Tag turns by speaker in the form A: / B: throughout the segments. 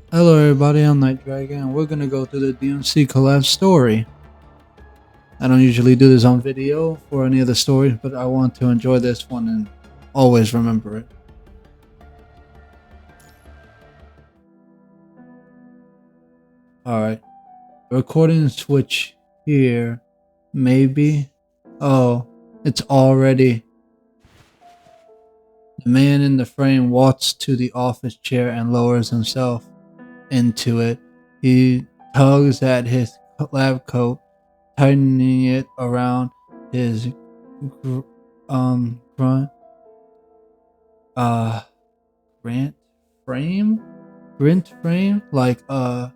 A: Hello everybody, I'm Night Dragon and we're gonna go through the DMC collab story. I don't usually do this on video for any of the stories, but I want to enjoy this one and always remember it. Alright, recording switch here, maybe. Oh, it's already. The man in the frame walks to the office chair and lowers himself into it. He tugs at his lab coat, tightening it around his grunt grant frame, grint frame, like brow.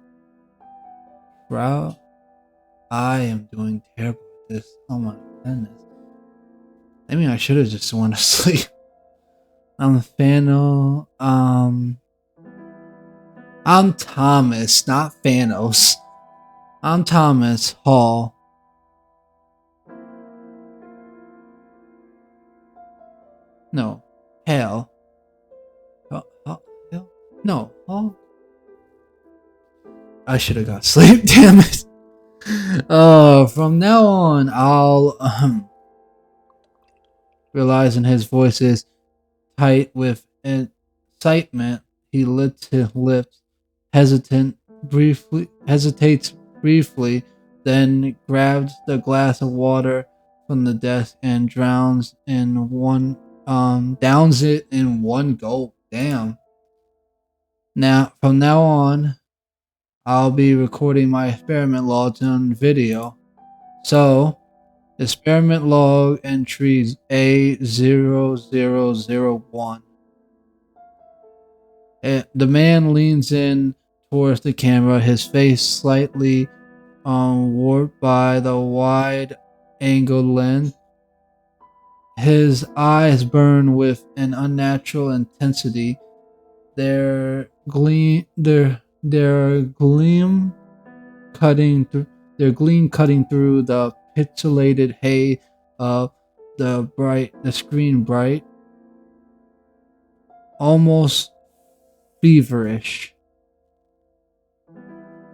A: I am doing terrible at this. Oh my goodness. I mean, I should have just went to sleep. I'm Fano. I'm Thomas, not Thanos. I'm Thomas Hall. No, Hell. Hell? No, Hall. I should have got sleep. Damn it. From now on, I'll realizing his voice is tight with excitement. He lifts his lips, hesitates briefly, then grabs the glass of water from the desk and downs it in one gulp. Damn. Now, from now on, I'll be recording my experiment logs on video. So, experiment log entries A0001. The man leans in towards the camera, his face slightly warped by the wide angled lens. His eyes burn with an unnatural intensity. Their gleam cutting through the pixelated haze of the screen bright, almost feverish.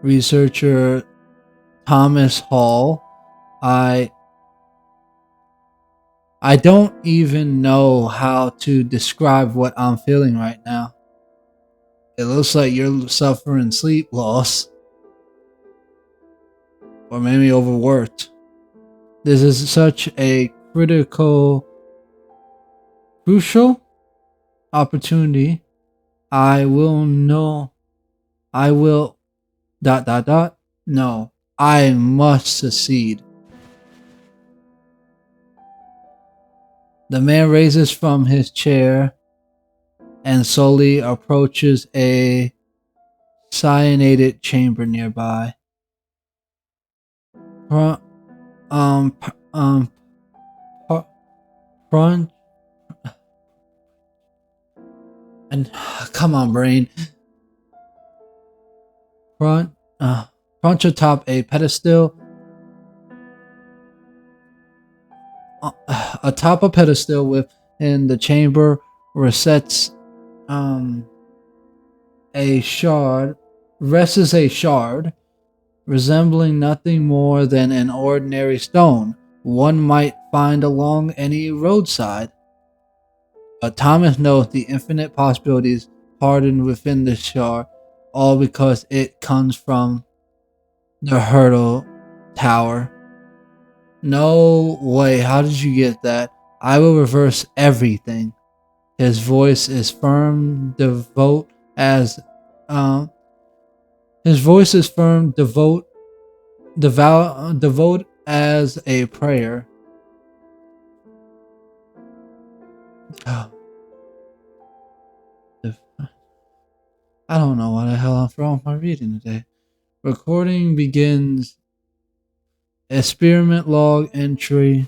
A: Researcher Thomas Hall, I don't even know how to describe what I'm feeling right now. It looks like you're suffering sleep loss. Or maybe overworked. This is such a crucial opportunity. I will. No, I must succeed. The man raises from his chair and slowly approaches a cyanated chamber nearby. Front, and come on, brain. Front atop a pedestal. Atop a pedestal within the chamber rests a shard resembling nothing more than an ordinary stone one might find along any roadside. But Thomas knows the infinite possibilities hardened within this shard, all because it comes from the hurdle tower. No way, how did you get that? I will reverse everything. His voice is firm, devout as a prayer. I don't know what the hell I'm wrong with my reading today. Recording begins. Experiment log entry.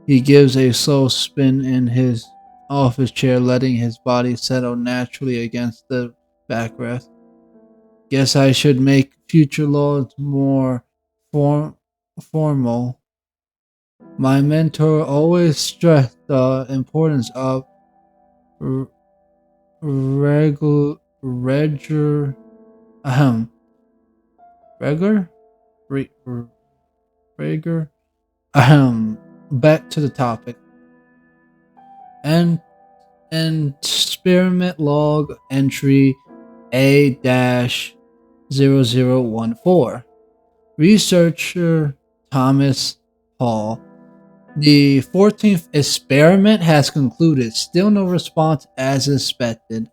A: He gives a slow spin in his office chair, letting his body settle naturally against the backrest. Guess I should make future logs more formal. My mentor always stressed the importance of regular Ahem. Rager? Rager? Ahem. Back to the topic. And experiment log entry A-0014. Researcher Thomas Hall. The 14th experiment has concluded. Still no response as expected.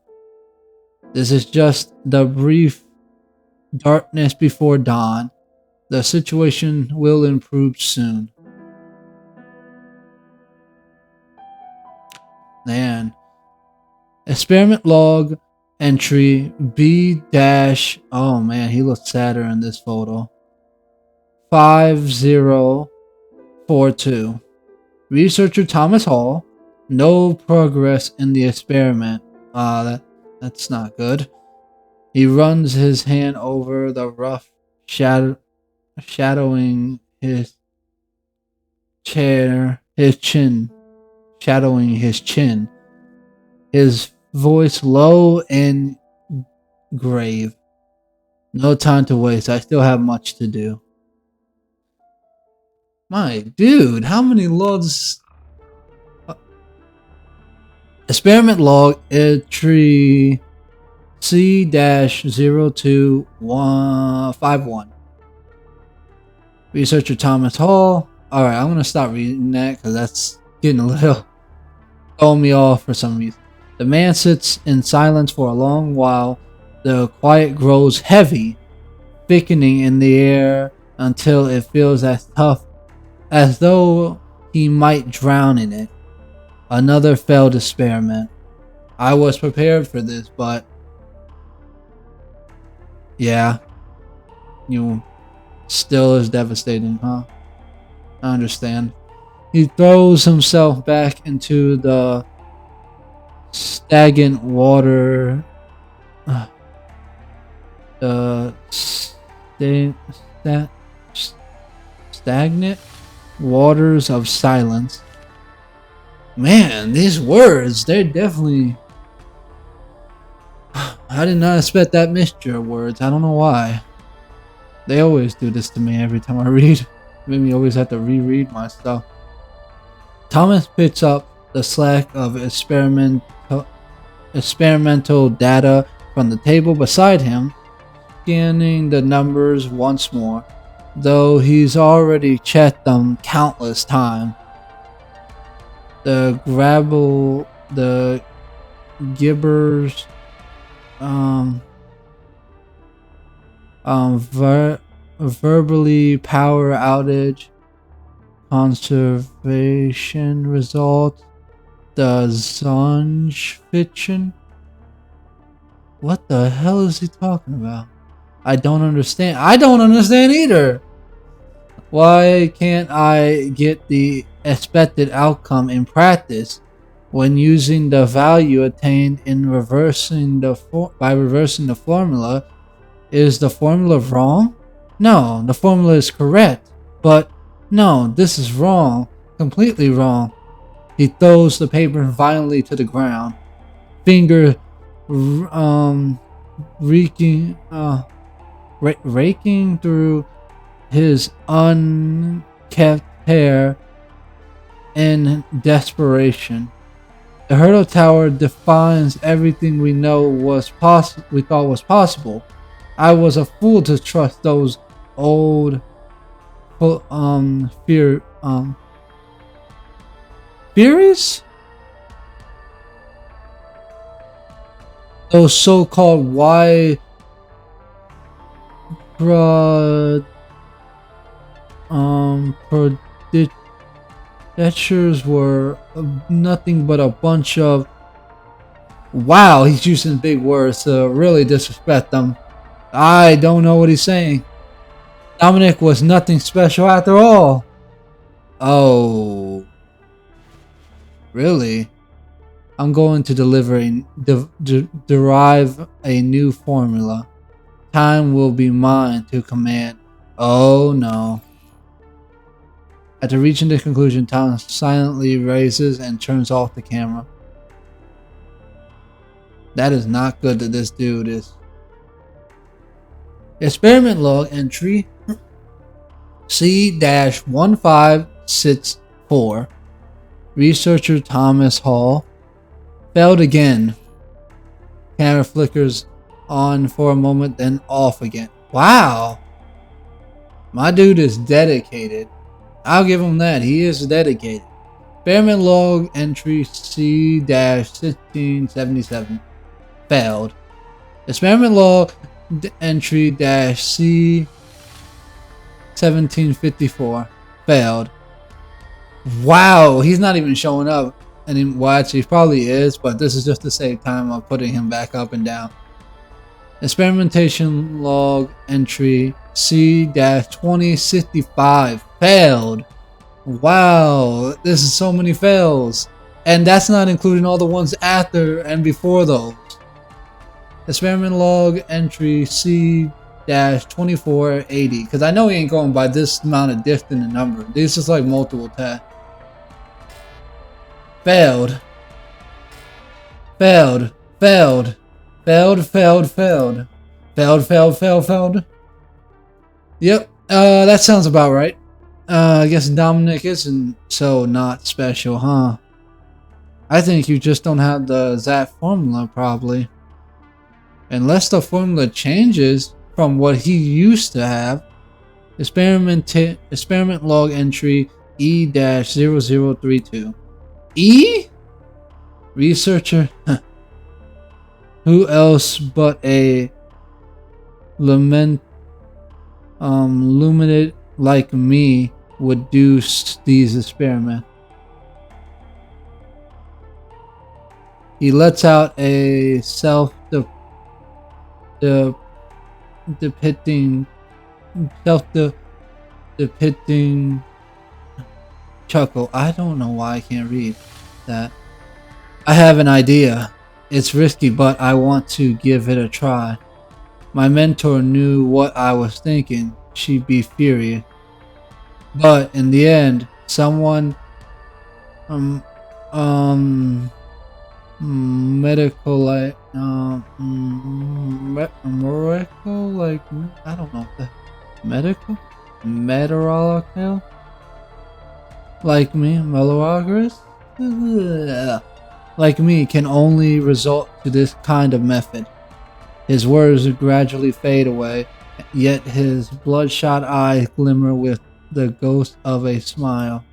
A: This is just the brief darkness before dawn. The situation will improve soon. Man. Experiment log entry B dash. Oh man, he looks sadder in this photo. 5042. Researcher Thomas Hall. No progress in the experiment. That's not good. He runs his hand over the rough shadowing his chin. Shadowing his chin. His voice low and grave. No time to waste. I still have much to do. My dude, how many logs? Experiment log entry C-02151. Researcher Thomas Hall. Alright, I'm gonna stop reading that because that's getting a little throwing me off for some reason. The man sits in silence for a long while. The quiet grows heavy, thickening in the air until it feels as tough as though he might drown in it. Another failed experiment. I was prepared for this, but yeah, you still is devastating, huh? I understand. He throws himself back into the stagnant water. Stagnant waters of silence. Man, these words, they're definitely... I did not expect that mixture of words. I don't know why. They always do this to me every time I read. Make me always have to reread my stuff. Thomas picks up the slack of experimental data from the table beside him, scanning the numbers once more, though he's already checked them countless times. The gibbers, verbally power outage, conservation result, the Zonge fiction. What the hell is he talking about? I don't understand. I don't understand either. Why can't I get the expected outcome in practice when using the value attained in reversing the formula? Is the formula wrong? No, the formula is correct. But no, this is wrong. Completely wrong. He throws the paper violently to the ground. Finger raking through his unkempt hair in desperation. The hurdle tower defines everything we know was we thought was possible. I was a fool to trust those old theories? Those so-called predictors were nothing but a bunch of... Wow, he's using big words to really disrespect them. I don't know what he's saying. Dominic was nothing special after all. Oh. Really? I'm going to derive a new formula. Time will be mine to command. Oh no. After reaching the conclusion, Thomas silently raises and turns off the camera. That is not good that this dude is Experiment log entry C-1564. Researcher Thomas Hall. Failed again. Camera flickers on for a moment, then off again. Wow. My dude is dedicated. I'll give him that. He is dedicated. Experiment log entry C-1677. Failed. Experiment log entry C-1754. Failed. Wow, he's not even showing up. And well, actually, he probably is, but this is just to save time of putting him back up and down. Experimentation log entry C-2065. Failed. Wow, this is so many fails. And that's not including all the ones after and before those. Experiment log entry C-2480. Because I know he ain't going by this amount of distance and number. This is like multiple tests. Failed. Failed. Failed. Failed. Failed. Failed. Failed. Failed. Failed. Failed. Yep. That sounds about right. I guess Dominic isn't so not special, huh? I think you just don't have the Zat formula, probably. Unless the formula changes from what he used to have. Experiment log entry E-0032. E? Researcher? Who else but a luminate like me would do these experiments? He lets out a self-depicting chuckle. I don't know why I can't read that. I have an idea. It's risky, but I want to give it a try. My mentor knew what I was thinking. She'd be furious. But in the end, someone medical like medical like I don't know the medical meteorological like me meteorologist like me can only resort to this kind of method. His words gradually fade away, yet his bloodshot eyes glimmer with the ghost of a smile.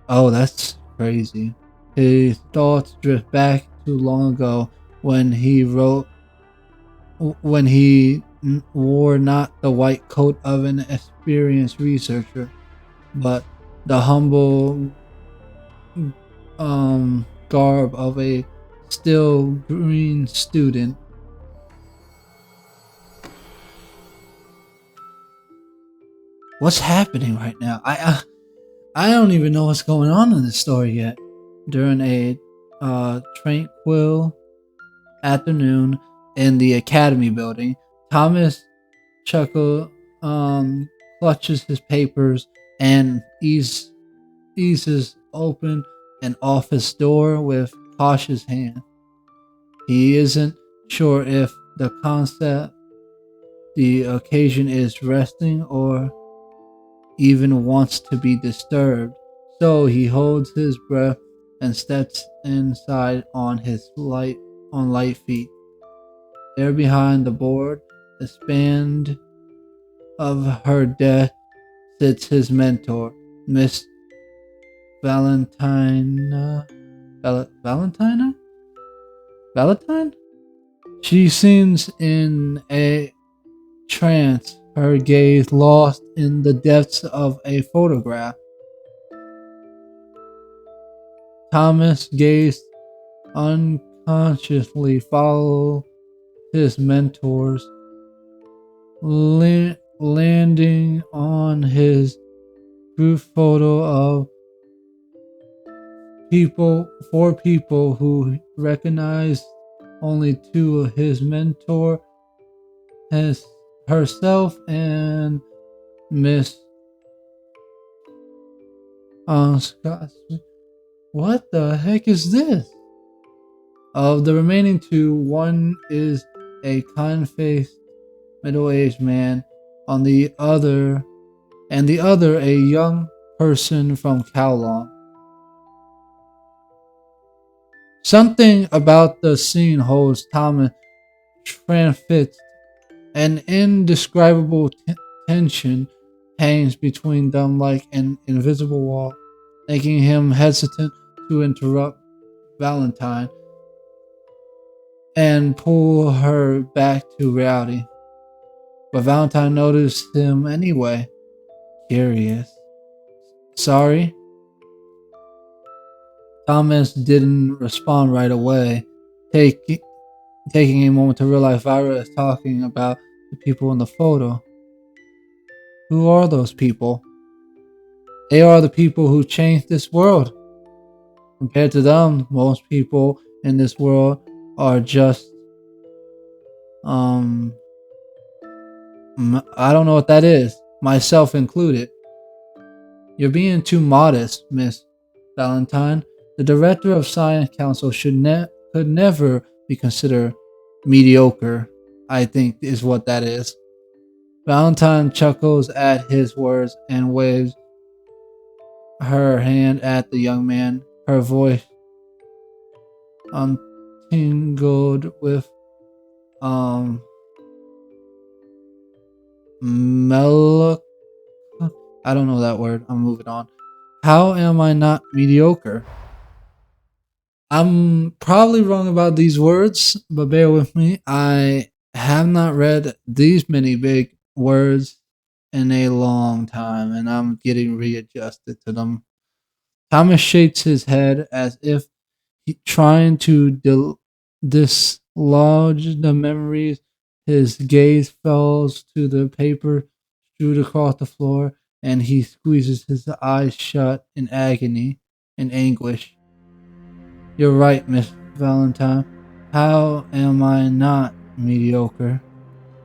A: Oh, that's crazy. His thoughts drift back to long ago when he wore not the white coat of an experienced researcher, but the humble garb of a still green student. What's happening right now? I don't even know what's going on in this story yet. During a tranquil afternoon in the academy building, Thomas Chuckle clutches his papers and eases open an office door with cautious hand. He isn't sure if the occasion is resting or even wants to be disturbed, so he holds his breath and steps inside on light feet. There behind the board, the span of her desk, sits his mentor, Miss Valentina. Valentine? She seems in a trance, her gaze lost in the depths of a photograph. Thomas gazed unconsciously, follow his mentors, landing on his group photo of four people who recognized only two of his mentor, herself and Miss Scott. What the heck is this? Of the remaining two, one is a kind-faced middle-aged man on the other, and the other a young person from Kowloon. Something about the scene holds Thomas transfixed. An indescribable tension hangs between them like an invisible wall, making him hesitant to interrupt Valentine and pull her back to reality. But Valentine noticed him anyway. Curious. Sorry? Thomas didn't respond right away, taking a moment to realize Vira is talking about the people in the photo. Who are those people? They are the people who changed this world. Compared to them, most people in this world are just, I don't know what that is, myself included. You're being too modest, Miss Valentine. The director of Science Council could never be considered mediocre, I think is what that is. Valentine chuckles at his words and waves her hand at the young man. Her voice tingled with melo. I don't know that word. I'm moving on. How am I not mediocre? I'm probably wrong about these words, but bear with me. I have not read these many big words in a long time, and I'm getting readjusted to them. Thomas shakes his head as if trying to dislodge the memories. His gaze falls to the paper strewed across the floor, and he squeezes his eyes shut in agony and anguish. You're right, Miss Valentine. How am I not mediocre?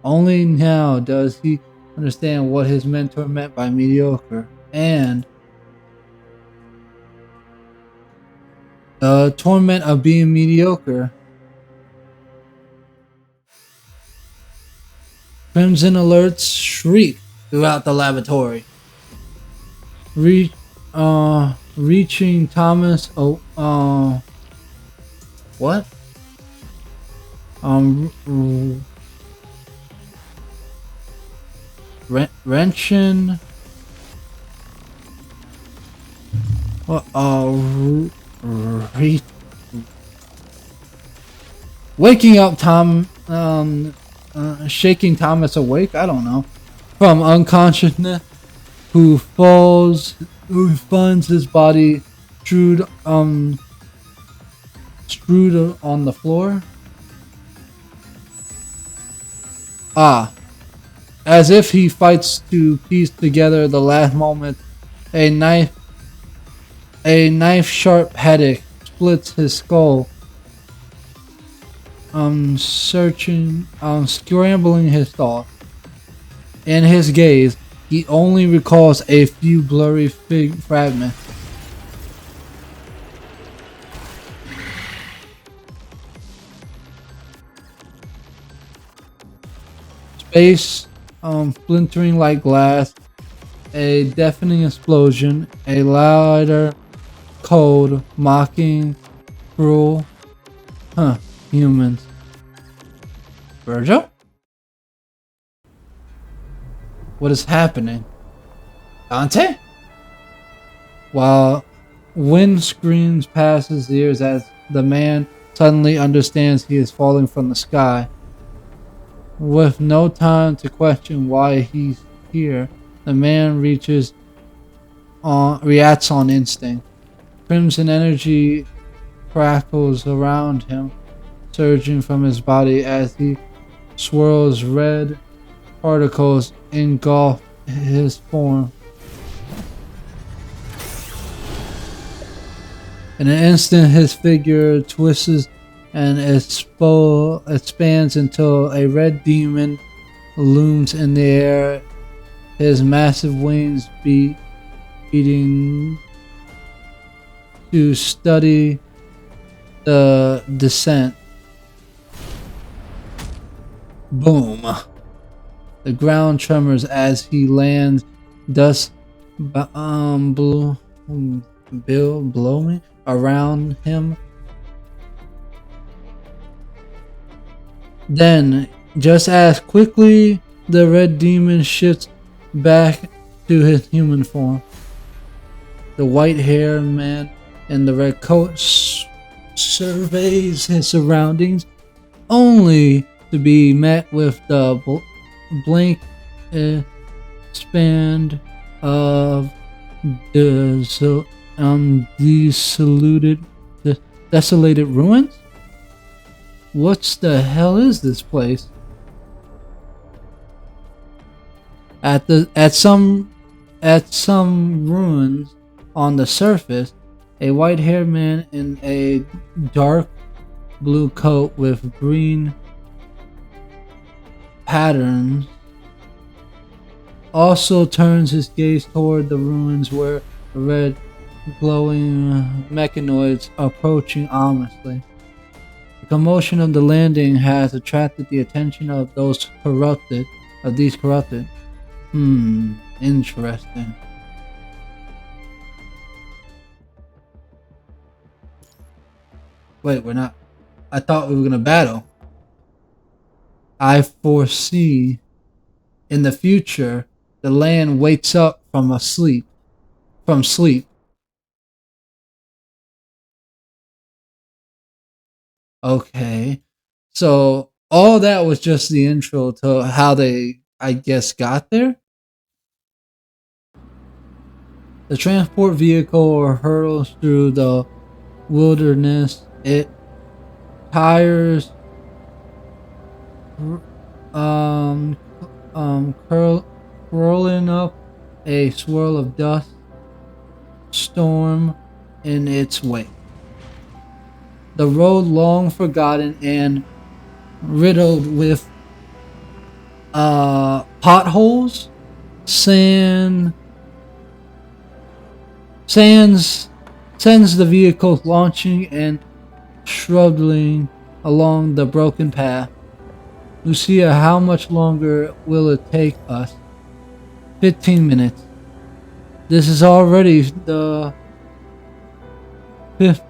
A: Only now does he understand what his mentor meant by mediocre, and the torment of being mediocre. Crimson alerts shriek throughout the laboratory, reaching Thomas. What? Wrenching. Waking up Tom. Shaking Thomas awake. I don't know. From unconsciousness, who finds his body strewed on the floor. As if he fights to piece together the last moment, a knife sharp headache splits his skull. Scrambling his thoughts. In his gaze, he only recalls a few blurry fragments. Space, splintering like glass, a deafening explosion, a louder, cold, mocking, cruel. Humans. Virgil? What is happening? Dante? While wind screams past his ears as the man suddenly understands he is falling from the sky. With no time to question why he's here, the man reacts on instinct. Crimson energy crackles around him, surging from his body as he swirls. Red particles engulf his form. In an instant, his figure twists and expands until a red demon looms in the air, his massive wings beating to study the descent. Boom. The ground tremors as he lands, dust blowing around him. Then, just as quickly, the red demon shifts back to his human form. The white-haired man in the red coat surveys his surroundings, only to be met with the blank span of desolated ruins. What the hell is this place? At some ruins on the surface, a white-haired man in a dark blue coat with green patterns also turns his gaze toward the ruins where red glowing mechanoids approaching ominously. The commotion of the landing has attracted the attention of these corrupted. Interesting. Wait, we're not. I thought we were gonna battle. I foresee in the future the land wakes up from sleep. Okay. So all that was just the intro to how they, I guess, got there. The transport vehicle hurtles through the wilderness. It tires curling up a swirl of dust storm in its wake. The road, long forgotten and riddled with potholes, sends the vehicle launching and struggling along the broken path. Lucia, how much longer will it take us? 15 minutes. This is already the fifth.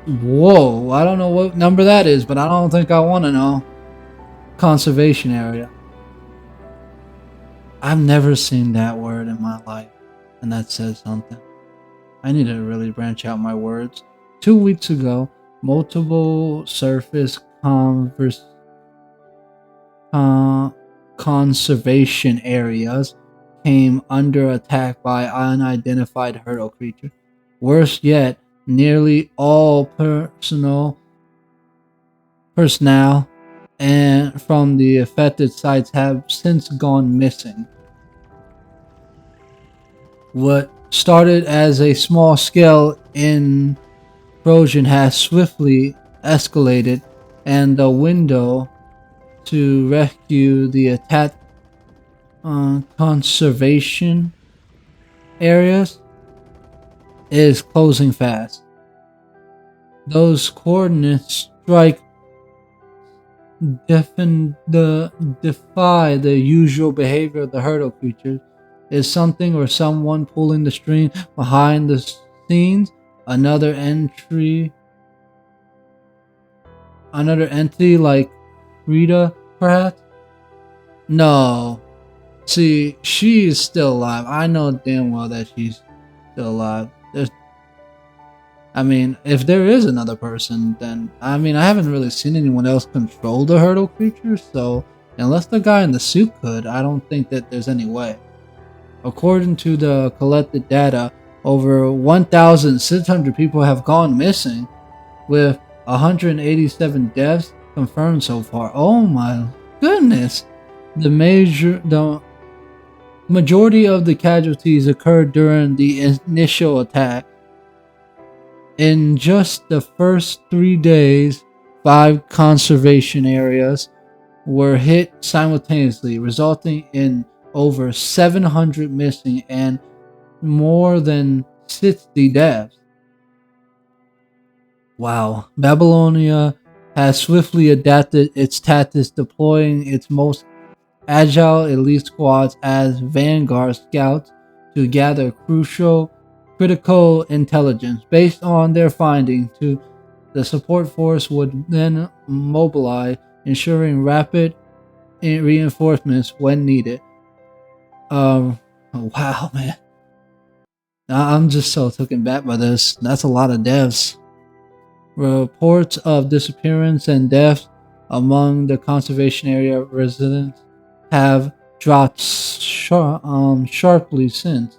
A: Whoa, I don't know what number that is, but I don't think I want to know. Conservation area. I've never seen that word in my life, and that says something. I need to really branch out my words. 2 weeks ago, multiple surface conservation areas came under attack by unidentified hurdle creatures. Worse yet, nearly all personnel and from the affected sites have since gone missing. What started as a small scale intrusion has swiftly escalated, and the window to rescue the attacked conservation areas is closing fast. Those coordinates strike defy the usual behavior of the hurdle creatures. Is something or someone pulling the string behind the scenes? Another entity like Rita, perhaps? No. See, she is still alive. I know damn well that she's still alive. If there is another person, then I haven't really seen anyone else control the hurdle creature, so unless the guy in the suit could, I don't think that there's any way. According to the collected data, over 1,600 people have gone missing, with 187 deaths confirmed so far. Oh my goodness! The majority of the casualties occurred during the initial attack. In just the first 3 days, 5 conservation areas were hit simultaneously, resulting in over 700 missing and more than 60 deaths. Wow. Babylonia has swiftly adapted its tactics, deploying its most agile elite squads as vanguard scouts to gather critical intelligence. Based on their findings, the support force would then mobilize, ensuring rapid reinforcements when needed. Wow, man. I'm just so taken back by this. That's a lot of deaths. Reports of disappearance and deaths among the conservation area residents have dropped sharply since.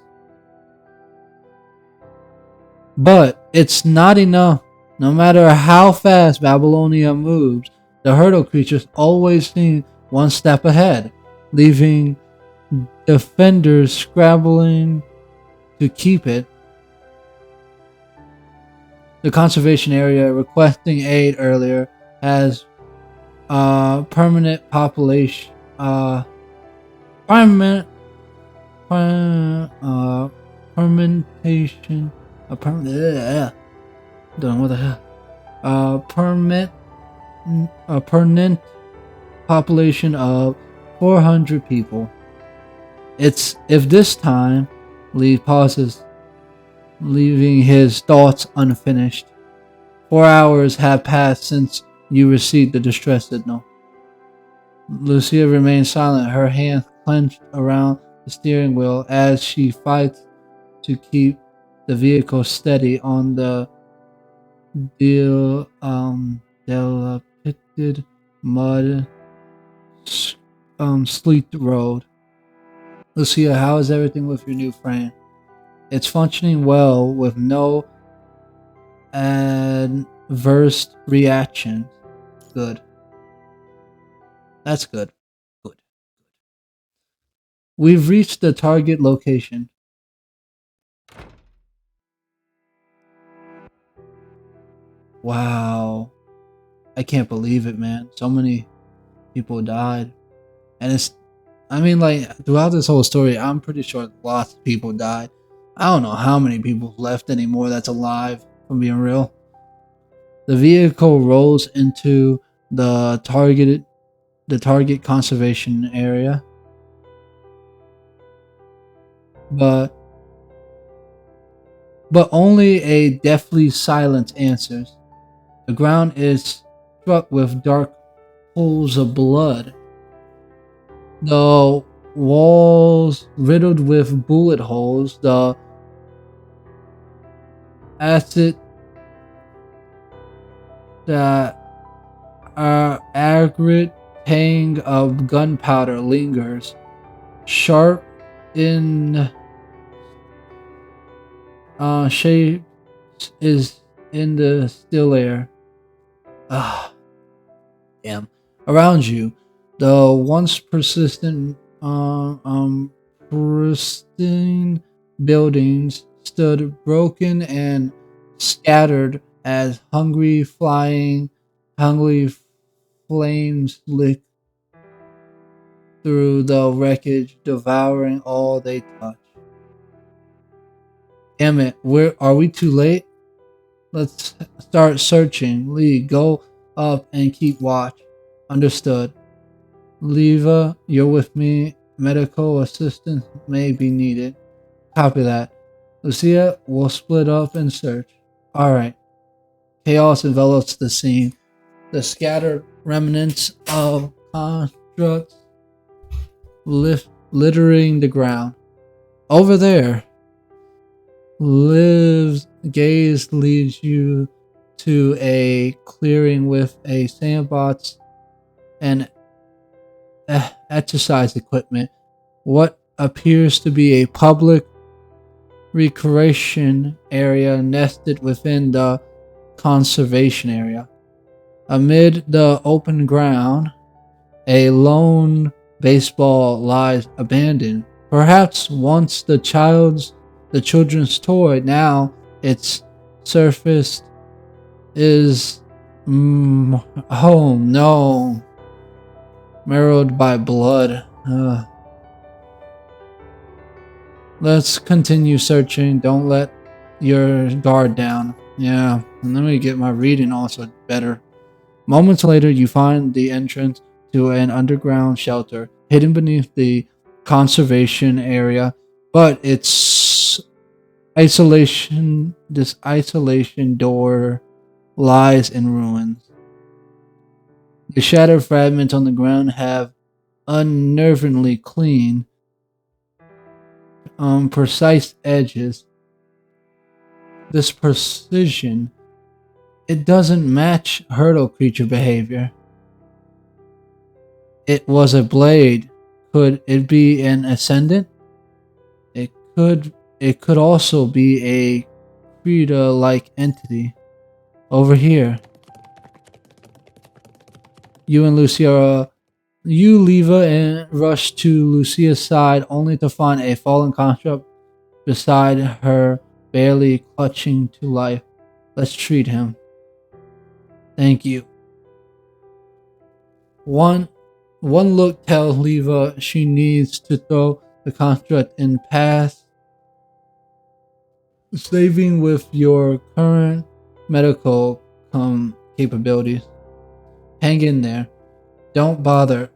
A: But it's not enough. No matter how fast Babylonia moves, the hurdle creatures always seem one step ahead, leaving defenders scrabbling to keep it. The conservation area requesting aid earlier has permanent population permanent permentation don't know what the hell permanent population of 400 people. It's if this time. Lee pauses, leaving his thoughts unfinished. 4 hours have passed since you received the distress signal. Lucia remains silent, her hands clenched around the steering wheel as she fights to keep the vehicle steady on the dilapidated mud sleet road. Lucia, how is everything with your new frame? It's functioning well with no adverse reactions. Good. That's good. Good. We've reached the target location. Wow. I can't believe it, man. So many people died. And throughout this whole story, I'm pretty sure lots of people died. I don't know how many people left anymore that's alive, if I'm being real. The vehicle rolls into the target conservation area. But only a deathly silence answers. The ground is struck with dark pools of blood. The walls riddled with bullet holes. The acid agate tang of gunpowder lingers, sharp in shape is in the still air. Damn. Around you, the once pristine buildings stood broken and scattered as hungry flames licked through the wreckage, devouring all they touch. Damn it, are we too late? Let's start searching. Lee, go up and keep watch. Understood. Leva, you're with me. Medical assistance may be needed. Copy that. Lucia, we'll split up and search. Alright. Chaos envelops the scene. The scattered remnants of constructs littering the ground. Over there, Liv's gaze leads you to a clearing with a sandbox and exercise equipment. What appears to be a public recreation area nested within the conservation area. Amid the open ground, a lone baseball lies abandoned. Perhaps once the children's toy, now its surface is home. No, marrowed by blood. Let's continue searching. Don't let your guard down. Yeah, and let me get my reading also better. Moments later, you find the entrance to an underground shelter hidden beneath the conservation area, but this isolation door lies in ruins. The shattered fragments on the ground have unnervingly clean, precise edges. This precision, it doesn't match hurdle creature behavior. It was a blade. Could it be an ascendant? It could. It could also be a Frida-like entity. Over here, you and Lucia, you, Leva, and rush to Lucia's side, only to find a fallen construct beside her, barely clutching to life. Let's treat him. Thank you. One look tells Leva she needs to throw the construct in past. Saving with your current medical capabilities. Hang in there. Don't bother.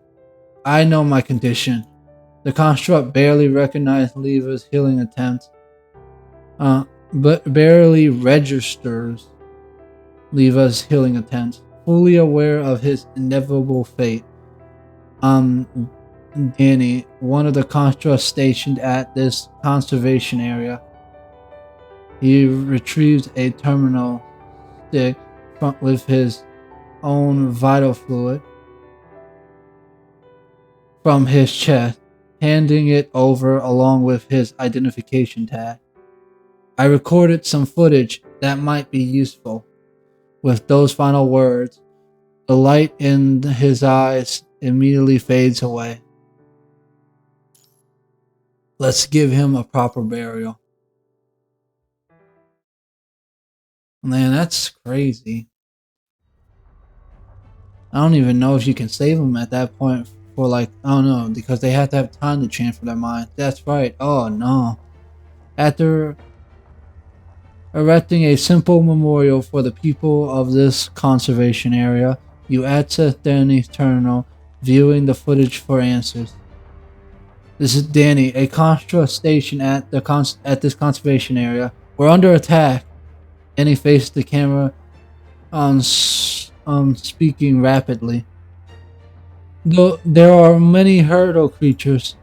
A: I know my condition. The construct barely recognizes Leva's healing attempts. But barely registers Leva's healing attempts, fully aware of his inevitable fate. Danny, one of the constructs stationed at this conservation area. He retrieves a terminal stick with his own vital fluid from his chest, handing it over along with his identification tag. I recorded some footage that might be useful. With those final words, the light in his eyes immediately fades away. Let's give him a proper burial. Man, that's crazy. I don't even know if you can save him at that point for I don't know, because they have to have time to transfer their mind. That's right. Oh no. After erecting a simple memorial for the people of this conservation area, you access Danny's terminal, viewing the footage for answers. This is Danny, a construct station at this conservation area. We're under attack. Danny faced the camera, speaking rapidly. Though there are many hurdle creatures.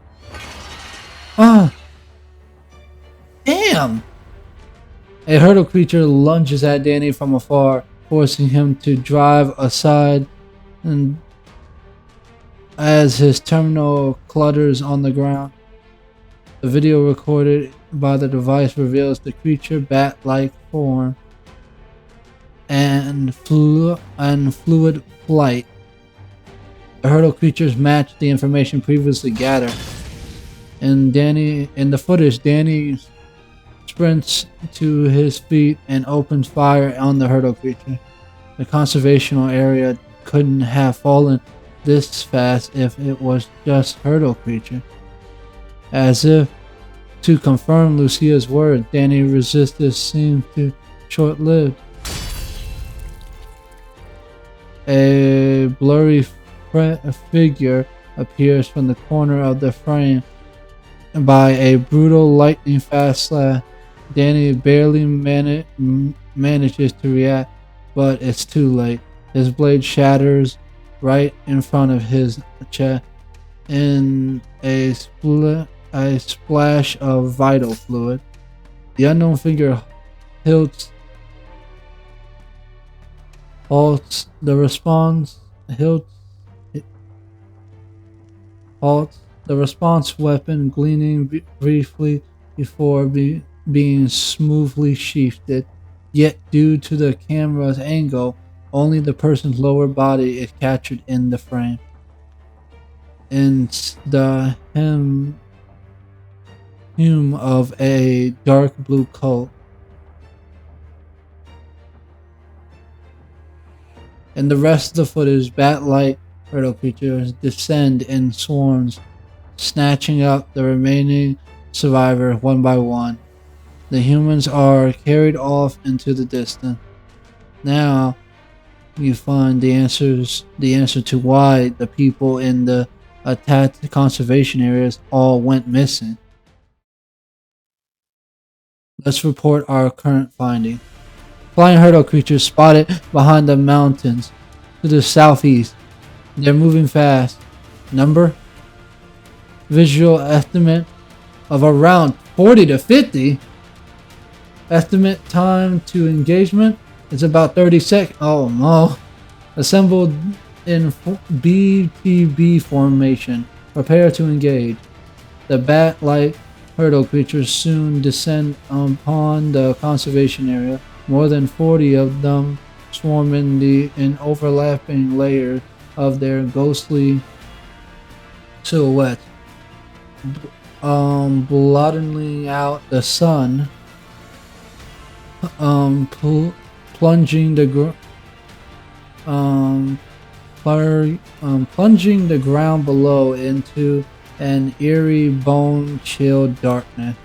A: Ah, damn! A hurdle creature lunges at Danny from afar, forcing him to drive aside, and as his terminal clutters on the ground. The video recorded by the device reveals the creature bat-like form and fluid flight. The hurdle creatures match the information previously gathered. In the footage, Danny sprints to his feet and opens fire on the hurdle creature. The conservational area couldn't have fallen this fast if it was just hurdle creature. As if to confirm Lucia's word, Danny's resistance seemed to short-lived. A blurry figure appears from the corner of the frame by a brutal lightning-fast slash. Danny barely manages to react, but it's too late. His blade shatters right in front of his chest in a splash of vital fluid. The unknown figure halts the response weapon gleaming briefly before being smoothly sheathed. Yet due to the camera's angle, only the person's lower body is captured in the frame. In the hem of a dark blue coat. In the rest of the footage, bat-like hurdle creatures descend in swarms, snatching up the remaining survivors one by one. The humans are carried off into the distance. Now, you find the answer to why the people in the attacked conservation areas all went missing. Let's report our current finding. Flying hurdle creatures spotted behind the mountains to the southeast. They're moving fast. Number? Visual estimate of around 40 to 50. Estimate time to engagement is about 30 seconds. Oh no. Assembled in BTB formation. Prepare to engage. The bat-like hurdle creatures soon descend upon the conservation area. More than 40 of them swarm in overlapping layers of their ghostly silhouettes, blotting out the sun, plunging the ground below into an eerie, bone-chilled darkness.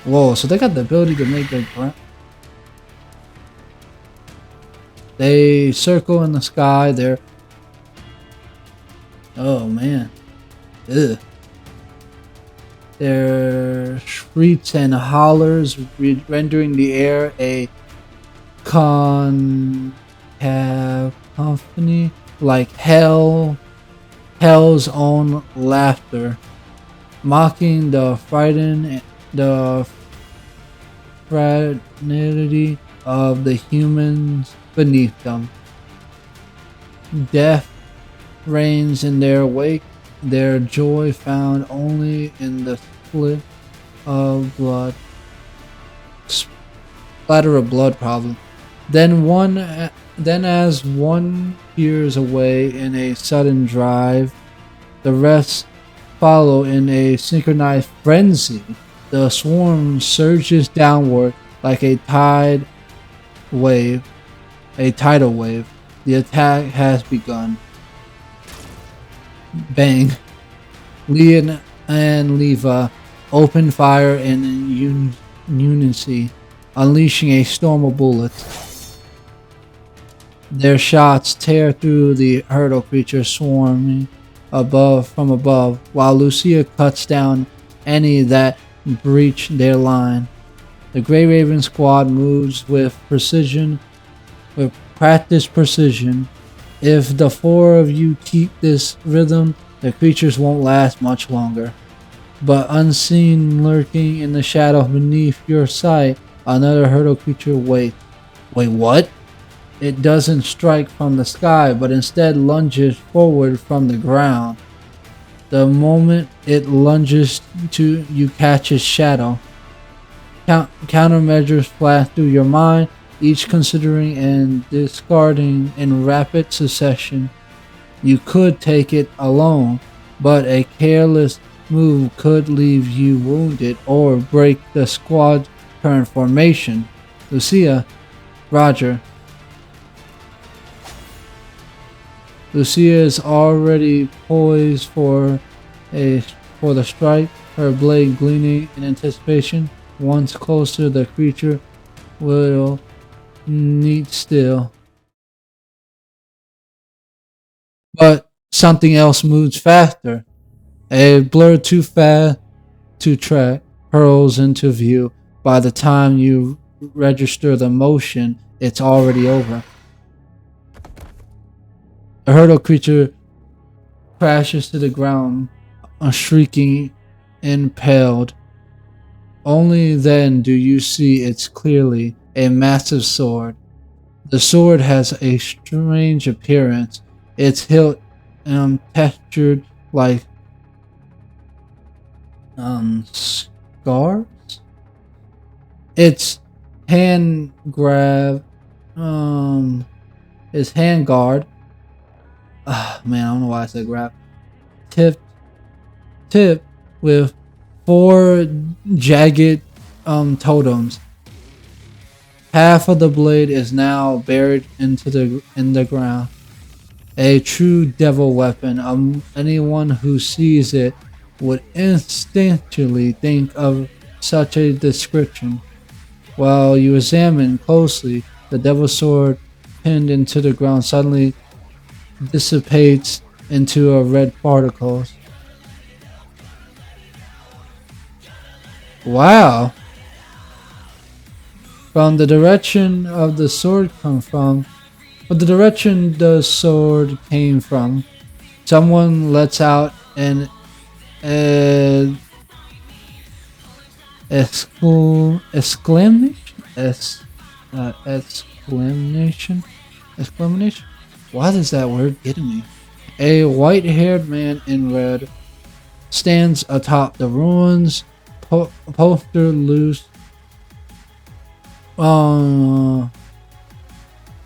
A: Whoa! So they got the ability to make the ground. They circle in the sky. They're. Oh man. Ugh. Their shrieks and hollers rendering the air a cacophony like hell's own laughter, mocking the fraternity of the humans beneath them. Death reigns in their wake, their joy found only in the splatter of blood problem. Then as one peers away in a sudden drive, the rest follow in a synchronized frenzy. The swarm surges downward like a tidal wave. The attack has begun. Bang. Leon and Leva open fire in unison, unleashing a storm of bullets. Their shots tear through the hurdle creature swarming from above, while Lucia cuts down any that breach their line. The Grey Raven squad moves with practiced precision. If the four of you keep this rhythm, the creatures won't last much longer. But unseen, lurking in the shadow beneath your sight, another hurdle creature waits. Wait, what? It doesn't strike from the sky, but instead lunges forward from the ground. The moment it lunges to you, catch its shadow. Countermeasures flash through your mind, each considering and discarding in rapid succession. You could take it alone, but a careless move could leave you wounded or break the squad's current formation. Lucia, Roger. Lucia is already poised for the strike, her blade gleaming in anticipation. Once closer, the creature will need still. But something else moves faster. A blur too fast to track hurls into view. By the time you register the motion, it's already over. The hurdle creature crashes to the ground, shrieking, impaled. Only then do you see it's clearly a massive sword. The sword has a strange appearance. Its hilt textured like scars. Its hand grab his hand guard. Man, I don't know why I said grab. Tipped with 4 jagged totems. Half of the blade is now buried in the ground. A true devil weapon. Anyone who sees it would instinctually think of such a description. While you examine closely, the devil sword pinned into the ground suddenly dissipates into a red particles. Wow! From the direction of the sword come from, but the direction the sword came from, someone lets out an exclamation, exclamation. Why is that word getting me? A white-haired man in red stands atop the ruins, poster loose.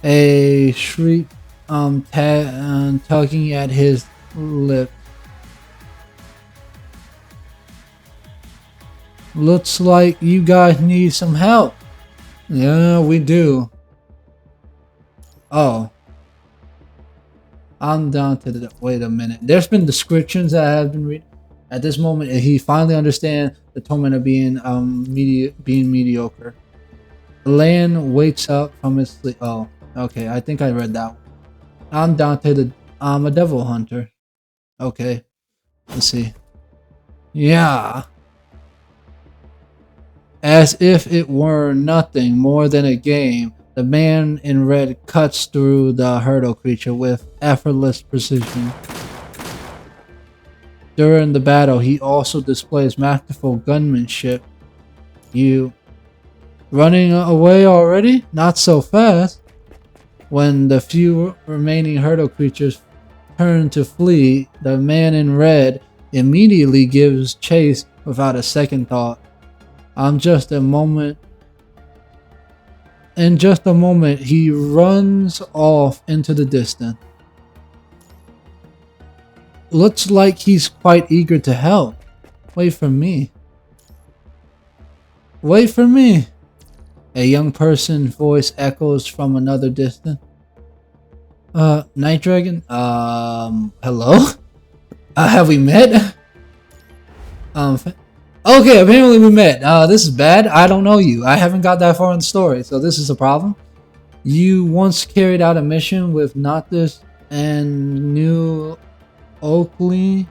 A: A shriek, tugging at his lip. Looks like you guys need some help. Yeah, we do. Oh. I'm down to the... Wait a minute. There's been descriptions that I have been reading. At this moment, he finally understands the torment of being being mediocre. Lan wakes up from his sleep. Oh, okay. I think I read that one. I'm down to the... I'm a devil hunter. Okay. Let's see. Yeah. As if it were nothing more than a game, the man in red cuts through the hurdle creature with effortless precision. During the battle, he also displays masterful gunmanship. You running away already? Not so fast. When the few remaining hurdle creatures turn to flee, the man in red immediately gives chase without a second thought. In just a moment, he runs off into the distance. Looks like he's quite eager to help. Wait for me. Wait for me. A young person's voice echoes from another distance. Night Dragon? Hello? Have we met? Okay, apparently we met. This is bad. I don't know you. I haven't got that far in the story, so this is a problem. You once carried out a mission with Noctis and New Oakley.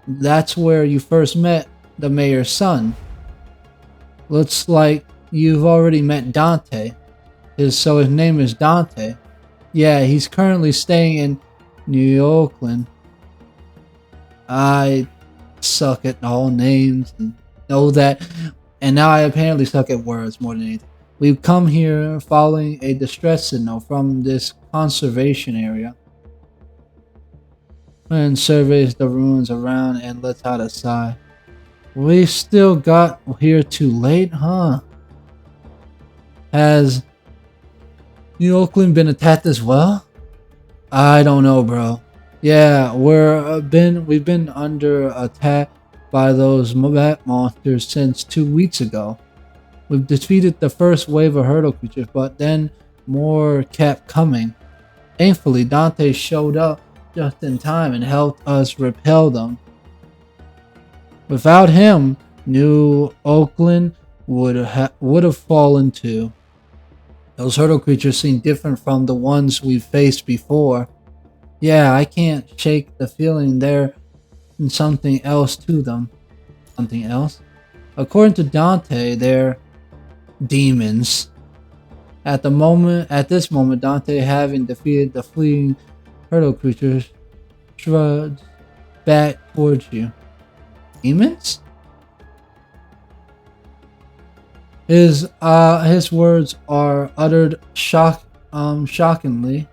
A: That's where you first met the mayor's son. Looks like you've already met Dante. His name is Dante. Yeah, he's currently staying in New Oakland. I suck at all names and know that, and now I apparently suck at words more than anything. We've come here following a distress signal from this conservation area, and surveys the ruins around and lets out a sigh. We still got here too late, huh? Has New Oakland been attacked as well? I don't know, bro. Yeah, we've been under attack by those bat monsters since 2 weeks ago. We've defeated the first wave of hurdle creatures, but then more kept coming. Thankfully, Dante showed up just in time and helped us repel them. Without him, New Oakland would have fallen too. Those hurdle creatures seem different from the ones we've faced before. Yeah, I can't shake the feeling there's something else to them. Something else? According to Dante, they're demons. At this moment, Dante, having defeated the fleeing hurdle creatures, shrugs back towards you. Demons? His words are uttered shockingly.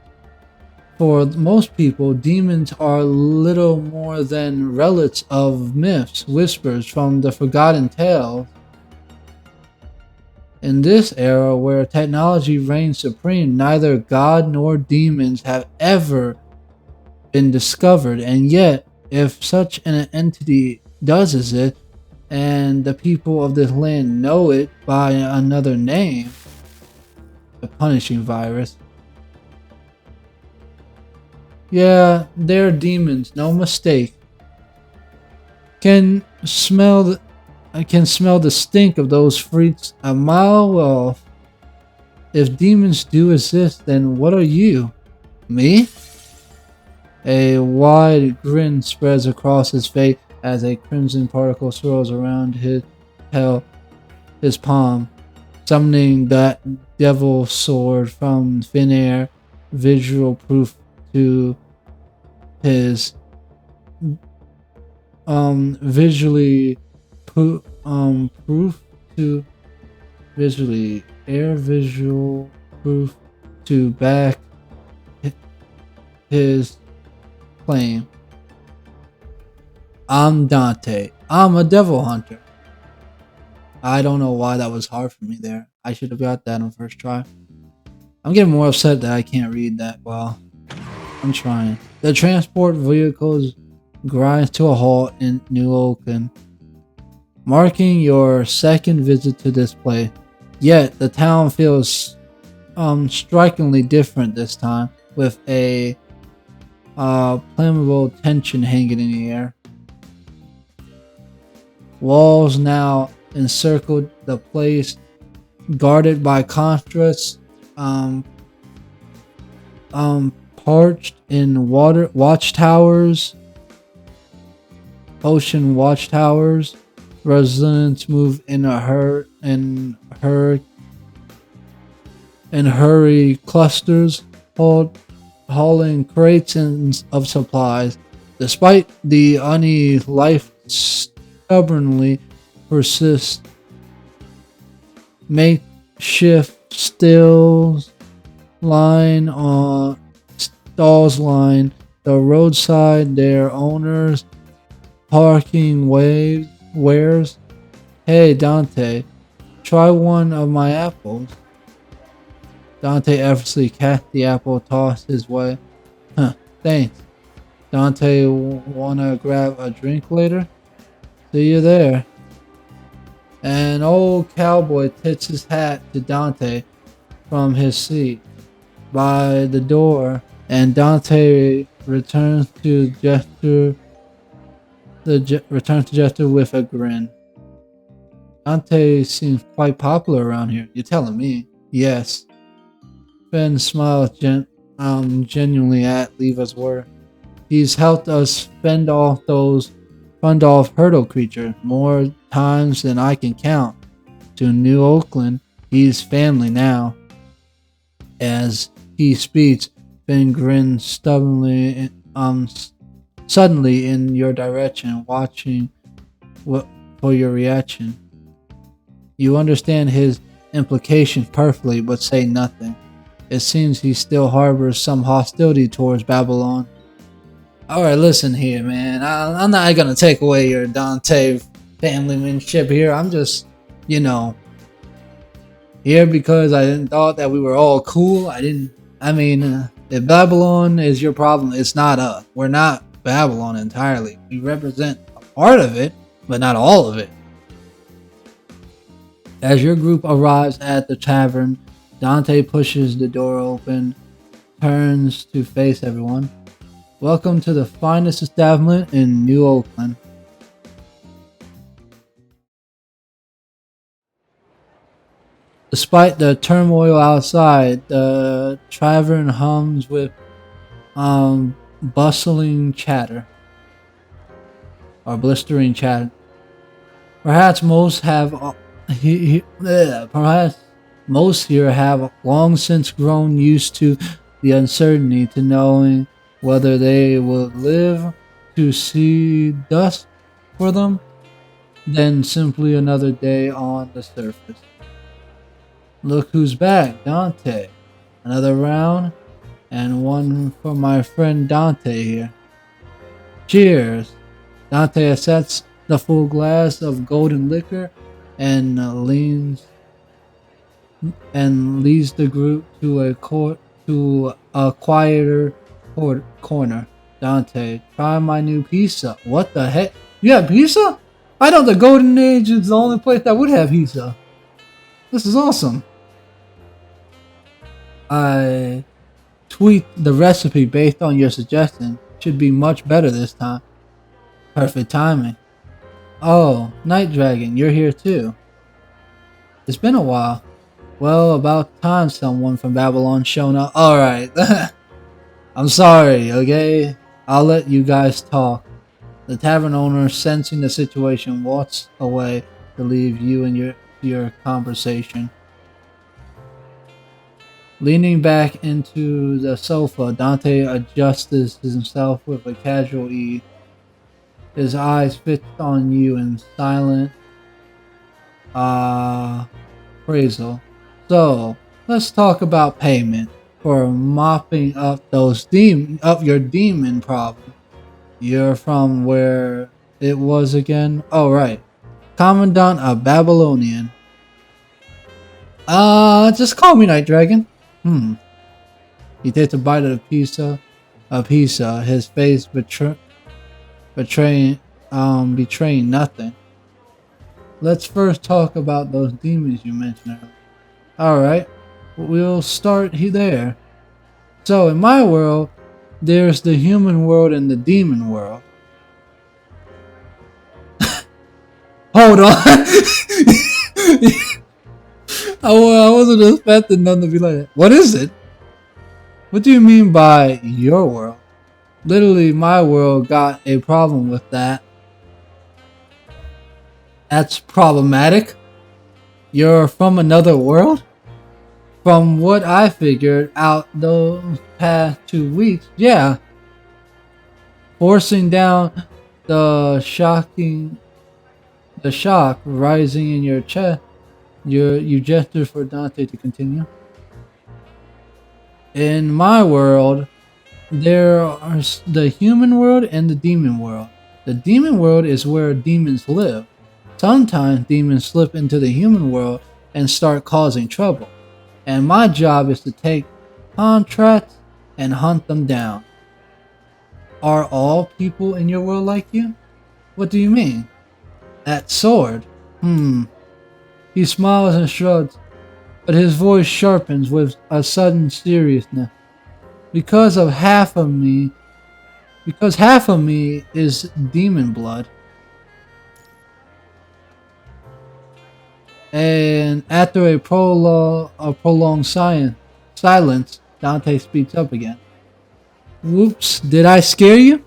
A: For most people, demons are little more than relics of myths, whispers from the forgotten tales. In this era where technology reigns supreme, neither God nor demons have ever been discovered, and yet, if such an entity does exist, and the people of this land know it by another name, the punishing virus. Yeah, they're demons, no mistake. I can smell the stink of those freaks a mile off. If demons do exist, then what are you? Me? A wide grin spreads across his face as a crimson particle swirls around his palm, summoning that devil sword from thin air, visual proof to his visually proof to visually air visual proof to back his claim. I'm Dante. I'm a devil hunter. I don't know why that was hard for me there. I should have got that on first try. I'm getting more upset that I can't read that well. I'm trying. The transport vehicles grinds to a halt in New Oakland, marking your second visit to this place. Yet the town feels strikingly different this time, with a flammable tension hanging in the air. Walls now encircled the place, guarded by constructs parched in water watchtowers, ocean watchtowers. Residents move in a hurry clusters, hauling crates of supplies. Despite the uneasy life stubbornly persists. Makeshift stalls line the roadside. Their owners parking wares. Hey Dante, try one of my apples. Dante effortlessly cast the apple, tossed his way. Huh, thanks. Dante, wanna grab a drink later? See you there. An old cowboy tips his hat to Dante from his seat by the door, and Dante returns to gesture with a grin. Dante seems quite popular around here. You're telling me? Yes. Finn smiles genuinely at Leva's word. He's helped us fend off hurdle creatures more times than I can count. To New Oakland, he's family now. As he speaks, Finn grins suddenly in your direction, watching for your reaction. You understand his implications perfectly, but say nothing. It seems he still harbors some hostility towards Babylon. Alright, listen here, man. I'm not gonna take away your Dante familymanship here. I'm just, here because I thought that we were all cool. If Babylon is your problem, it's not us. We're not Babylon entirely. We represent a part of it, but not all of it. As your group arrives at the tavern, Dante pushes the door open, turns to face everyone. Welcome to the finest establishment in New Oakland. Despite the turmoil outside, the tavern hums with bustling chatter or blistering chatter. Perhaps most here have long since grown used to the uncertainty, to knowing whether they will live to see dust for them, then simply another day on the surface. Look who's back, Dante. Another round, and one for my friend Dante here. Cheers! Dante accepts the full glass of golden liquor and leads the group to a quieter corner. Dante, try my new pizza. What the heck? You have pizza? I thought the Golden Age is the only place that would have pizza. This is awesome. I tweaked the recipe based on your suggestion. Should be much better this time. Perfect timing. Oh, Night Dragon, you're here too. It's been a while. Well, about time someone from Babylon shown up. Alright. I'm sorry, okay? I'll let you guys talk. The tavern owner, sensing the situation, walks away to leave you and your conversation. Leaning back into the sofa, Dante adjusts himself with a casual ease, his eyes fixed on you in silent appraisal. So, let's talk about payment for mopping up your demon problem. You're from where it was again? Oh, right. Commandant of Babylonian. Just call me Night Dragon. He takes a bite of the pizza, his face betraying nothing. Let's first talk about those demons you mentioned earlier. Alright, we'll start there. So, in my world, there's the human world and the demon world. Hold on! I wasn't expecting them to be like that. What is it? What do you mean by your world? Literally, my world got a problem with that. That's problematic. You're from another world? From what I figured out those past 2 weeks, yeah. Forcing down the shock rising in your chest. You gesture for Dante to continue. In my world, there are the human world and the demon world. The demon world is where demons live. Sometimes demons slip into the human world and start causing trouble. And my job is to take contracts and hunt them down. Are all people in your world like you? What do you mean? That sword? He smiles and shrugs, but his voice sharpens with a sudden seriousness. Because half of me is demon blood. And after a prolonged silence, Dante speaks up again. Whoops, did I scare you?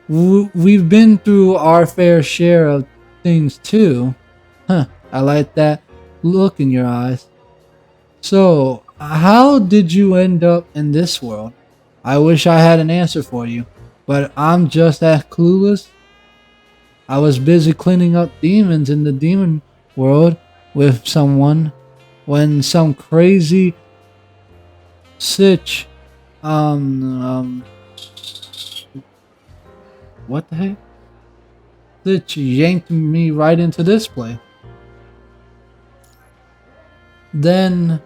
A: We've been through our fair share of things too. I like that look in your eyes. So, how did you end up in this world? I wish I had an answer for you, but I'm just as clueless. I was busy cleaning up demons in the demon world with someone when some crazy sitch what the heck? Sitch yanked me right into this place. Then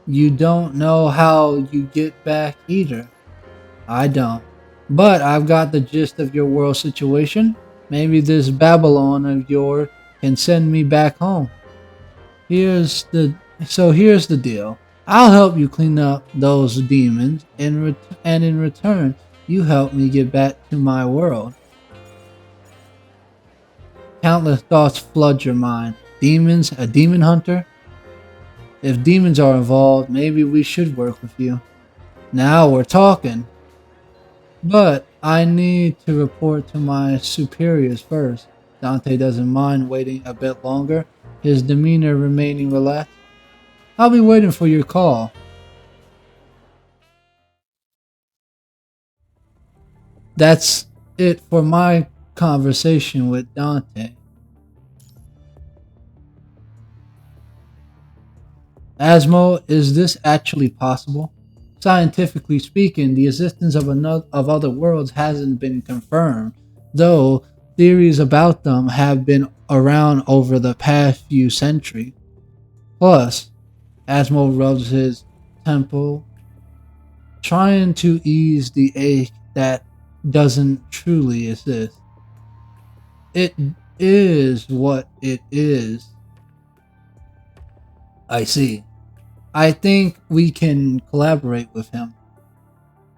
A: you don't know how you get back either. I don't. But I've got the gist of your world situation. Maybe this Babylon of yours can send me back home. Here's the deal. I'll help you clean up those demons, and in return, you help me get back to my world. Countless thoughts flood your mind. Demons? A demon hunter? If demons are involved, maybe we should work with you. Now we're talking. But I need to report to my superiors first. Dante doesn't mind waiting a bit longer, his demeanor remaining relaxed. I'll be waiting for your call. That's it for my conversation with Dante. Asmo, is this actually possible? Scientifically speaking, the existence of other worlds hasn't been confirmed, though theories about them have been around over the past few centuries. Plus, Asmo rubs his temple, trying to ease the ache that doesn't truly exist. It is what it is. I see. I think we can collaborate with him.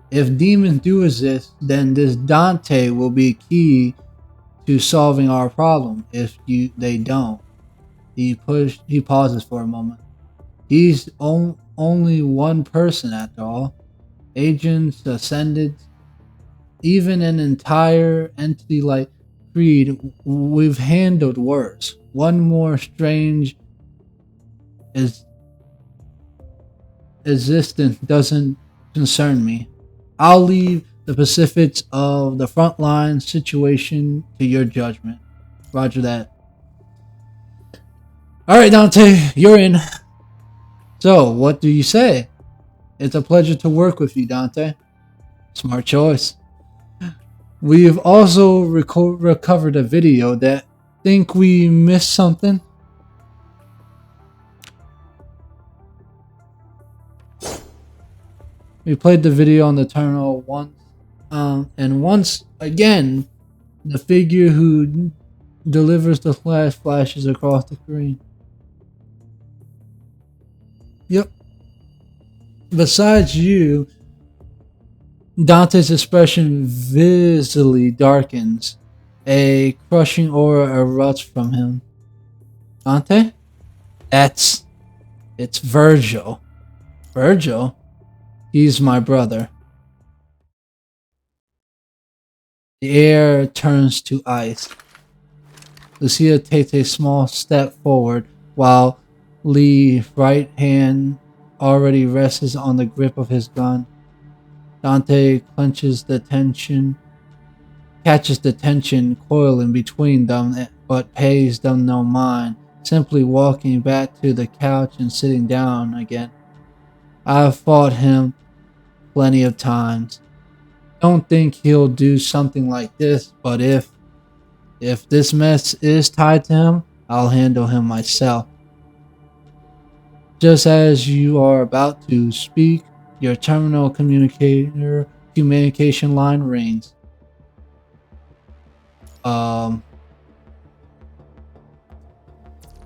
A: If demons do exist, then this Dante will be key to solving our problem. If they don't. He pauses for a moment. He's only one person after all. Agents, ascendants, even an entire entity like Creed, we've handled worse. One more strange is existence doesn't concern me. I'll leave the specifics of the frontline situation to your judgment. Roger that. Alright, Dante, you're in. So, what do you say? It's a pleasure to work with you, Dante. Smart choice. We've also recovered a video that think we missed something. We played the video on the terminal once, and once again, the figure who delivers the flashes across the screen. Yep. Besides you, Dante's expression visibly darkens. A crushing aura erupts from him. Dante? It's Virgil. Virgil? He's my brother. The air turns to ice. Lucia takes a small step forward while Lee's right hand already rests on the grip of his gun. Dante catches the tension coiling between them, but pays them no mind, simply walking back to the couch and sitting down again. I've fought him plenty of times. Don't think he'll do something like this, but if this mess is tied to him, I'll handle him myself. Just as you are about to speak, your terminal communication line rings.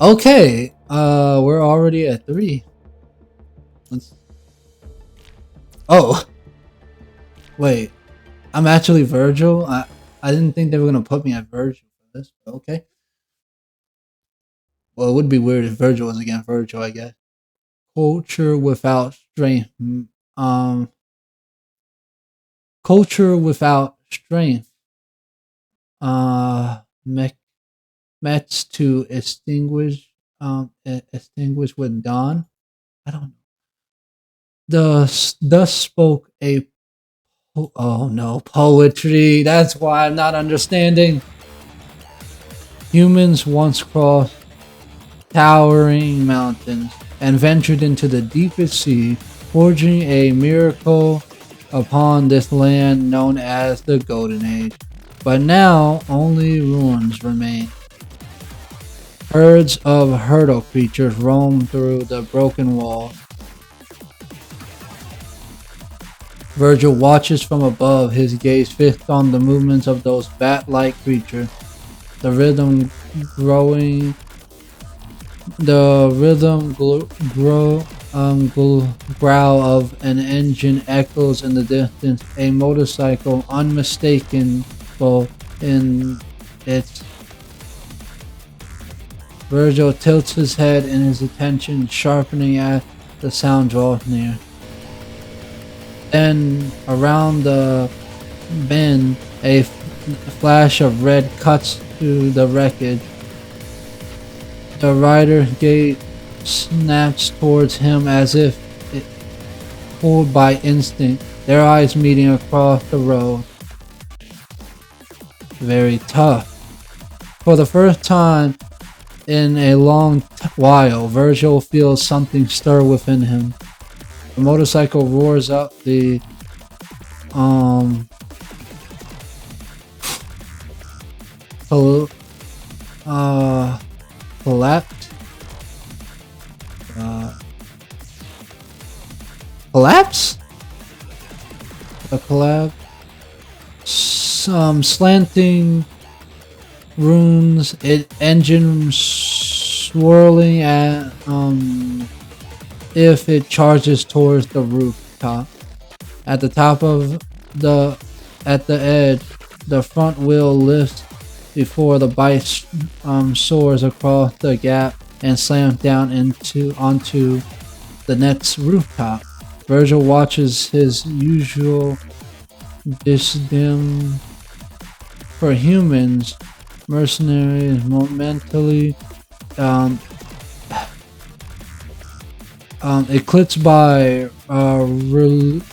A: Okay, we're already at 3. Oh, wait, I'm actually Virgil. I didn't think they were gonna put me at Virgil for this, but okay. Well, it would be weird if Virgil was against Virgil, I guess. Culture without strength. Culture without strength. Mets to extinguish with dawn. I don't know. Thus spoke a oh no, poetry. That's why I'm not understanding. Humans once crossed towering mountains and ventured into the deepest sea, forging a miracle upon this land known as the Golden Age. But now only ruins remain. Herds of hurdle creatures roam through the broken walls. Virgil watches from above, his gaze fixed on the movements of those bat-like creatures. The rhythm growl of an engine echoes in the distance, a motorcycle unmistakable in its. Virgil tilts his head in his attention, sharpening as the sound draws near. Then, around the bend, a flash of red cuts through the wreckage. The rider's gaze snaps towards him as if it pulled by instinct, their eyes meeting across the road. Very tough. For the first time in a long while, Virgil feels something stir within him. The motorcycle roars up the collapse? A collapse? Some slanting runes, engine swirling at if it charges towards the rooftop. At the edge, the front wheel lifts before the bike soars across the gap and slams down onto the next rooftop. Virgil watches his usual disdain for humans, mercenaries, mentally eclipsed by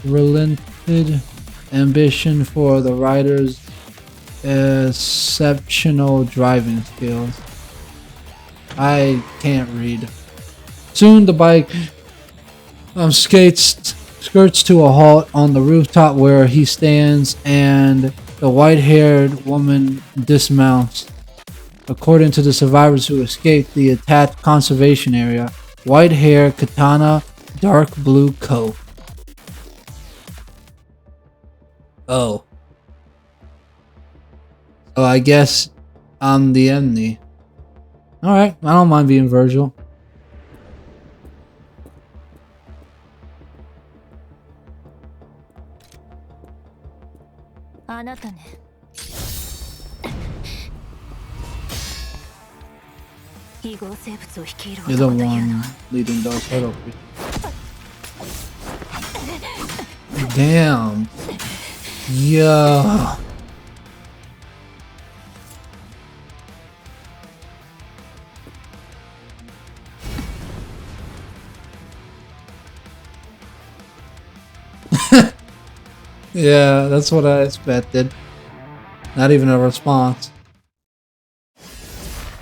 A: relented ambition for the rider's exceptional driving skills. I can't read. Soon the bike skirts to a halt on the rooftop where he stands, and the white-haired woman dismounts. According to the survivors who escaped the attacked conservation area, white hair, katana, dark blue coat. Oh. So I guess I'm the enemy. Alright, I don't mind being Virgil. You're the one leading those hurdle creatures. Damn. Yeah. Yeah, that's what I expected. Not even a response.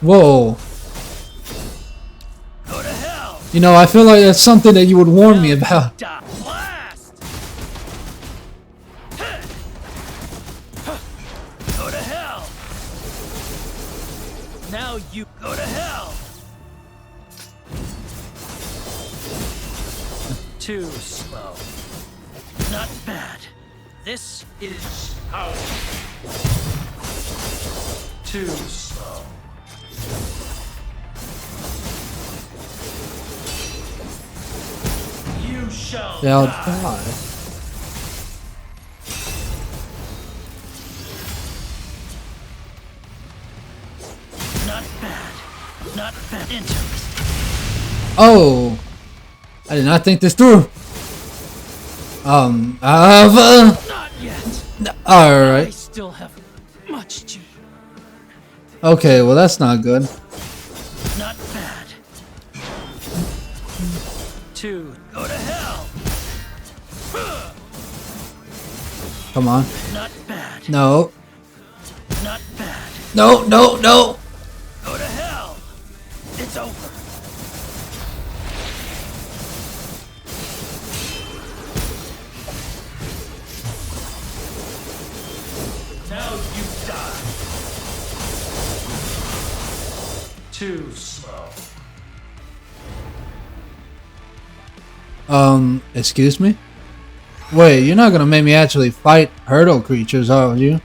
A: Whoa.
B: Go to hell.
A: You know, I feel like that's something that you would warn me about.
B: Blast. Go to hell. Now you go to hell. Too slow. Not bad. This is how. Too slow. You shall die. Not bad. Not bad. Interesting.
A: Oh, I did not think this through.
B: Not yet.
A: Alright.
B: I still have much to.
A: Okay, well that's not good.
B: Not bad. Two. Go to hell.
A: Come on.
B: Not bad.
A: No.
B: Not bad.
A: No, no, no.
B: Go to hell. It's over. Now you die. Too slow.
A: Excuse me? Wait, you're not gonna make me actually fight hurdle creatures, are you?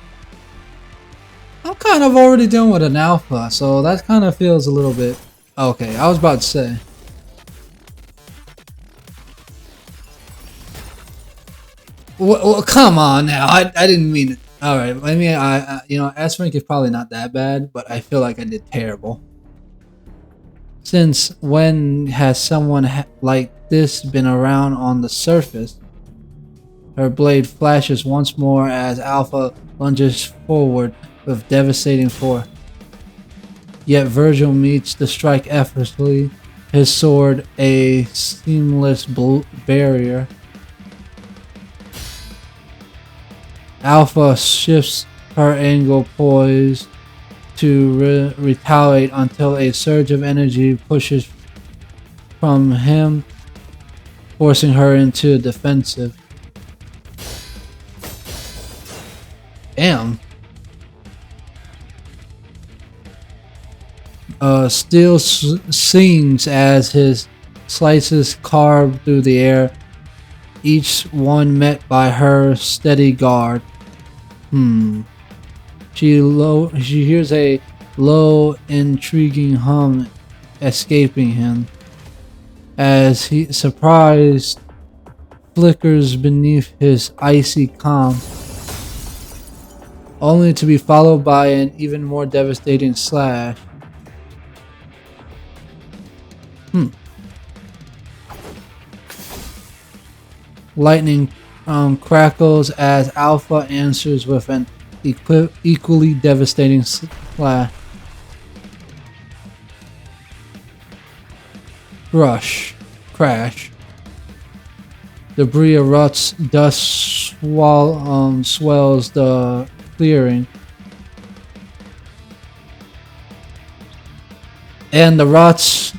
A: I'm kind of already done with an alpha, so that kind of feels a little bit... Okay, I was about to say. Well, come on now, I didn't mean it. Alright, let me, you know, S-Rank is probably not that bad, but I feel like I did terrible. Since when has someone like this been around on the surface? Her blade flashes once more as Alpha lunges forward with devastating force. Yet Virgil meets the strike effortlessly, his sword a seamless barrier. Alpha shifts her angle poised to retaliate until a surge of energy pushes from him, forcing her into defensive. Damn. Steel sings as his slices carve through the air, each one met by her steady guard. She hears a low, intriguing hum escaping him as he, surprised, flickers beneath his icy calm, only to be followed by an even more devastating slash. Lightning crackles as Alpha answers with an equally devastating slash. Crash. Debris erupts, dust swells the clearing, and the rots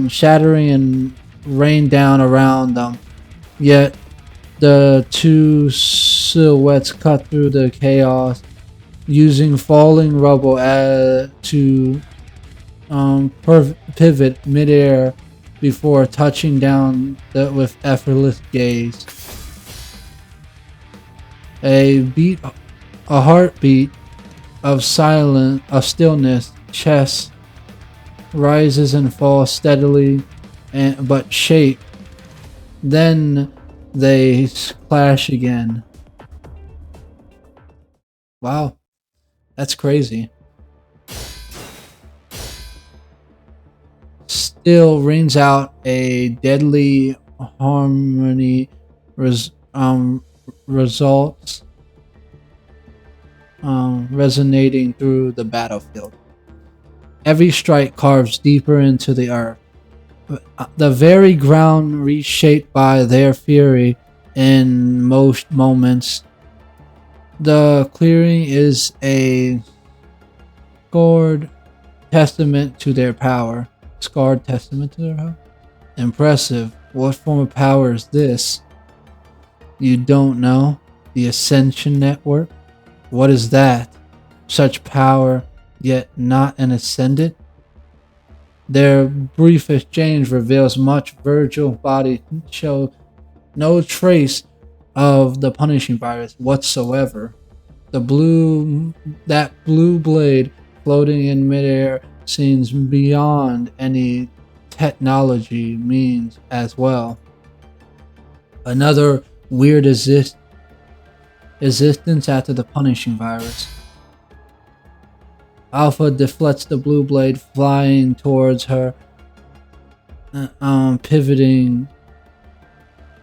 A: shattering and rain down around them. Yet the two silhouettes cut through the chaos, using falling rubble to pivot midair before touching down with effortless gaze. A heartbeat of stillness. Chest rises and falls steadily, but shape. Then they clash again. Wow, that's crazy. Still rings out a deadly harmony results resonating through the battlefield. Every strike carves deeper into the earth, the very ground reshaped by their fury in most moments. The clearing is a scarred testament to their power. Impressive. What form of power is this? You don't know? The Ascension Network? What is that? Such power, yet not an ascendant? Their brief exchange reveals much. Virgil's body shows no trace of the punishing virus whatsoever. That blue blade floating in midair seems beyond any technology means as well. Another weird existence after the punishing virus. Alpha deflects the blue blade, flying towards her, pivoting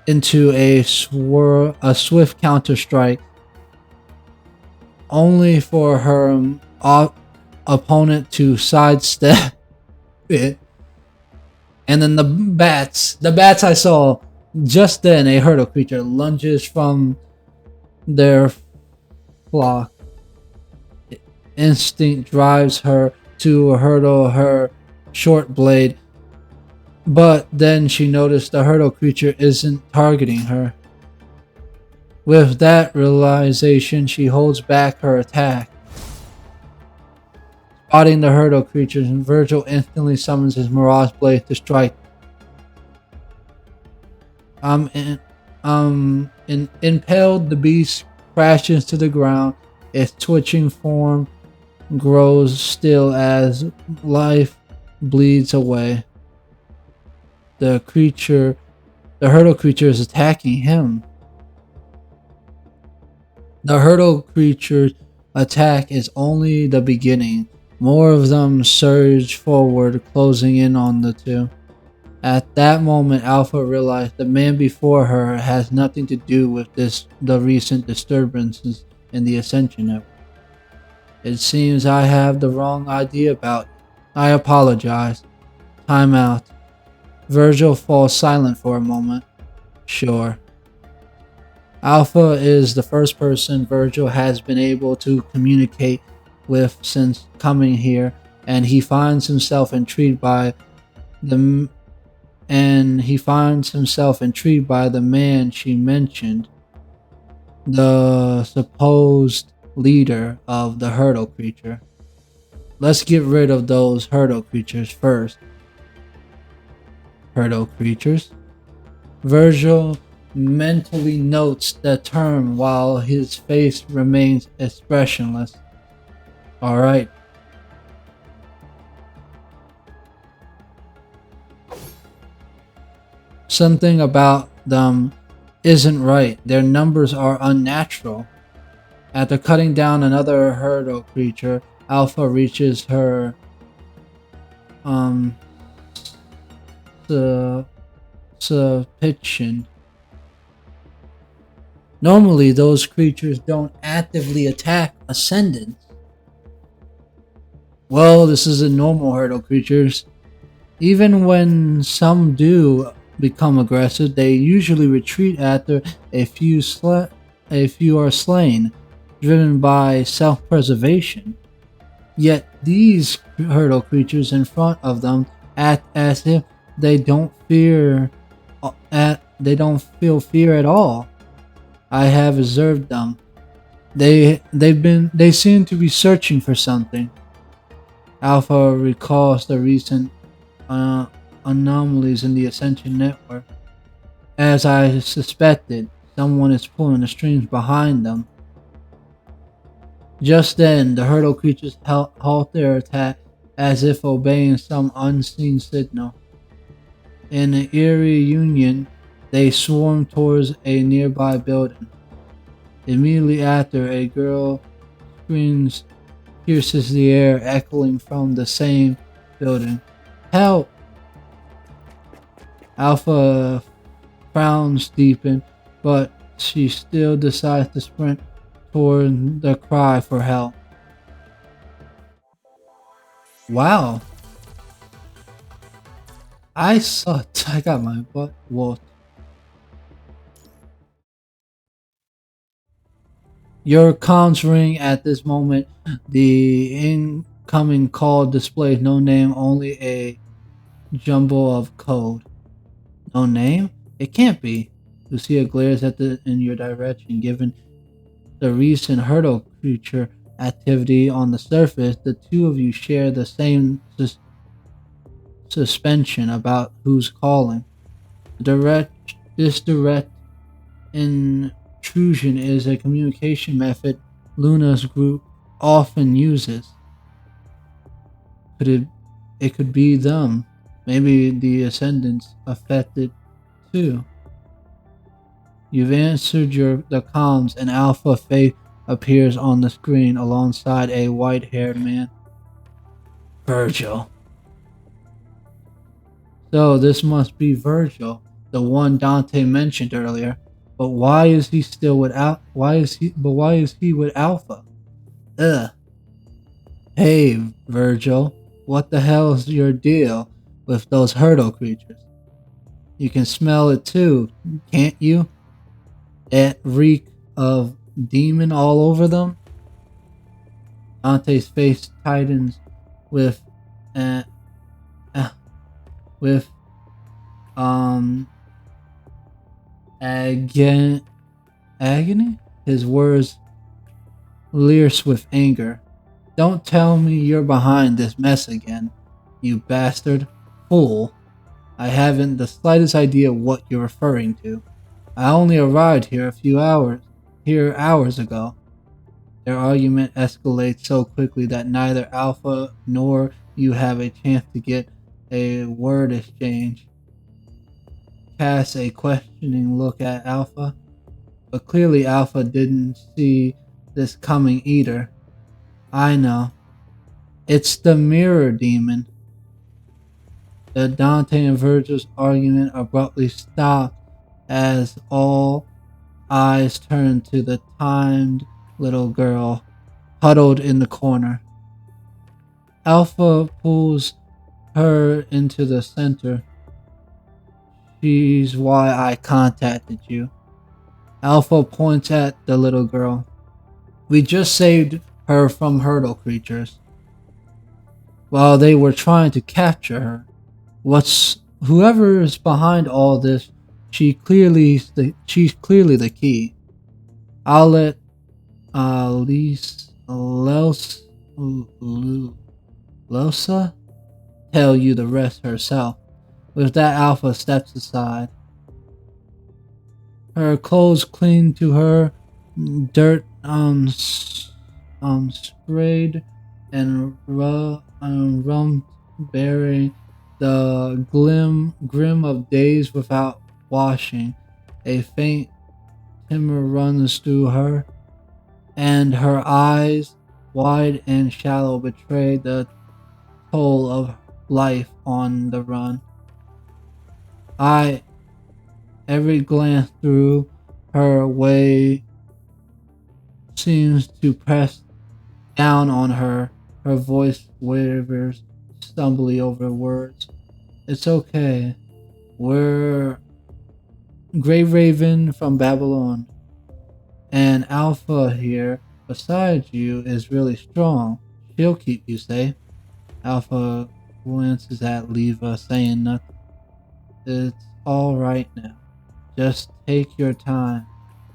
A: into a swift counter-strike, only for her opponent to sidestep it. And then the bats I saw just then, a hurdle creature lunges from their flock. Instinct drives her to hurdle her short blade, but then she noticed the hurdle creature isn't targeting her. With that realization, she holds back her attack. Spotting the hurdle creature, Virgil instantly summons his Mirage Blade to strike. Impaled, the beast crashes to the ground. Its twitching form grows still as life bleeds away. The hurdle creature is attacking him. The hurdle creature's attack is only the beginning. More of them surge forward, closing in on the two. At that moment, Alpha realized the man before her has nothing to do with the recent disturbances in the Ascension Network. It seems I have the wrong idea about it. I apologize. Time out. Virgil falls silent for a moment. Sure. Alpha is the first person Virgil has been able to communicate with since coming here, and he finds himself intrigued by the man she mentioned, the supposed leader of the hurdle creature. Let's get rid of those hurdle creatures first. Hurdle creatures? Virgil mentally notes the term while his face remains expressionless. Alright. Something about them isn't right. Their numbers are unnatural. After cutting down another hurdle creature, Alpha reaches her suspicion. Normally, those creatures don't actively attack ascendants. Well, this isn't normal hurdle creatures. Even when some do become aggressive, they usually retreat after a few are slain, driven by self-preservation. Yet these hurdle creatures in front of them act as if they don't fear they don't feel fear at all. I have observed them. They seem to be searching for something. Alpha recalls the recent uh, anomalies in the Ascension network. As I suspected, someone is pulling the strings behind them. Just then, the hurdle creatures halt their attack as if obeying some unseen signal. In an eerie union, they swarm towards a nearby building. Immediately after, a girl screams pierces the air, echoing from the same building. Help! Alpha frowns deepen, but she still decides to sprint toward the cry for help. Wow, I sucked. I got my butt whooped. Your comms ring at this moment. The incoming call displays no name, only a jumble of code. No name? It can't be. Lucia glares in your direction. Given the recent hurdle creature activity on the surface, the two of you share the same suspension about who's calling. This direct intrusion is a communication method Luna's group often uses. Could it could be them. Maybe the ascendants affected too. You've answered the comms, and Alpha Faith appears on the screen alongside a white-haired man. Virgil. So this must be Virgil, the one Dante mentioned earlier. But why is he still with why is he with Alpha? Ugh. Hey, Virgil, what the hell's your deal with those hurdle creatures? You can smell it too, can't you? That reek of demon all over them? Dante's face tightens with uh, uh, with agony. His words leers with anger. Don't tell me you're behind this mess again, you bastard. Fool. I haven't the slightest idea what you're referring to. I only arrived here hours ago. Their argument escalates so quickly that neither Alpha nor you have a chance to get a word exchange. Casts a questioning look at Alpha, but clearly Alpha didn't see this coming either. I know. It's the mirror demon. The Dante and Virgil's argument abruptly stopped as all eyes turned to the timed little girl huddled in the corner. Alpha pulls her into the center. She's why I contacted you. Alpha points at the little girl. We just saved her from hurdle creatures. While they were trying to capture her. Whoever is behind all this, she's clearly the key. I'll let Losa tell you the rest herself. With that, Alpha steps aside. Her clothes cling to her, dirt sprayed and rum bearing the grim of days without washing. A faint tremor runs through her, and her eyes, wide and shallow, betray the toll of life on the run. Every glance through her way seems to press down on her. Her voice wavers, stumbly over words. It's okay. We're Grave Raven from Babylon, and Alpha here beside you is really strong. She'll keep you safe. Alpha glances at Leva, saying nothing. It's all right now. Just take your time.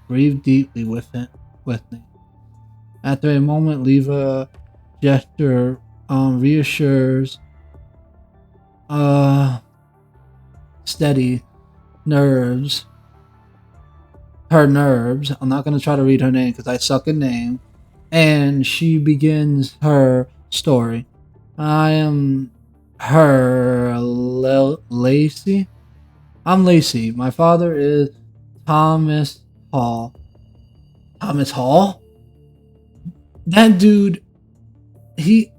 A: Breathe deeply with me. After a moment, Leva gesture reassures uh steady nerves her nerves. I'm not gonna try to read her name because I suck at name. And she begins her story. I am Lacey. I'm Lacey. My father is Thomas Hall. Thomas Hall? That dude, he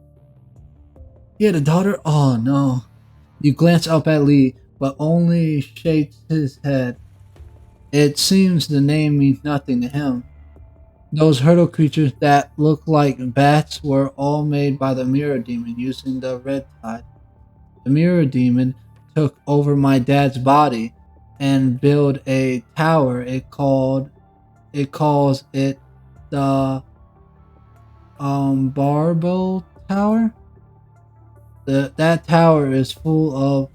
A: he had a daughter? Oh no. You glance up at Lee, but only shakes his head. It seems the name means nothing to him. Those hurdle creatures that look like bats were all made by the Mirror Demon using the red tide. The Mirror Demon took over my dad's body and built a tower. It calls it the Barbo Tower. That tower is full of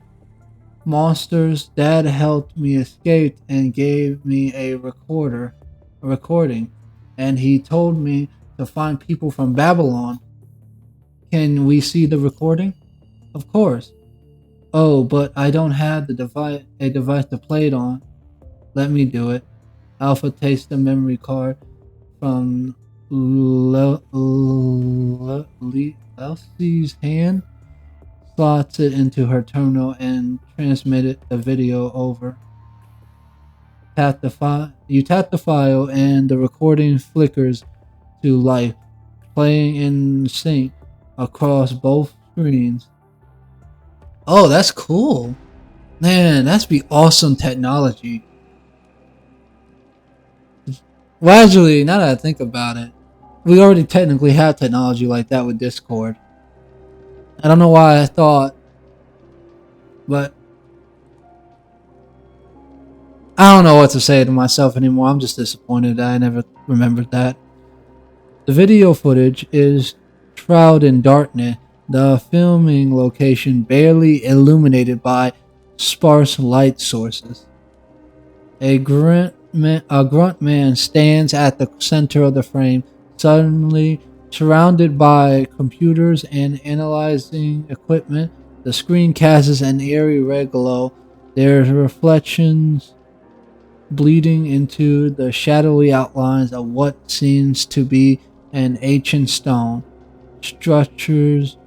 A: monsters. Dad helped me escape and gave me a recording, and he told me to find people from Babylon. Can we see the recording? Of course. Oh, but I don't have a device to play it on. Let me do it. Alpha takes the memory card from Elsie's hand, slots it into her terminal, and transmitted the video over. You tap the file, and the recording flickers to life, playing in sync across both screens. Oh, that's cool. Man, that's be awesome technology. Well, actually, now that I think about it, we already technically have technology like that with Discord. I don't know why I thought, but I don't know what to say to myself anymore. I'm just disappointed that I never remembered that. The video footage is shrouded in darkness, the filming location barely illuminated by sparse light sources. A grunt man stands at the center of the frame, suddenly surrounded by computers and analyzing equipment. The screen casts an eerie red glow, their reflections bleeding into the shadowy outlines of what seems to be an ancient stone structures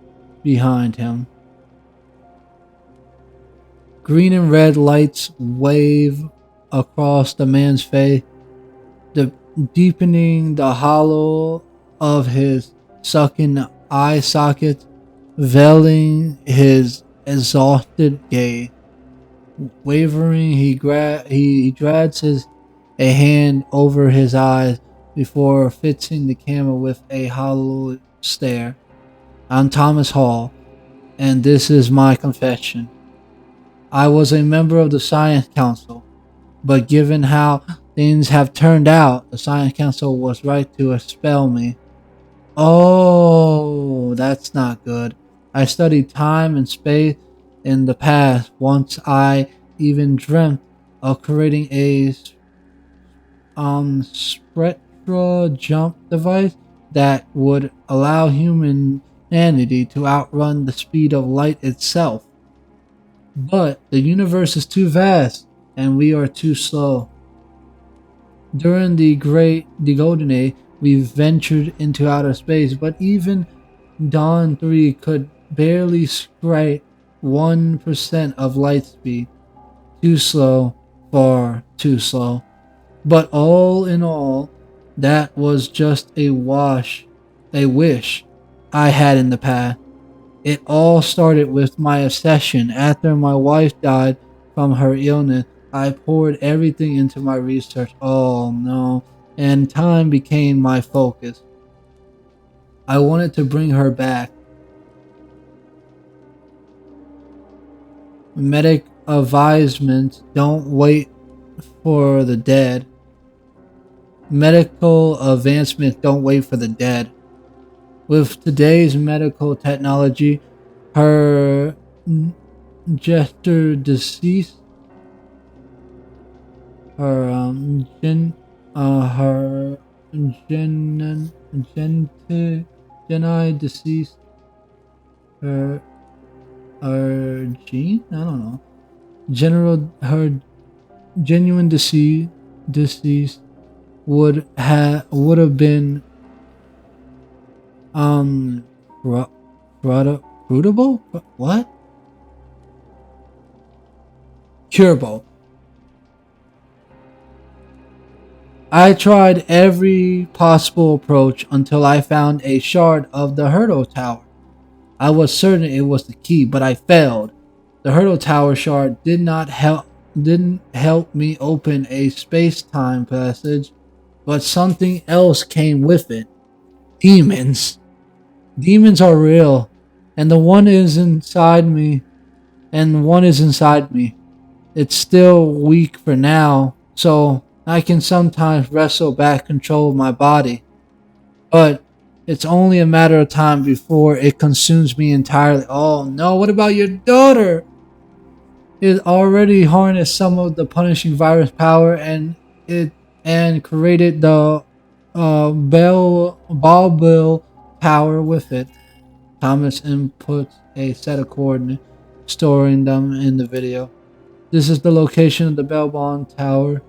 A: behind him. Green and red lights wave across the man's face, deepening the hollow of his sunken eye socket, veiling his exhausted gaze. Wavering, he drags a hand over his eyes before fixing the camera with a hollow stare. I'm Thomas Hall, and this is my confession. I was a member of the Science Council, but given how things have turned out, the Science Council was right to expel me. Oh, that's not good. I studied time and space in the past. Once I even dreamt of creating a spectra jump device that would allow humanity to outrun the speed of light itself. But the universe is too vast and we are too slow. During the Golden Age, we ventured into outer space, but even Dawn 3 could barely scrape 1% of light speed. Too slow, far too slow. But all in all, that was just a wish I had in the past. It all started with my obsession. After my wife died from her illness, I poured everything into my research. Oh no. And time became my focus. I wanted to bring her back. Medic advisement, don't wait for the dead. Medical advancement, don't wait for the dead. With today's medical technology, her gesture deceased, her her geni deceased, her gene, I don't know, her genuine deceased would have been um fruitable, what, curable. I tried every possible approach until I found a shard of the Hurdle Tower. I was certain it was the key, but I failed. The Hurdle Tower shard didn't help me open a space-time passage, but something else came with it. Demons. Demons are real, and the one is inside me, and one is inside me. It's still weak for now, so I can sometimes wrestle back control of my body. But it's only a matter of time before it consumes me entirely. Oh no, what about your daughter? It already harnessed some of the punishing virus power and created the ball bill tower with it. Thomas inputs a set of coordinates, storing them in the video. This is the location of the Bellbond Tower.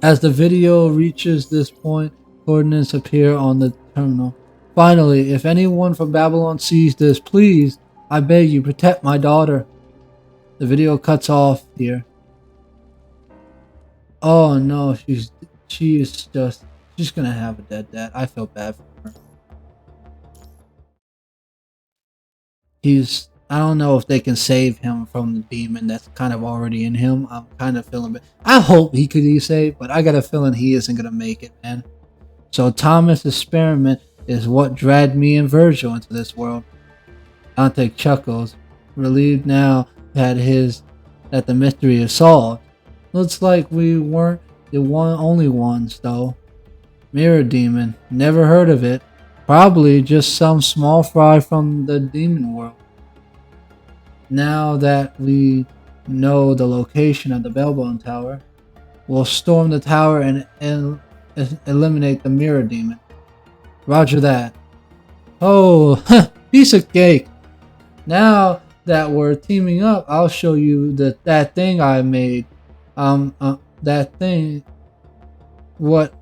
A: As the video reaches this point, coordinates appear on the terminal. Finally, if anyone from Babylon sees this, please, I beg you, protect my daughter. The video cuts off here. Oh no, she's gonna have a dead dad. I feel bad for her. I don't know if they can save him from the demon that's kind of already in him. I'm kind of feeling bad. I hope he could be saved, but I got a feeling he isn't gonna make it, man. So Thomas' experiment is what dragged me and Virgil into this world. Dante chuckles, relieved now that the mystery is solved. Looks like we weren't the only ones, though. Mirror Demon, never heard of it. Probably just some small fry from the demon world. Now that we know the location of the Bellbone Tower, we'll storm the tower and eliminate the Mirror Demon. Roger that. Oh, piece of cake. Now that we're teaming up, I'll show you that thing I made. That thing. What?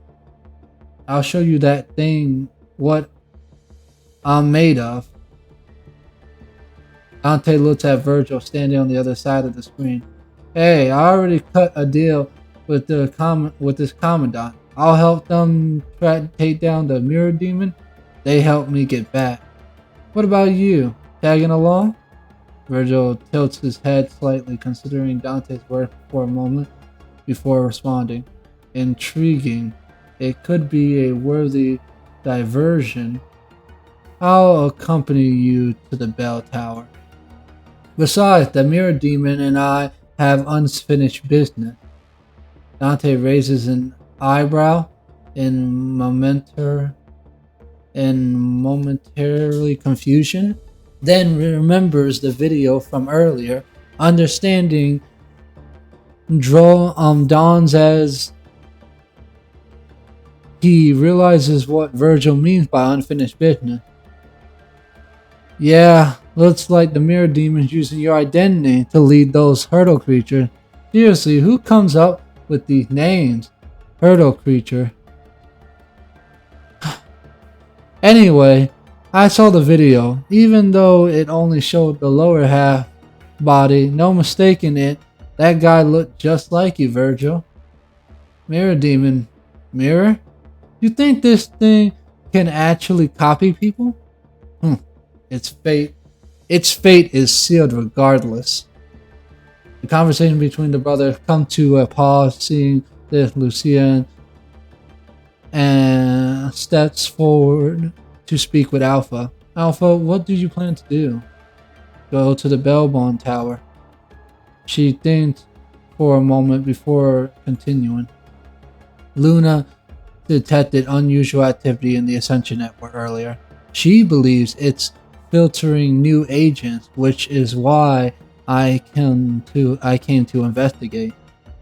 A: I'll show you that thing. What I'm made of. Dante looks at Virgil standing on the other side of the screen. Hey, I already cut a deal with this commandant. I'll help them try to take down the Mirror Demon. They help me get back. What about you? Tagging along? Virgil tilts his head slightly, considering Dante's words for a moment before responding. Intriguing. It could be a worthy diversion. I'll accompany you to the bell tower. Besides, the Mirror Demon and I have unfinished business. Dante raises an eyebrow in momentarily confusion, then remembers the video from earlier, understanding dawns as he realizes what Virgil means by unfinished business. Yeah, looks like the Mirror Demon's using your identity to lead those hurdle creatures. Seriously, who comes up with these names? Hurdle creature. Anyway, I saw the video. Even though it only showed the lower half body, no mistaking it, that guy looked just like you, Virgil. Mirror Demon. Mirror? You think this thing can actually copy people? Its fate is sealed regardless. The conversation between the brothers come to a pause, seeing this Lucia and steps forward to speak with Alpha. Alpha, what do you plan to do? Go to the Bellbone Tower. She thinks for a moment before continuing. Luna detected unusual activity in the Ascension Network earlier. She believes it's filtering new agents, which is why I came to investigate.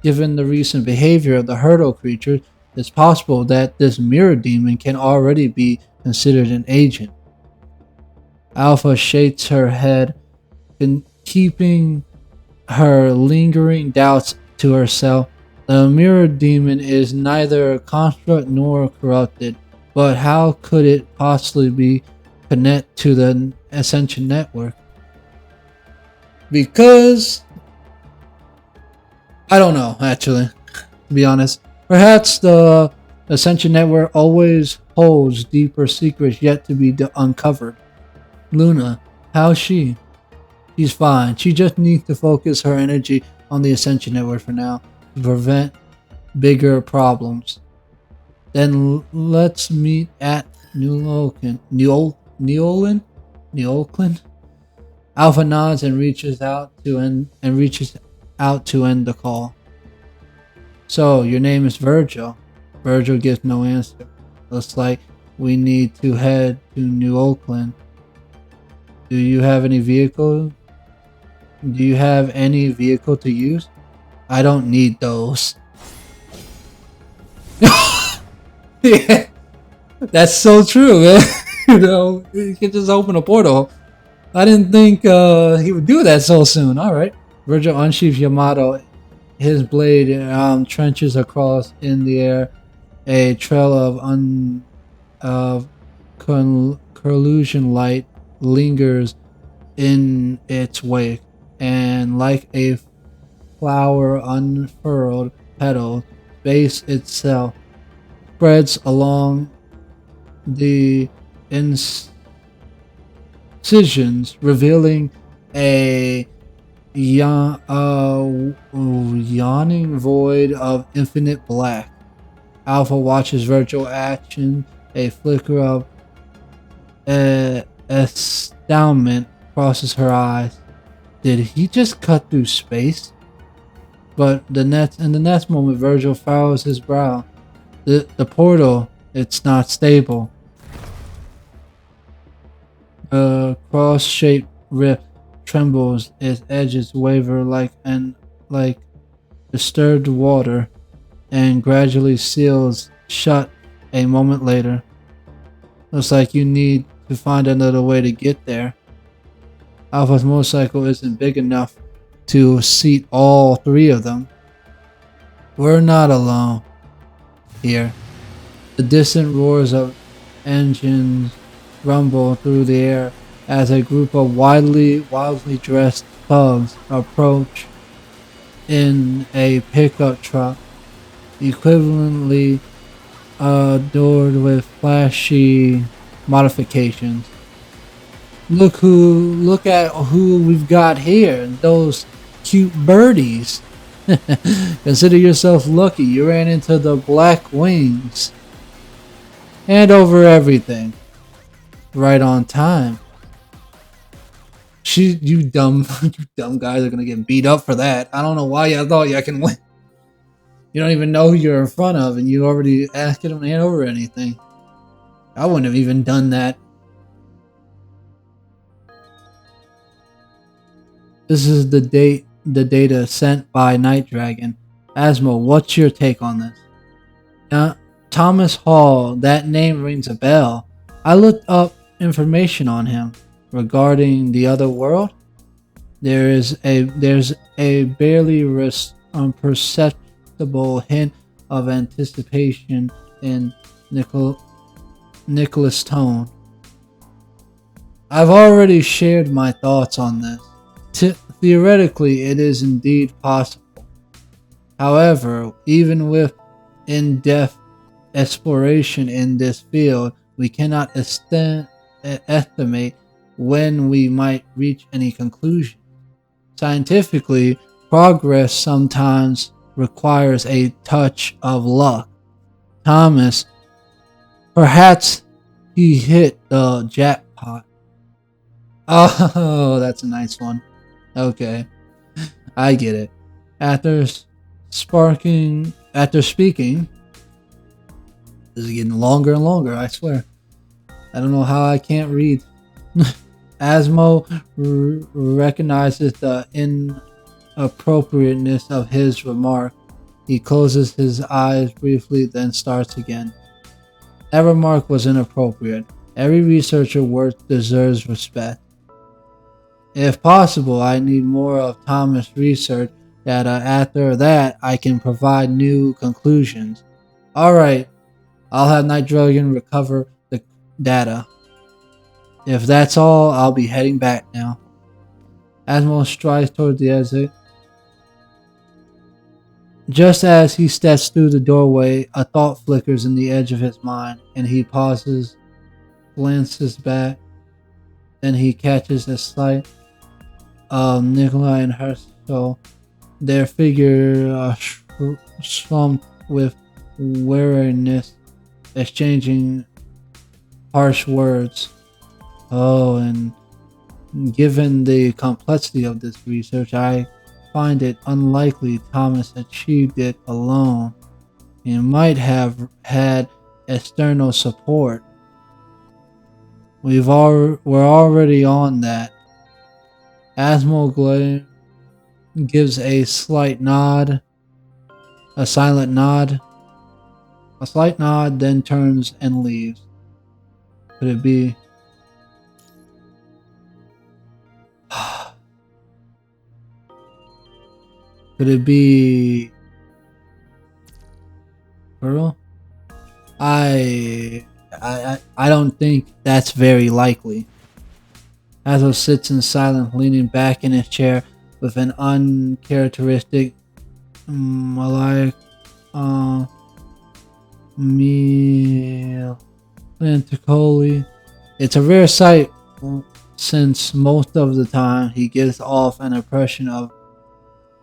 A: Given the recent behavior of the hurdle creatures, it's possible that this mirror demon can already be considered an agent. Alpha shakes her head, keeping her lingering doubts to herself. The mirror demon is neither construct nor corrupted, but how could it possibly be connected to the Ascension Network? Because I don't know, actually, to be honest. Perhaps the Ascension Network always holds deeper secrets yet to be uncovered. Luna, how's she? She's fine. She just needs to focus her energy on the Ascension Network for now to prevent bigger problems. Then let's meet at Neolin. Alpha nods and reaches out to end the call. So your name is Virgil. Virgil gives no answer. Looks like we need to head to New Oakland. Do you have any vehicle? Do you have any vehicle to use? I don't need those. Yeah, that's so true, man. You can just open a portal. I didn't think he would do that so soon. All right. Virgil unsheaths Yamato. His blade trenches across in the air. A trail of collusion light lingers in its wake, and like a flower unfurled petals, space itself spreads along the incisions, revealing a yawning void of infinite black. Alpha watches Virtual action, a flicker of astoundment crosses her eyes. Did he just cut through space? But in the next moment, Virgil furrows his brow. The portal, it's not stable. The cross-shaped rift trembles, its edges waver like disturbed water, and gradually seals shut a moment later. Looks like you need to find another way to get there. Alpha's motorcycle isn't big enough to seat all three of them. We're not alone here. The distant roars of engines rumble through the air as a group of wildly dressed thugs approach in a pickup truck, equivalently adored with flashy modifications. Look at who we've got here. Those cute birdies. Consider yourself lucky you ran into the Black Wings. Hand over everything. Right on time. You dumb guys are gonna get beat up for that. I don't know why y'all thought y'all can win. You don't even know who you're in front of, and you already asking them to hand over anything. I wouldn't have even done that. This is the data sent by Night Dragon. Asmo, what's your take on this? Thomas Hall, that name rings a bell. I looked up information on him regarding the other world. There's a barely perceptible hint of anticipation in Nicholas' tone. I've already shared my thoughts on this. Theoretically, it is indeed possible. However, even with in-depth exploration in this field, we cannot estimate when we might reach any conclusion. Scientifically, Progress sometimes requires a touch of luck. Thomas, perhaps he hit the jackpot. Oh, that's a nice one. Okay, I get it. After speaking, this is getting longer and longer, I swear. I don't know how I can't read. Asmo recognizes the inappropriateness of his remark. He closes his eyes briefly, then starts again. That remark was inappropriate. Every researcher worth deserves respect. If possible, I need more of Thomas' research data. After that, I can provide new conclusions. Alright, I'll have Night Dragon recover the data. If that's all, I'll be heading back now. Asmo strides toward the exit. Just as he steps through the doorway, a thought flickers in the edge of his mind, and he pauses, glances back. Then he catches a sight of Nikolai and Herschel, their figure slumped with weariness, exchanging harsh words. Oh, and given the complexity of this research, I find it unlikely Thomas achieved it alone. He might have had external support. We're already on that. Asmo gives a slight nod, a silent nod, a slight nod, then turns and leaves. Could it be? Could it be Pearl? I don't think that's very likely. Azo sits in silence, leaning back in his chair with an uncharacteristic melancholy. It's a rare sight since most of the time he gives off an impression of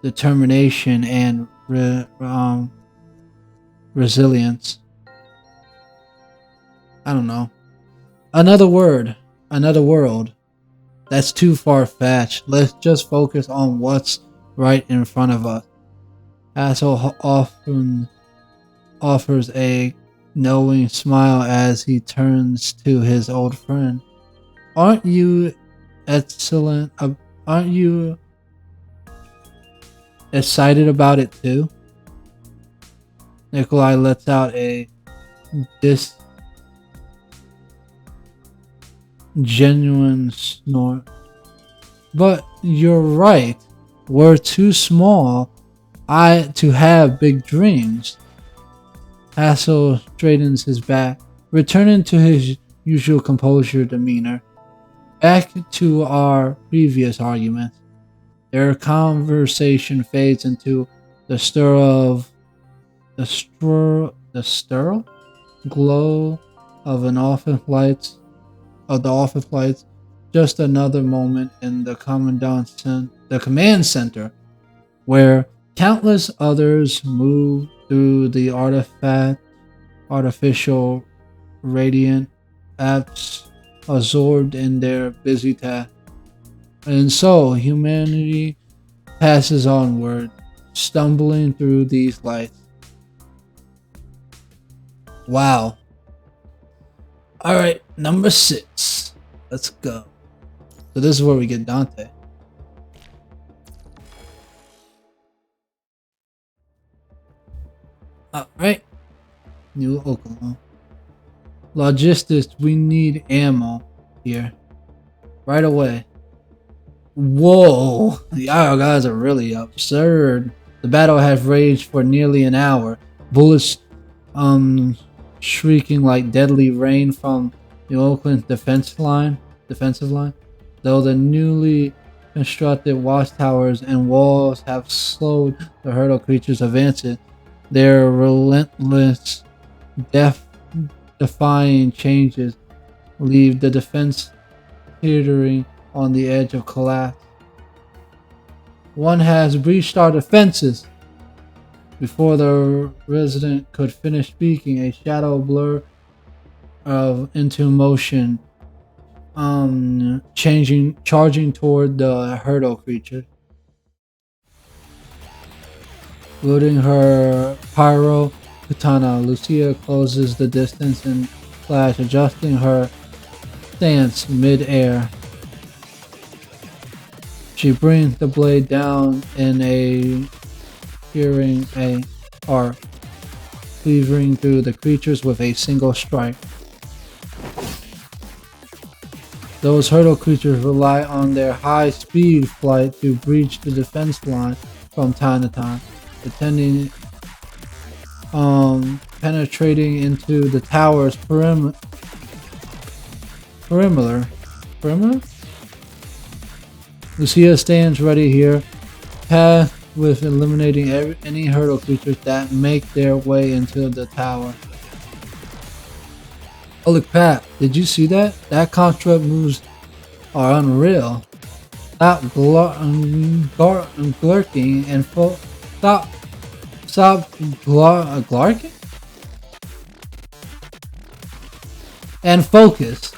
A: determination and resilience. I don't know. Another world. That's too far-fetched. Let's just focus on what's right in front of us. Asshole often offers a knowing smile as he turns to his old friend. Aren't you excellent? Aren't you excited about it too? Nikolai lets out a genuine snort. But you're right. We're too small to have big dreams. Hassel straightens his back, returning to his usual composure demeanor. Back to our previous argument. Their conversation fades into the sterile glow of the office lights. Just another moment in the command center, where countless others move through the artificial radiant apps, absorbed in their busy task. And so humanity passes onward, stumbling through these lights. Wow. Alright, number 6. Let's go. So this is where we get Dante. Alright. New Oklahoma. Logistics, we need ammo here. Right away. Whoa. Y'all guys are really absurd. The battle has raged for nearly an hour. Bullets shrieking like deadly rain from the Oakland defensive line, though the newly constructed watchtowers and walls have slowed the hurdle creatures' advances. Their relentless, death-defying changes leave the defense teetering on the edge of collapse. One has breached our defenses. Before the resident could finish speaking, a shadow blur into motion, charging toward the hurdle creature. Wielding her pyro katana, Lucia closes the distance and flash, adjusting her stance mid-air. She brings the blade down in a shearing arc, cleaving through the creatures with a single strike. Those hurdle creatures rely on their high-speed flight to breach the defense line from time to time, penetrating into the tower's perimeter. Lucia stands ready here, tasked with eliminating any hurdle creatures that make their way into the tower. Holy crap, did you see that? That construct moves are unreal. Stop glurking and stop glarking? And focus.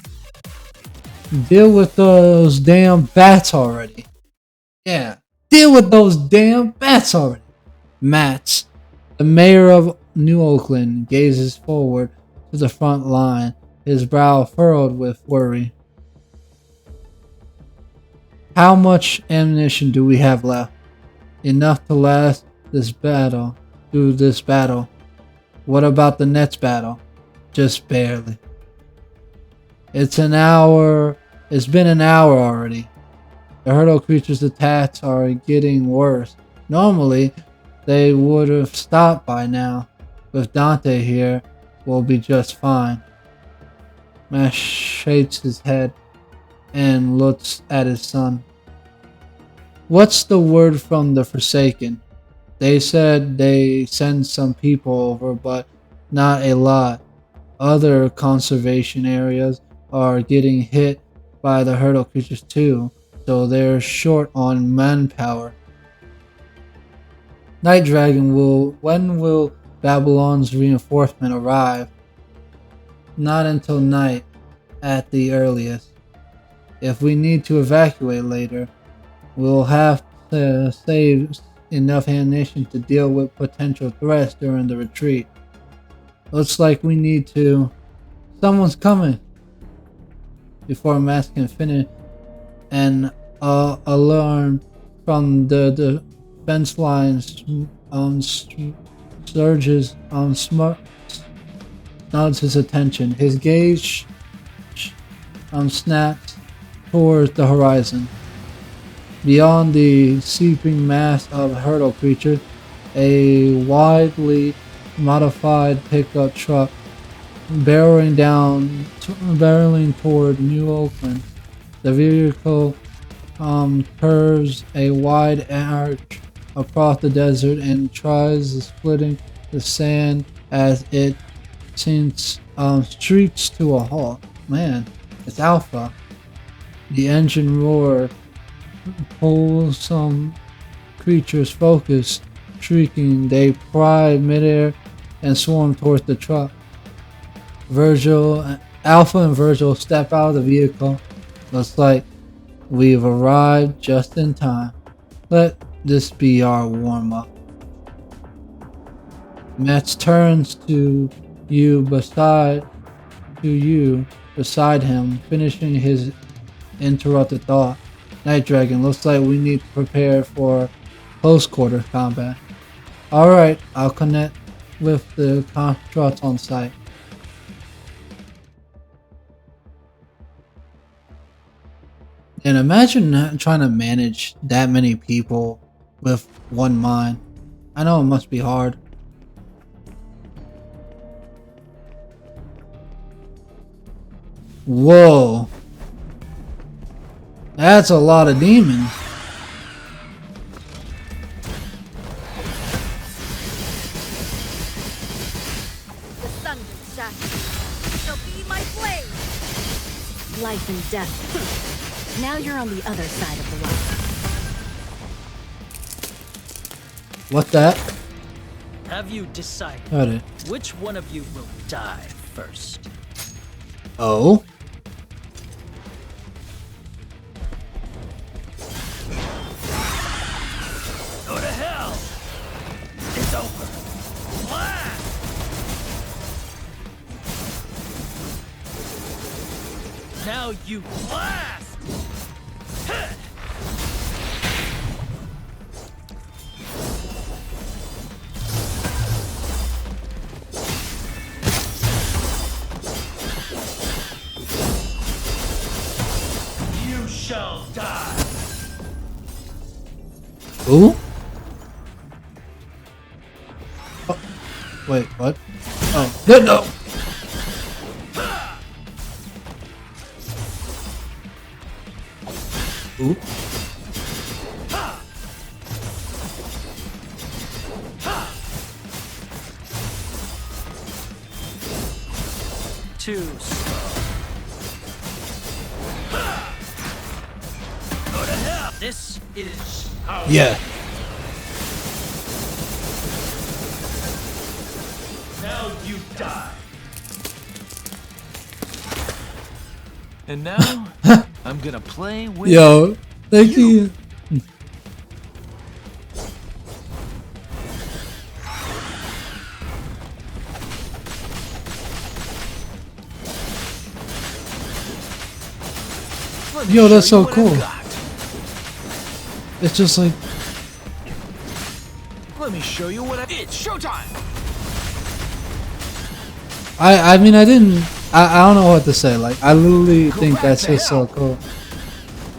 A: Deal with those damn bats already. Yeah, deal with those damn bats already. Mats, the mayor of New Oakland, gazes forward to the front line, his brow furrowed with worry. How much ammunition do we have left? Enough to last through this battle. What about the next battle? Just barely. It's been an hour already. The hurdle creature's attacks are getting worse. Normally, they would have stopped by now. With Dante here, we'll be just fine. Mash shakes his head and looks at his son. What's the word from the Forsaken? They said they sent some people over, but not a lot. Other conservation areas are getting hit by the hurdle creatures too, so they're short on manpower. Night Dragon, when will Babylon's reinforcement arrive? Not until night, at the earliest. If we need to evacuate later, we'll have to save enough ammunition to deal with potential threats during the retreat. Looks like we need to... Someone's coming! Before Max can finish, an alarm from the defense lines surges nods his attention. His gaze snaps towards the horizon. Beyond the seeping mass of hurdle creatures, a widely modified pickup truck barreling toward New Oakland. The vehicle curves a wide arch across the desert and tries splitting the sand as it streaks to a halt. Man, it's Alpha. The engine roar pulls some creatures focused, shrieking. They pry midair and swarm towards the truck. Alpha and Virgil step out of the vehicle. Looks like we've arrived just in time. Let this be our warm-up. Max turns to you beside him, finishing his interrupted thought. Night Dragon, looks like we need to prepare for close quarter combat. Alright, I'll connect with the constructs on site. And imagine trying to manage that many people with one mind. I know it must be hard. Whoa. That's a lot of demons.
C: The thunder shatters shall be my blade. Life and death. Now you're on the other side of the wall.
A: What that?
B: Have you decided
A: Alright.
B: which one of you will die first?
A: Oh.
B: Go to hell! It's over. Blast! Now you blast! Heh. You shall die.
A: Ooh. Oh. Wait, what? Oh, no. Ooh.
B: Too slow. Go to hell. This is how.
A: Yeah.
B: Now you die.
D: And now, I'm gonna play with
A: Yo, thank you.
D: Let me
A: Yo, that's
D: show
A: so
D: you what I've
A: cool.
D: got.
A: It's just like,
D: Let me show you what It's showtime!
A: I mean, I don't know what to say. Like, I literally think
D: back
A: that's
D: to
A: just so
D: hell.
A: cool.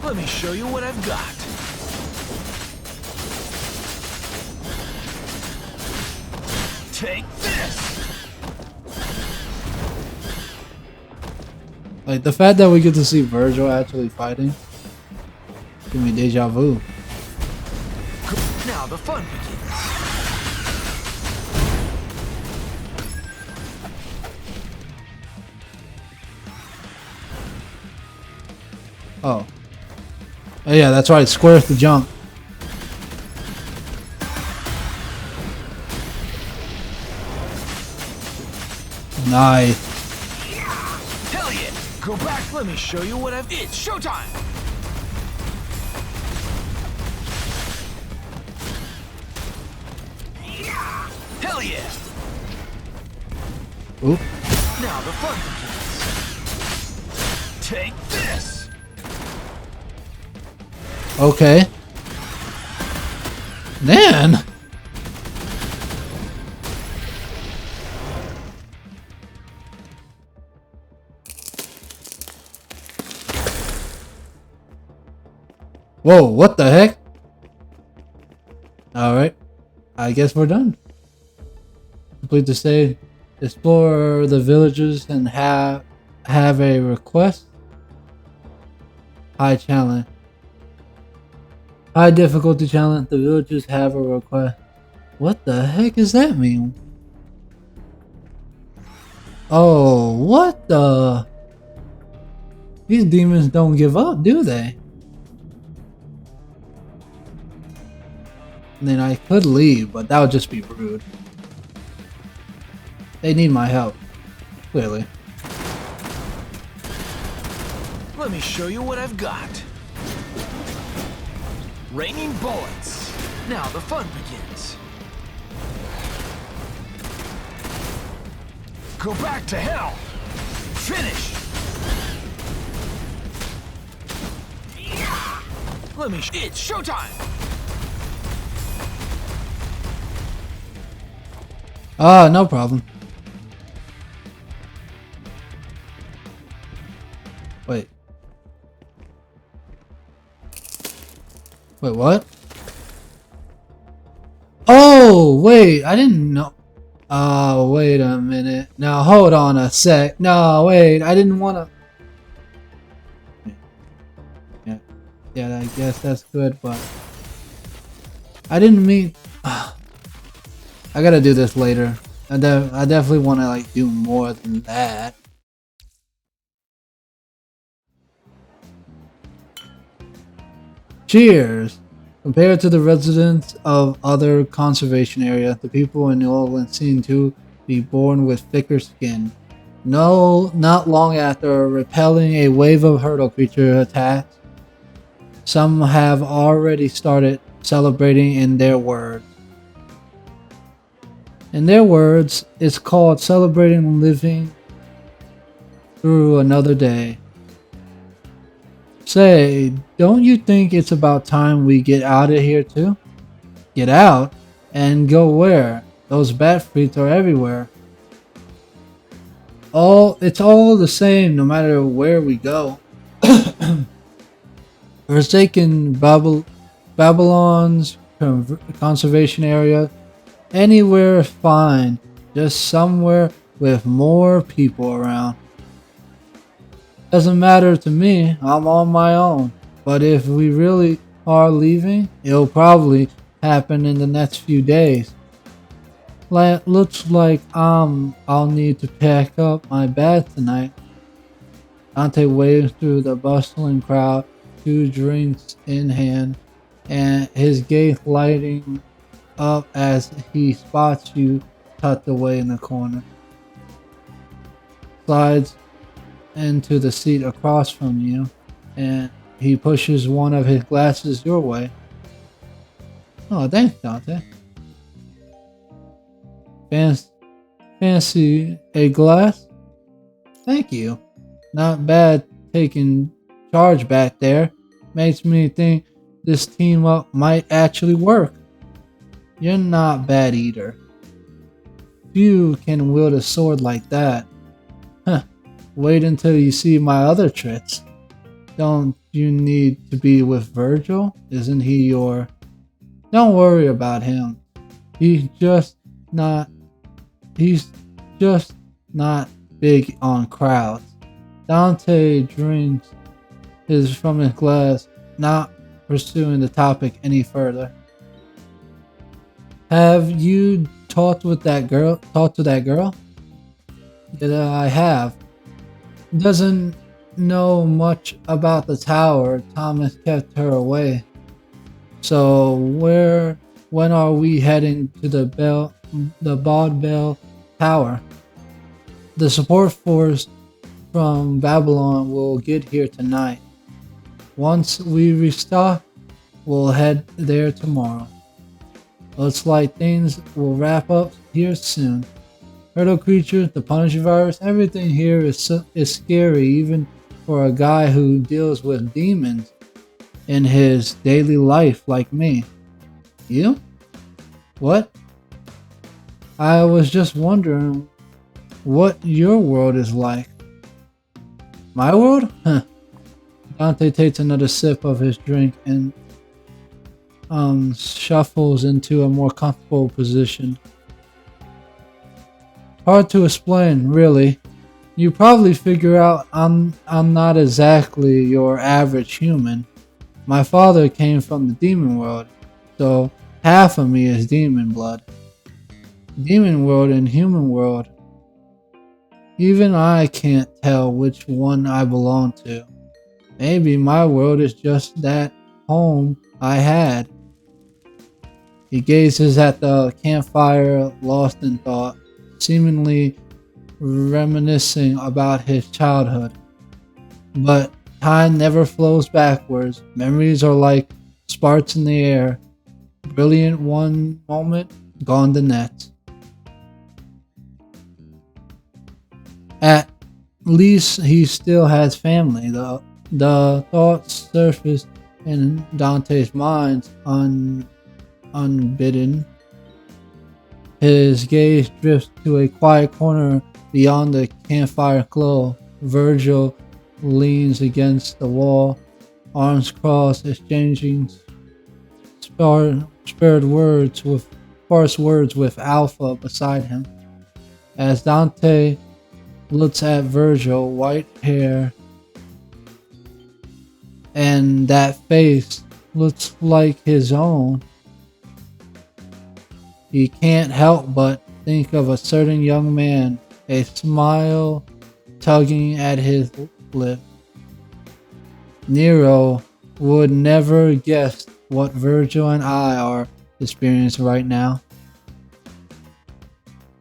D: Let me show you what I've got. Take this!
A: Like, the fact that we get to see Virgil actually fighting, give me deja vu.
D: Now the fun begins.
A: Oh. Oh yeah, that's right. Square's the jump. Nice.
D: Hell yeah! Go back, let me show you what I've It's showtime! Hell yeah!
A: Oop.
D: Now the fun begins. Take this!
A: Okay. Man. Whoa, what the heck? Alright. I guess we're done. Complete the stage. Explore the villages and have a request. High challenge. High difficulty challenge. The villagers have a request. What the heck does that mean? Oh, what the? These demons don't give up, do they? And then I could leave, but that would just be rude. They need my help. Clearly.
D: Let me show you what I've got. Raining bullets. Now the fun begins. Go back to hell. Finish. Let me. It's showtime.
A: Ah, no problem. Wait. Wait, what? Oh, wait, I didn't know. Oh, wait a minute. Now, hold on a sec. No, wait, I didn't want to. Yeah, I guess that's good, but I didn't mean. I gotta do this later. I definitely want to like do more than that. Cheers. Compared to the residents of other conservation areas, the people in New Orleans seem to be born with thicker skin. No, not long after repelling a wave of hurdle creature attacks, some have already started celebrating in their words. In their words, it's called celebrating living through another day. Say, don't you think it's about time we get out of here too? Get out? And go where? Those bat fruits are everywhere. It's all the same no matter where we go. Forsaken Babylon's conservation area, anywhere is fine, just somewhere with more people around. Doesn't matter to me, I'm on my own. But if we really are leaving, it'll probably happen in the next few days. Looks like I'll need to pack up my bag tonight. Dante waves through the bustling crowd, 2 drinks in hand, and his gaze lighting up as he spots you tucked away in the corner. Slides into the seat across from you, and he pushes one of his glasses your way. Oh, thanks, Dante. Fancy a glass? Thank you. Not bad taking charge back there. Makes me think this team up might actually work. You're not bad either. Few can wield a sword like that. Huh. Wait until you see my other tricks. Don't you need to be with Virgil? Isn't he your... Don't worry about him. He's just not big on crowds. Dante drinks from his glass, not pursuing the topic any further. Have you talked to that girl? Yeah, I have. Doesn't know much about the tower. Thomas kept her away. So when are we heading to the Baud Tower? The support force from Babylon will get here tonight. Once we restock, we'll head there tomorrow. Looks like things will wrap up here soon. Hurdle creatures, the Punisher virus, everything here is scary even for a guy who deals with demons in his daily life like me. You? What? I was just wondering what your world is like. My world? Huh. Dante takes another sip of his drink and shuffles into a more comfortable position. Hard to explain, really. You probably figure out I'm not exactly your average human. My father came from the demon world, so half of me is demon blood. Demon world and human world. Even I can't tell which one I belong to. Maybe my world is just that home I had. He gazes at the campfire, lost in thought, seemingly reminiscing about his childhood. But time never flows backwards. Memories are like sparks in the air. Brilliant one moment, gone the next. At least he still has family. The thoughts surface in Dante's mind unbidden. His gaze drifts to a quiet corner beyond the campfire glow. Virgil leans against the wall, arms crossed, exchanging sparse words with Alpha beside him. As Dante looks at Virgil, white hair, and that face looks like his own, he can't help but think of a certain young man, a smile tugging at his lip. Nero would never guess what Virgil and I are experiencing right now.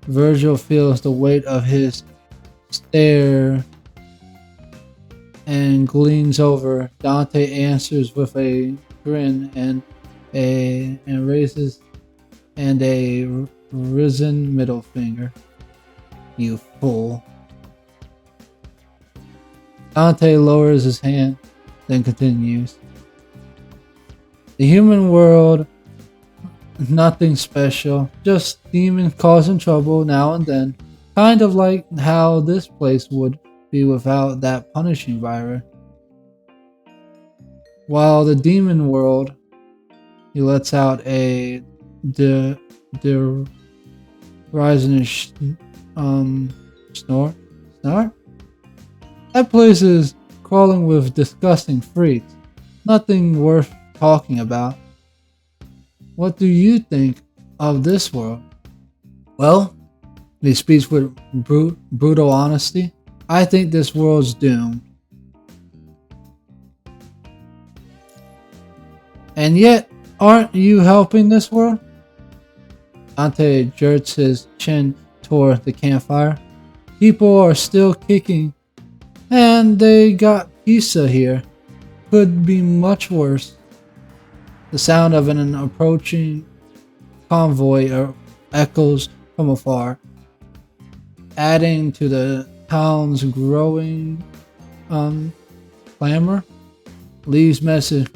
A: Virgil feels the weight of his stare and leans over. Dante answers with a grin and raises a risen middle finger. You fool. Dante lowers his hand, then continues. The human world, nothing special, just demons causing trouble now and then, kind of like how this place would be without that punishing virus. While the demon world, he lets out a rising snort. Snort? That place is crawling with disgusting freaks. Nothing worth talking about. What do you think of this world? Well, he speaks with brutal honesty. I think this world's doomed. And yet, aren't you helping this world? Dante jerks his chin toward the campfire. People are still kicking, and they got pizza here. Could be much worse. The sound of an approaching convoy echoes from afar, adding to the town's growing clamor. Lee's message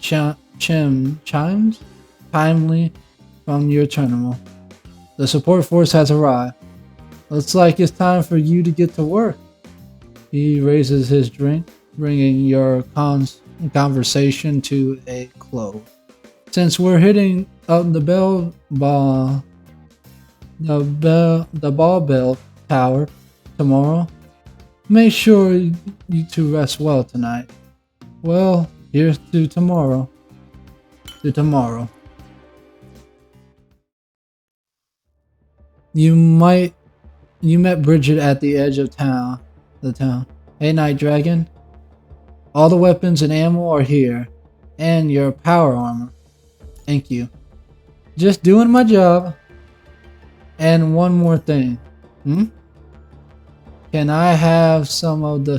A: chimes timely from your terminal. The support force has arrived. Looks like it's time for you to get to work. He raises his drink, bringing your conversation to a close. Since we're hitting up the ball bell tower tomorrow, make sure you two rest well tonight. Well, here's to tomorrow. To tomorrow. You met Bridget at the edge of the town. Hey, Night Dragon. All the weapons and ammo are here, and your power armor. Thank you. Just doing my job. And one more thing. Can I have some of the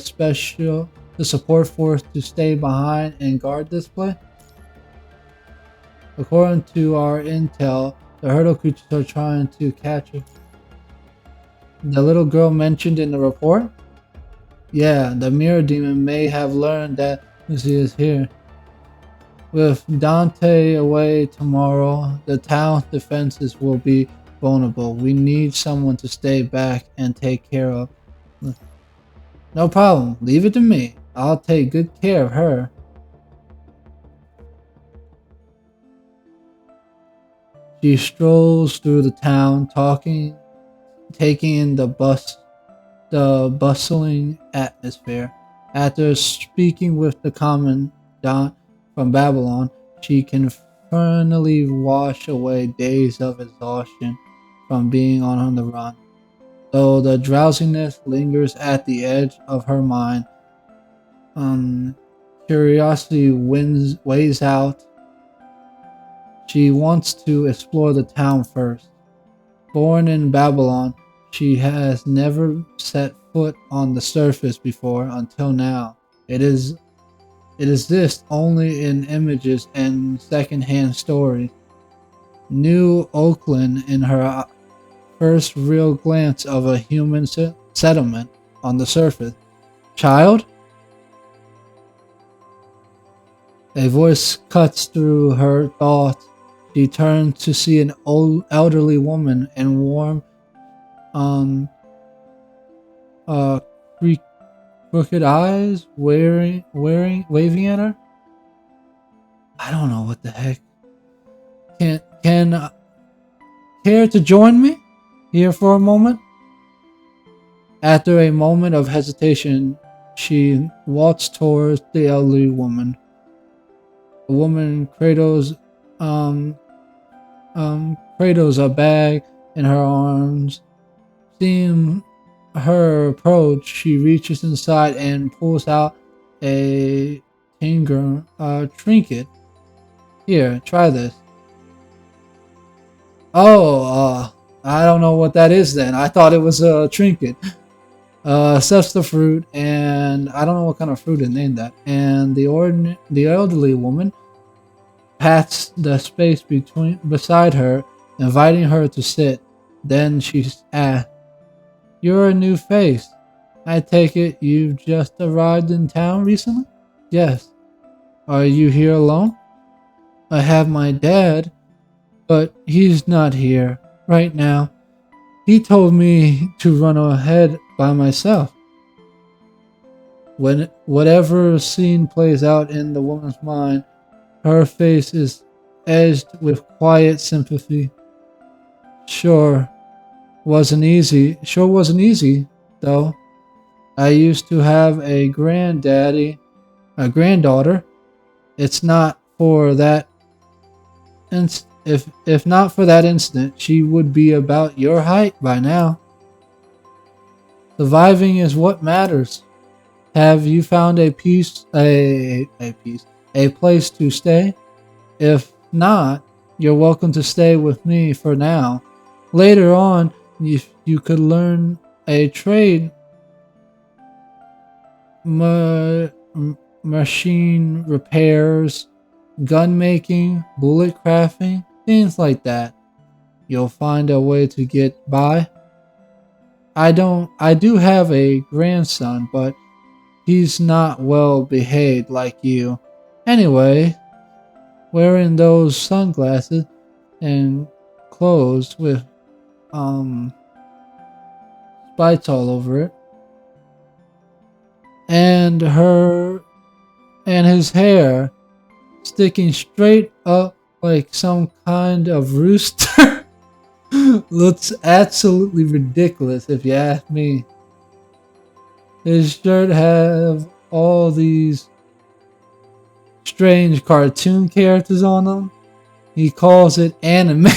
A: support force to stay behind and guard this place? According to our intel, the hurdle creatures are trying to catch her. The little girl mentioned in the report? Yeah, the mirror demon may have learned that Lucy is here. With Dante away tomorrow, the town's defenses will be vulnerable. We need someone to stay back and take care of. No problem. Leave it to me. I'll take good care of her. She strolls through the town, taking in the bustling atmosphere. After speaking with the commandant from Babylon, she can finally wash away days of exhaustion from being on the run. Though the drowsiness lingers at the edge of her mind, curiosity weighs out. She wants to explore the town first. Born in Babylon, she has never set foot on the surface before until now. It exists only in images and second-hand stories. New Oakland in her first real glance of a human settlement on the surface. Child? A voice cuts through her thoughts. She turns to see an old elderly woman in warm, crooked eyes, waving at her. I don't know what the heck. Can care to join me here for a moment? After a moment of hesitation, she walks towards the elderly woman. The woman cradles a bag in her arms. Seeing her approach, she reaches inside and pulls out a trinket. Here, try this. Oh, I don't know what that is then. I thought it was a trinket. Accepts the fruit, and I don't know what kind of fruit it named that. And the elderly woman pats the space beside her, inviting her to sit. Then she asks, "You're a new face. I take it you've just arrived in town recently?" "Yes." "Are you here alone?" "I have my dad, but he's not here right now. He told me to run ahead by myself." When whatever scene plays out in the woman's mind, her face is edged with quiet sympathy. Sure, wasn't easy. Sure wasn't easy, though. I used to have a granddaughter. It's not for that if not for that incident, she would be about your height by now. Surviving is what matters. Have you found a place to stay? If not, you're welcome to stay with me for now. Later on, if you could learn a trade, ma- machine repairs, gun making, bullet crafting, things like that. You'll find a way to get by. I do have a grandson, but he's not well behaved like you. Anyway, wearing those sunglasses and clothes with um spikes all over it, and her and his hair sticking straight up like some kind of rooster. Looks absolutely ridiculous if you ask me. His shirt have all these strange cartoon characters on them. He calls it anime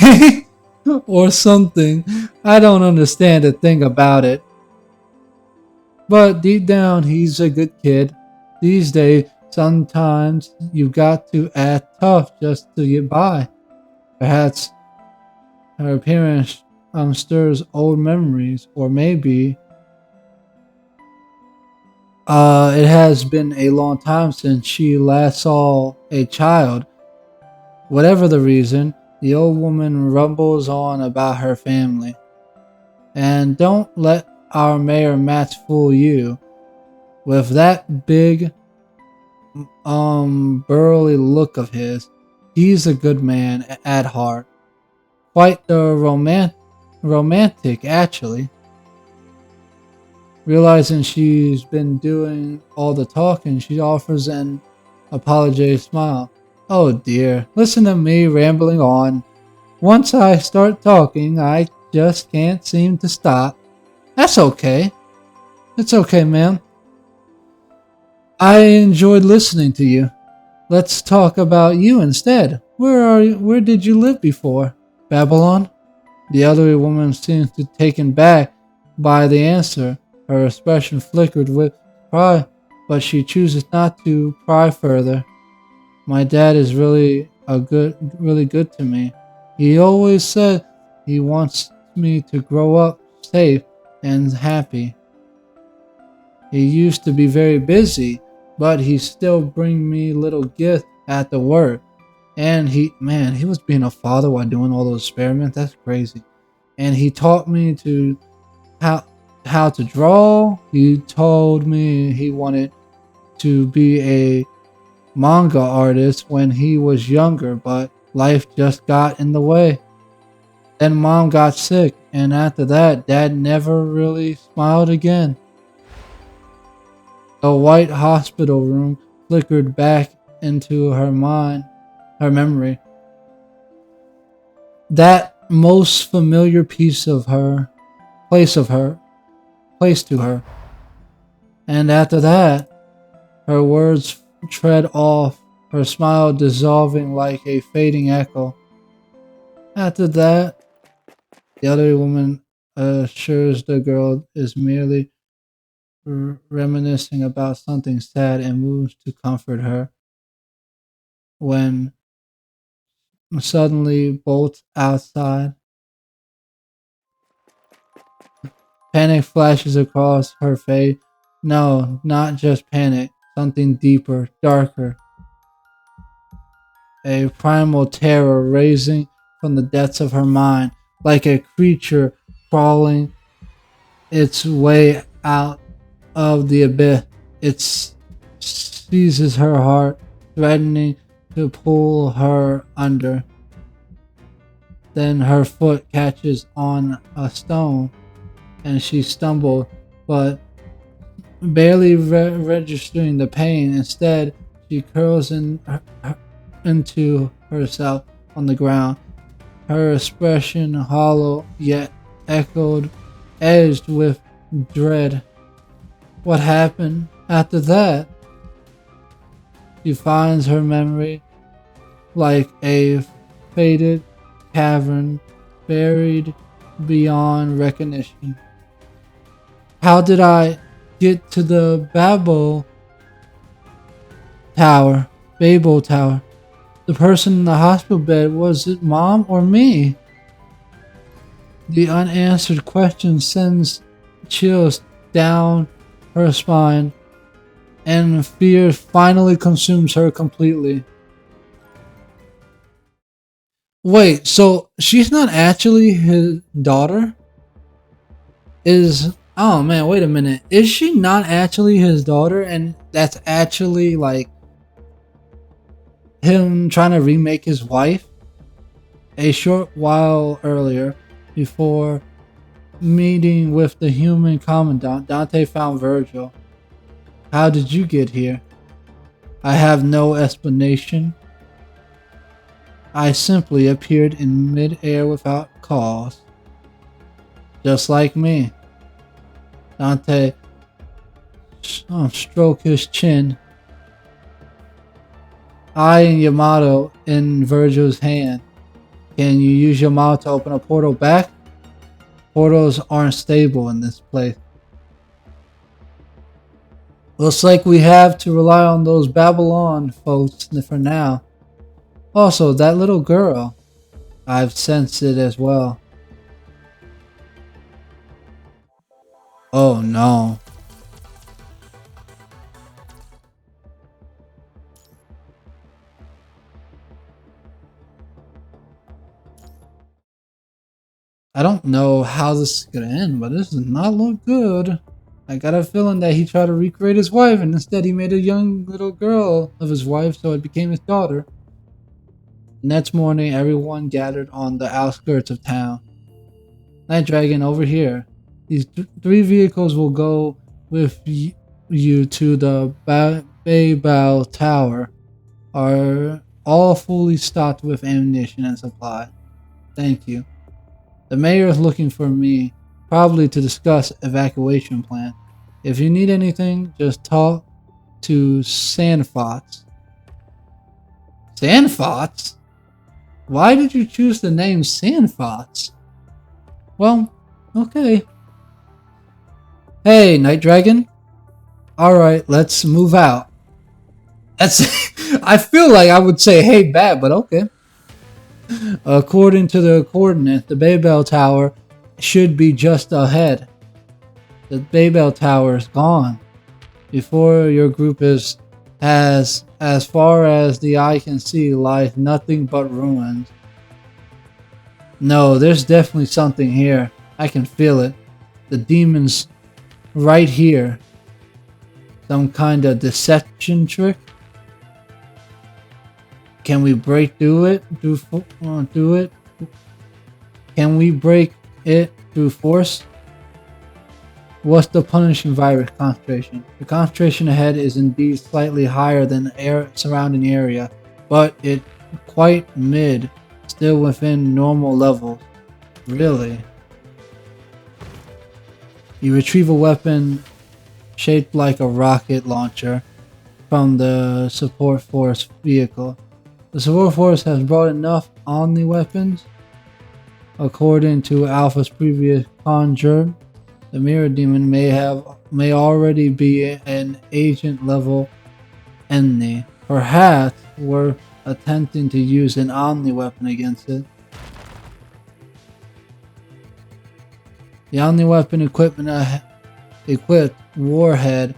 A: or something. I don't understand a thing about it. But deep down, he's a good kid. These days, sometimes you got to act tough just to get by. Perhaps her appearance stirs old memories, or maybe it has been a long time since she last saw a child. Whatever the reason, the old woman rumbles on about her family. And don't let our Mayor Matt fool you. With that big, burly look of his, he's a good man at heart. Quite the romantic, actually. Realizing she's been doing all the talking, she offers an apologetic smile. Oh dear, listen to me rambling on. Once I start talking, I just can't seem to stop. That's okay. It's okay, ma'am. I enjoyed listening to you. Let's talk about you instead. Where are you? Where did you live before? Babylon? The elderly woman seems to taken back by the answer. Her expression flickered with pride, but she chooses not to pry further. My dad is really good to me. He always said he wants me to grow up safe and happy. He used to be very busy, but he still bring me little gifts at the work. And he was being a father while doing all those experiments. That's crazy. And he taught me to how how to draw. He told me he wanted to be a manga artist when he was younger, but life just got in the way. Then mom got sick, and after that, dad never really smiled again. The white hospital room flickered back into her memory. That most familiar place of her, place to her. And after that, her words tread off, her smile dissolving like a fading echo. After that, the other woman assures the girl is merely reminiscing about something sad and moves to comfort her. When suddenly bolts outside. Panic flashes across her face. No, not just panic. Something deeper, darker. A primal terror raising from the depths of her mind, like a creature crawling its way out of the abyss. It seizes her heart, threatening to pull her under. Then her foot catches on a stone, and she stumbles, but barely registering the pain. Instead, she curls into herself on the ground, her expression hollow yet echoed, edged with dread. What happened after that? She finds her memory like a faded cavern buried beyond recognition. How did I get to the Tower? Babel Tower. The person in the hospital bed, was it mom or me? The unanswered question sends chills down her spine, and fear finally consumes her completely. Wait, so she's not actually his daughter? Oh man, wait a minute. Is she not actually his daughter, and that's actually like him trying to remake his wife? A short while earlier, before meeting with the human commandant, Dante found Virgil. How did you get here? I have no explanation. I simply appeared in mid-air without cause. Just like me. Dante stroked his chin, eyeing Yamato in Virgil's hand. Can you use Yamato to open a portal back? Portals aren't stable in this place. Looks like we have to rely on those Babylon folks for now. Also, that little girl. I've sensed it as well. Oh no. I don't know how this is gonna end, but this does not look good. I got a feeling that he tried to recreate his wife, and instead he made a young little girl of his wife, so it became his daughter. The next morning, everyone gathered on the outskirts of town. Night Dragon, over here. These three vehicles will go with you to the Babel Tower. Are all fully stocked with ammunition and supply. Thank you. The mayor is looking for me, probably to discuss evacuation plan. If you need anything, just talk to Sandfox. Sandfox? Why did you choose the name Sandfox? Well, okay. Hey, Night Dragon. Alright, let's move out. That's I feel like I would say hey bad, but okay. According to the coordinates, the Babel Tower should be just ahead. The Babel Tower is gone. Before your group is as far as the eye can see lies nothing but ruins. No, there's definitely something here. I can feel it. The demon's right here. Some kind of deception trick? Can we break through it? Do it? Can we break it through force? What's the punishing virus concentration? The concentration ahead is indeed slightly higher than the surrounding area, but it's quite mid, still within normal levels. Really? You retrieve a weapon shaped like a rocket launcher from the support force vehicle. The support force has brought enough Omni weapons. According to Alpha's previous conjure, the Mirror Demon may already be an agent level enemy, perhaps worth attempting to use an Omni weapon against it. The Omni weapon equipped warhead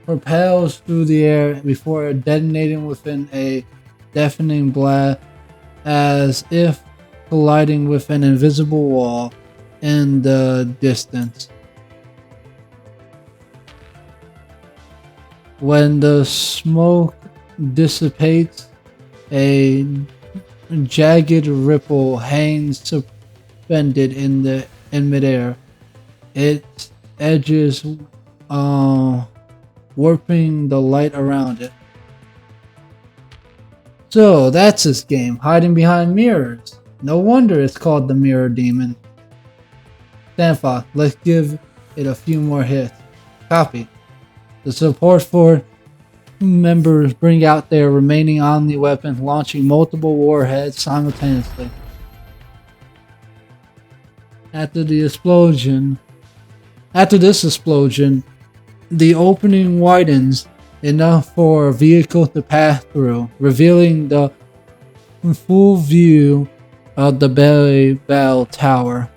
A: propels through the air before detonating within a deafening blast, as if colliding with an invisible wall in the distance. When the smoke dissipates, a jagged ripple hangs suspended in midair, its edges warping the light around it. So that's this game, hiding behind mirrors. No wonder it's called the Mirror Demon. Stanfox, let's give it a few more hits. Copy. The support for members bring out their remaining Omni weapons, launching multiple warheads simultaneously. After this explosion, the opening widens enough for a vehicle to pass through, revealing the full view of the Bell Tower.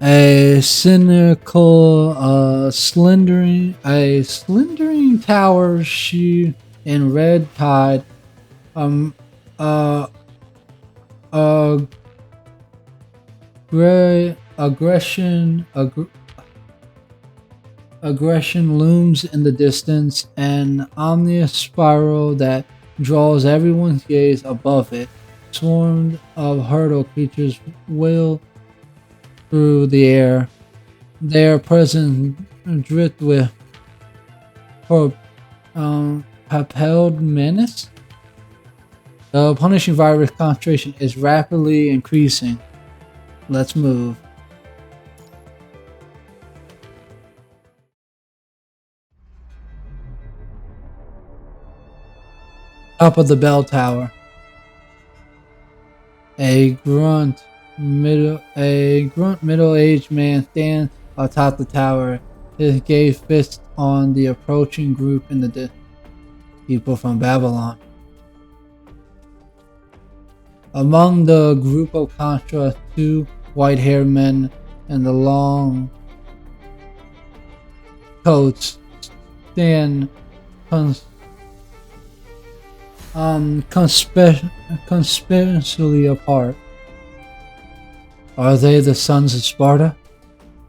A: A slendering tower she in red tide, aggression looms in the distance, an ominous spiral that draws everyone's gaze above it. Swarms of hurdle creatures wail through the air, their presence dripped with propelled menace. The punishing virus concentration is rapidly increasing. Let's move. Top of the bell tower. A grunt middle-aged man stands atop the tower, his gaze fixed on the approaching group in the distance. People from Babylon. Among the group of contrast, two white-haired men in the long coats stand conspicuously apart. Are they the sons of Sparta?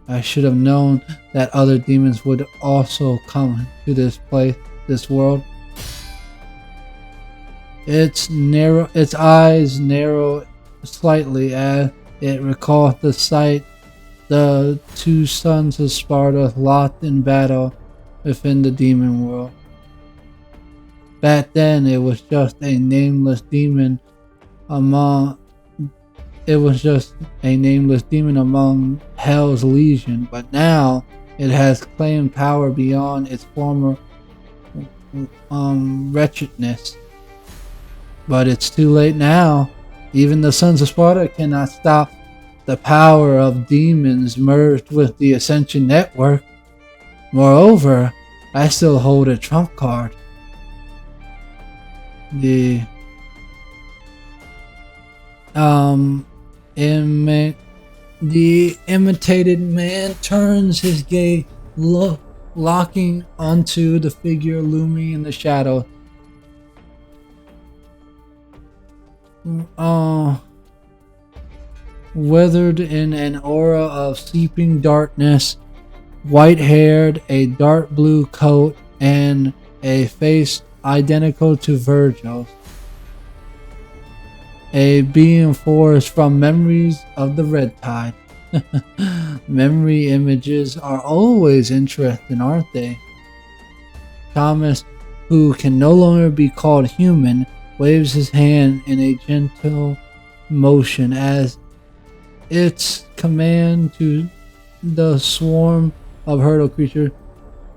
A: I should have known that other demons would also come to this place, this world. Its eyes narrow slightly as it recalls the sight the two sons of Sparta locked in battle within the demon world. Back then, it was just a nameless demon among Hell's Legion, but now it has claimed power beyond its former wretchedness. But it's too late now. Even the Sons of Sparta cannot stop the power of demons merged with the Ascension Network. Moreover, I still hold a trump card. The imitated man turns his gaze, locking onto the figure looming in the shadow. Weathered in an aura of seeping darkness, white-haired, a dark blue coat, and a face identical to Virgil's. A being forged from memories of the Red Tide. Memory images are always interesting, aren't they? Thomas, who can no longer be called human, waves his hand in a gentle motion as its command to the swarm of hurdle creatures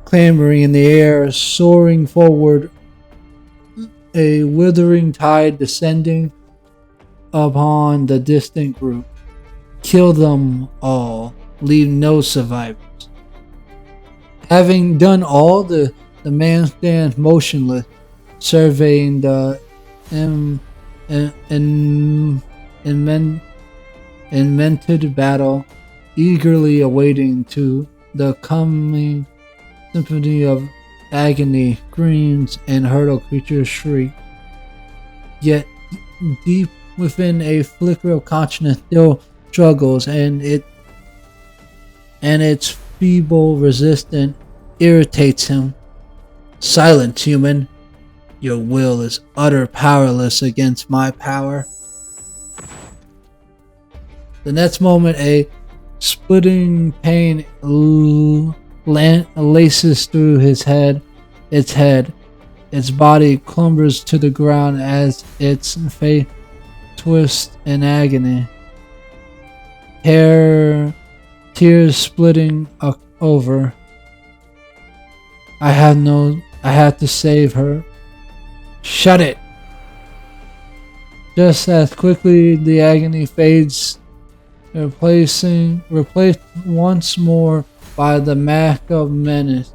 A: clambering in the air, soaring forward, a withering tide descending upon the distant group. Kill them all, leave no survivors. Having done all, the man stands motionless, surveying the im- in, in, invented battle, eagerly awaiting to the coming symphony of agony, screams, and hurdle creatures shriek. Yet deep within, a flicker of consciousness still struggles, and its feeble resistance irritates him. Silence, human. Your will is utter powerless against my power. The next moment, a splitting pain laces through its head. Its body clumbers to the ground as its face twists in agony. Tears splitting over. I had to save her. Shut it! Just as quickly, the agony fades, replaced once more by the mask of menace.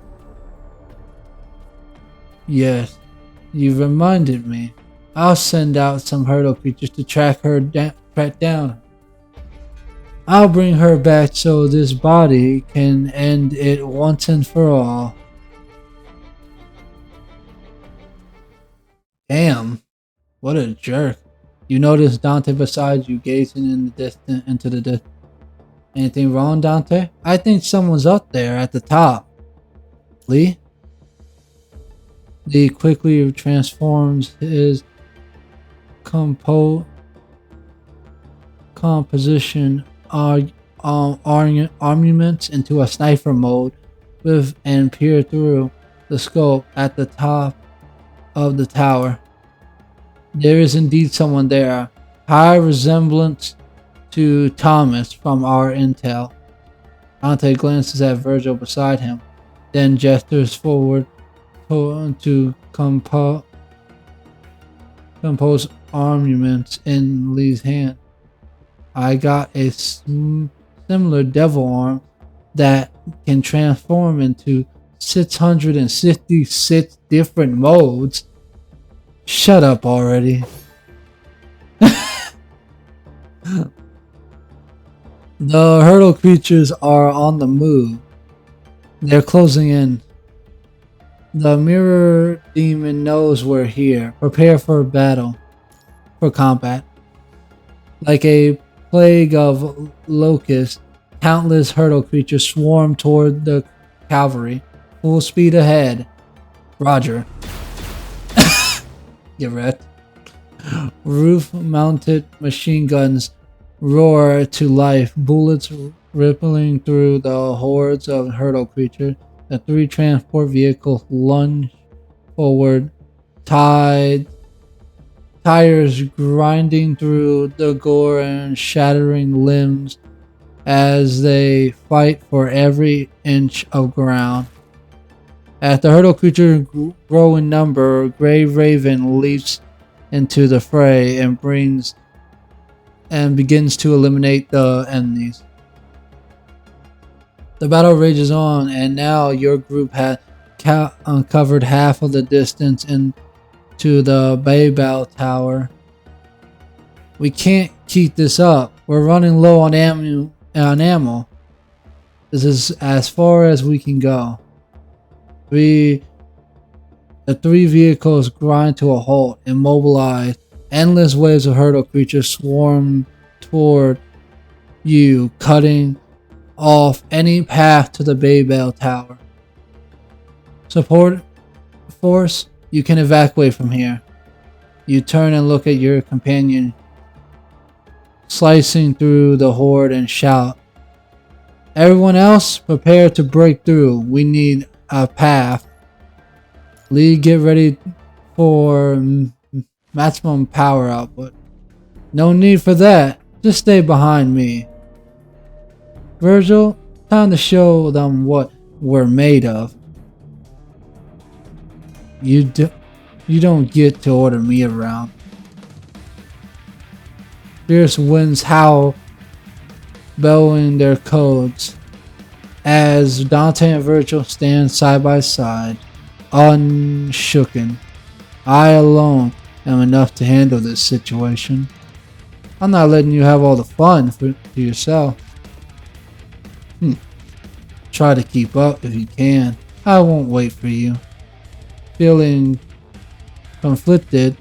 A: Yes, you reminded me. I'll send out some hurdle creatures to track down. I'll bring her back so this body can end it once and for all. Damn, what a jerk. You notice Dante beside you, gazing into the distance. Anything wrong, Dante? I think someone's up there at the top. Lee? Lee quickly transforms his composition armaments into a sniper mode and peer through the scope at the top of the tower. There is indeed someone there, high resemblance to Thomas from our intel. Dante glances at Virgil beside him, then gestures forward to compose armaments in Lee's hand. I got a similar devil arm that can transform into 666 different modes. Shut up already. The hurdle creatures are on the move. They're closing in. The mirror demon knows we're here. Prepare for battle. For combat. Like a plague of locusts, countless hurdle creatures swarm toward the cavalry. Full speed ahead. Roger. Get wrecked. Roof-mounted machine guns roar to life, bullets rippling through the hordes of hurdle creatures. The three transport vehicles lunge forward, tires grinding through the gore and shattering limbs as they fight for every inch of ground. As the hurdle creatures grow in number, Grey Raven leaps into the fray and begins to eliminate the enemies. The battle rages on, and now your group has uncovered half of the distance into the Babel Tower. We can't keep this up. We're running low on ammo. This is as far as we can go. The three vehicles grind to a halt, immobilized. Endless waves of hurdle creatures swarm toward you, cutting off any path to the Babel Tower. Support force, you can evacuate from here. You turn and look at your companion, slicing through the horde, and shout, "Everyone else, prepare to break through. We need a path." Lee, get ready for maximum power output. No need for that. Just stay behind me. Virgil, time to show them what we're made of. You don't get to order me around. Fierce winds howl, bellowing their codes, as Dante and Virgil stand side by side, unshooken. I alone am enough to handle this situation. I'm not letting you have all the fun for yourself. Try to keep up if you can. I won't wait for you. Feeling conflicted.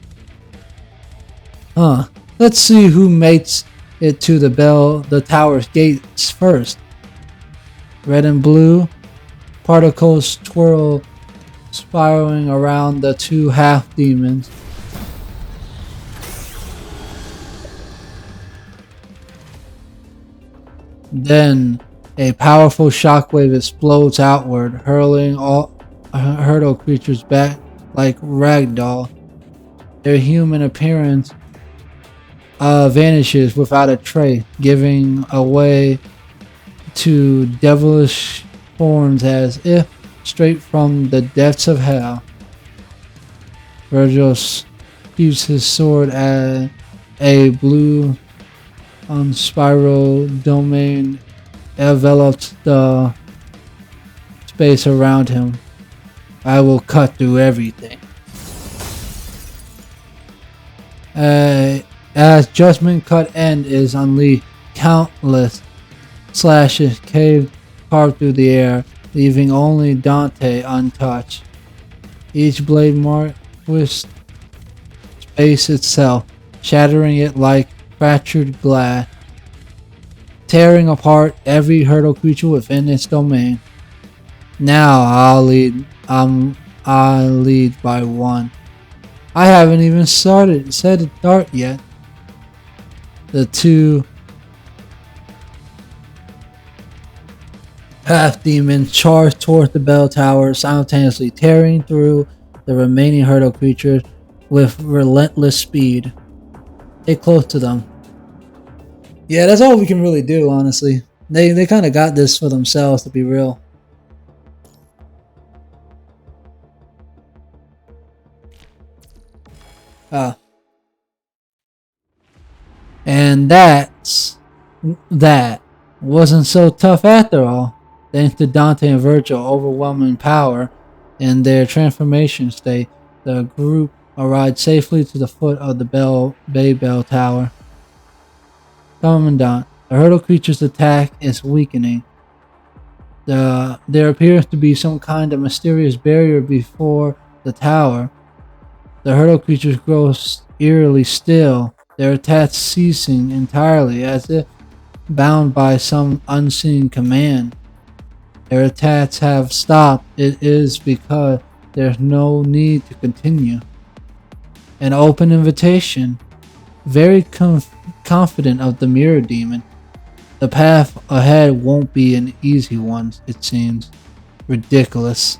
A: Let's see who makes it to the tower's gates first. Red and blue particles twirl, spiraling around the two half-demons. Then a powerful shockwave explodes outward, hurling all hurdle creatures back like ragdoll. Their human appearance vanishes without a trace, giving away to devilish forms as if straight from the depths of hell. Virgil shoots his sword at a blue spiral domain envelops the space around him. I will cut through everything. As Judgment Cut End is unleashed, countless slashes carved through the air, leaving only Dante untouched. Each blade marked with space itself, shattering it like fractured glass, tearing apart every hurdle creature within its domain. Now I'll lead by one. I haven't even said a dart yet. The two half-demons charge toward the bell tower, simultaneously tearing through the remaining hurdle creatures with relentless speed. Get close to them. Yeah, that's all we can really do, honestly. They kind of got this for themselves, to be real. And that wasn't so tough after all. Thanks to Dante and Virgil overwhelming power in their transformation state, the group arrived safely to the foot of the Bay Bell Tower. Commandant, the hurdle creature's attack is weakening. There appears to be some kind of mysterious barrier before the tower. The hurdle creatures grow eerily still, their attacks ceasing entirely as if bound by some unseen command. Their attacks have stopped. It is because there's no need to continue. An open invitation. Very confident of the mirror demon. The path ahead won't be an easy one, it seems. Ridiculous.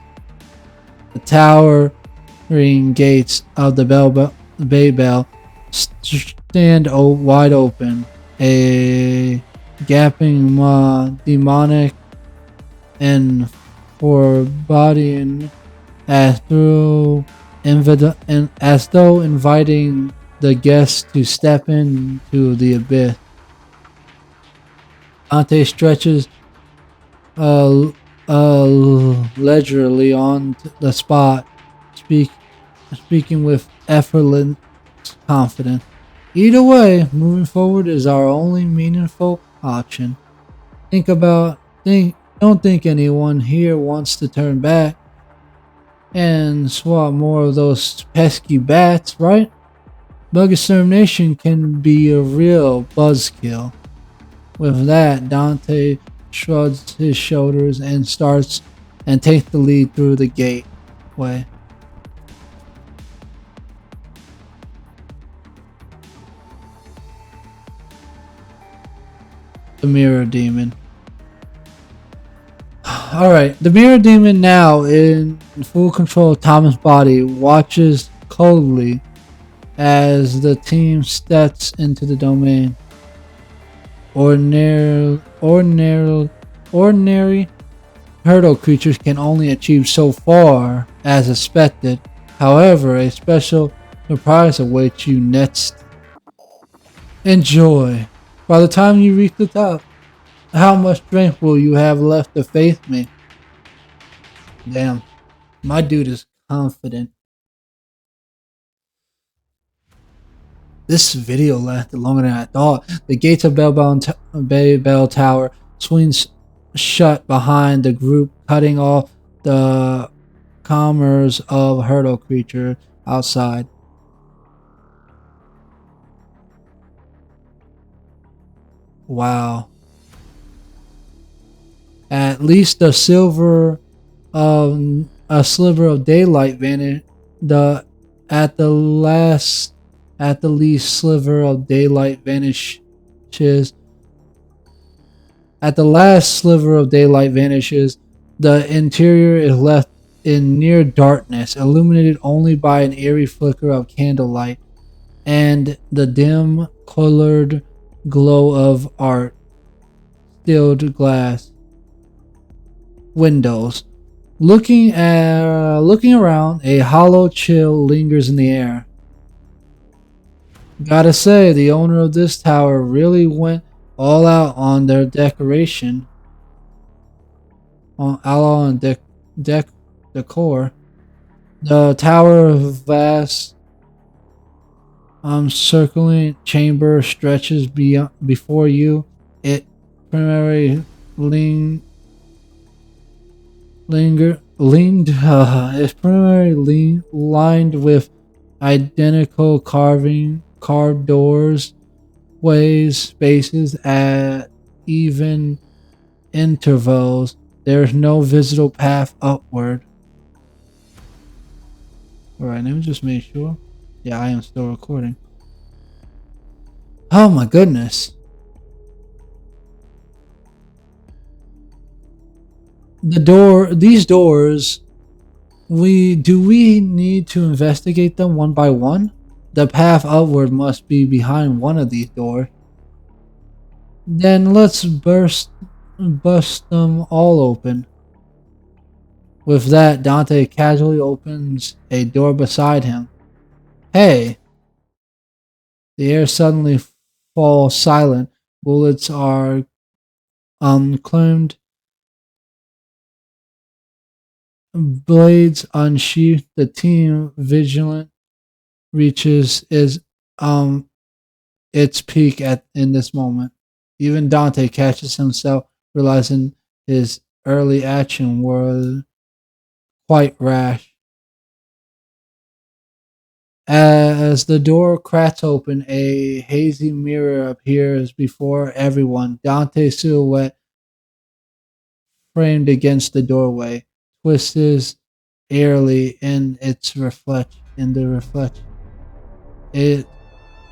A: The towering gates of the Bay Bell stand wide open. A gaping maw, demonic and foreboding, as though inviting the guests to step into the abyss. Dante stretches leisurely on the spot, speaking with effortless confidence. Either way, moving forward is our only meaningful option. Don't think anyone here wants to turn back and swap more of those pesky bats, right? Bug extermination can be a real buzzkill. With that, Dante shrugs his shoulders and takes the lead through the gateway. The Mirror Demon. Alright, the Mirror Demon, now in full control of Thomas' body, watches coldly as the team steps into the domain. Ordinary hurdle creatures can only achieve so far as expected. However, a special surprise awaits you next. Enjoy. By the time you reach the top, how much strength will you have left to face me? Damn, my dude is confident. This video lasted longer than I thought. The gates of Bell Tower swings shut behind the group, cutting off the commerce of hurdle creature outside. Wow. At least a sliver of daylight vanished. At the least sliver of daylight vanishes. At the last sliver of daylight vanishes, the interior is left in near darkness, illuminated only by an eerie flicker of candlelight and the dim colored glow of art stilled glass windows. Looking around, a hollow chill lingers in the air. Gotta say, the owner of this tower really went all out on their decoration. Decor. The tower of vast circling chamber stretches before you. It primarily lined with identical carved doors, ways, spaces at even intervals. There's no visible path upward. Alright, let me just make sure. Yeah, I am still recording. Oh my goodness. These doors, do we need to investigate them one by one? The path upward must be behind one of these doors. Then let's bust them all open. With that, Dante casually opens a door beside him. Hey! The air suddenly falls silent. Bullets are unclaimed. Blades unsheathed. The team vigilant reaches its peak in this moment. Even Dante catches himself realizing his early action was quite rash. As the door cracks open, a hazy mirror appears before everyone. Dante's silhouette framed against the doorway twists airily in the reflection.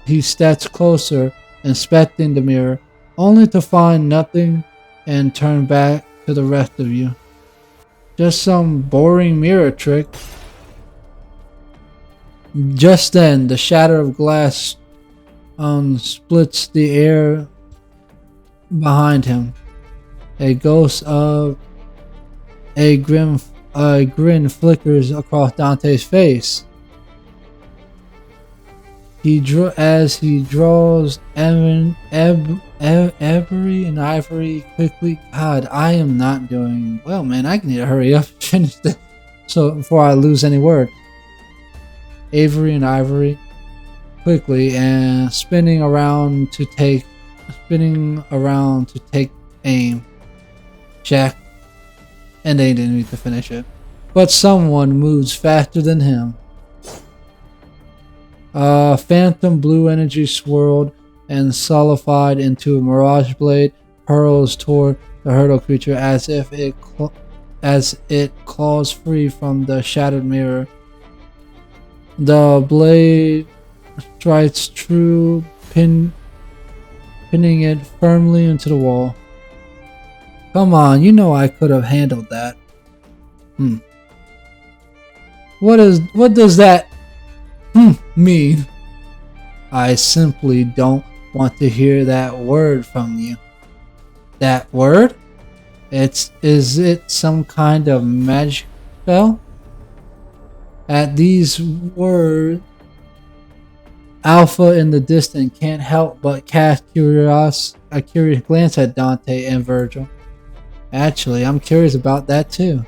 A: He steps closer, inspecting the mirror, only to find nothing and turn back to the rest of you. Just some boring mirror trick. Just then, the shatter of glass splits the air behind him. A ghost of a grin flickers across Dante's face. As he draws Ebony and Ivory quickly. God, I am not doing well, man. I need to hurry up and finish this so before I lose any word. Avery and Ivory quickly and spinning around to take aim. Jack, and they didn't need to finish it. But someone moves faster than him. Phantom blue energy swirled and solidified into a mirage blade, hurls toward the hurdle creature as it claws free from the shattered mirror. The blade strikes true, pinning it firmly into the wall. Come on, you know I could have handled that. What does that mean? I simply don't want to hear that word from you. That word? Is it some kind of magic spell? At these words, Alpha in the distance can't help but cast a curious glance at Dante and Virgil. Actually, I'm curious about that too.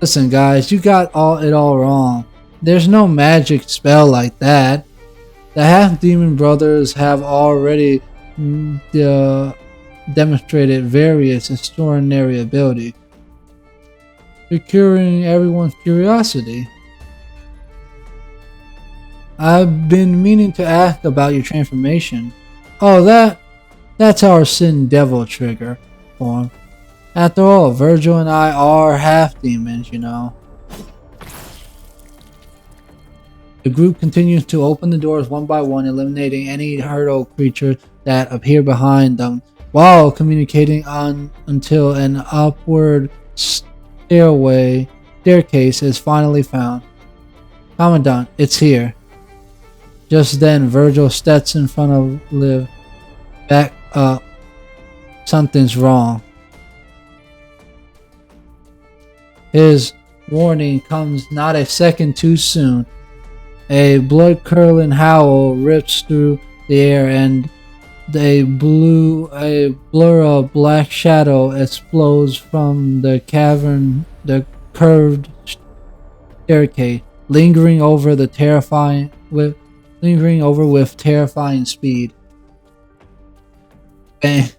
A: Listen guys, you got it all wrong. There's no magic spell like that. The half-demon brothers have already demonstrated various extraordinary ability, securing everyone's curiosity. I've been meaning to ask about your transformation. Oh, that's our Sin Devil trigger form. After all, Virgil and I are half-demons, you know. The group continues to open the doors one by one, eliminating any hurdle creature that appear behind them, while communicating on until an upward staircase is finally found. Commandant, it's here. Just then, Virgil steps in front of Liv. Back up. Something's wrong. His warning comes not a second too soon. A blood-curdling howl rips through the air, and a blur of black shadow explodes from the cavern, the curved staircase, lingering over with terrifying speed. Bang.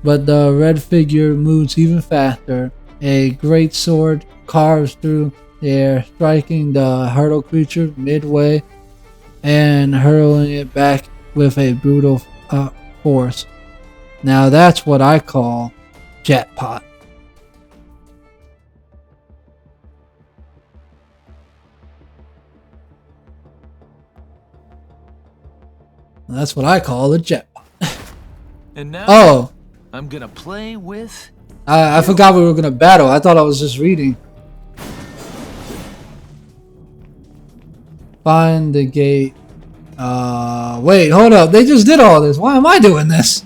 A: But the red figure moves even faster. A great sword carves through the air, striking the hurdle creature midway and hurling it back with a brutal force. Now that's what I call jackpot. That's what I call a jackpot.
D: And now
A: Oh,
D: I'm gonna play with.
A: I forgot we were gonna battle. I thought I was just reading. Find the gate. Wait, hold up. They just did all this. Why am I doing this?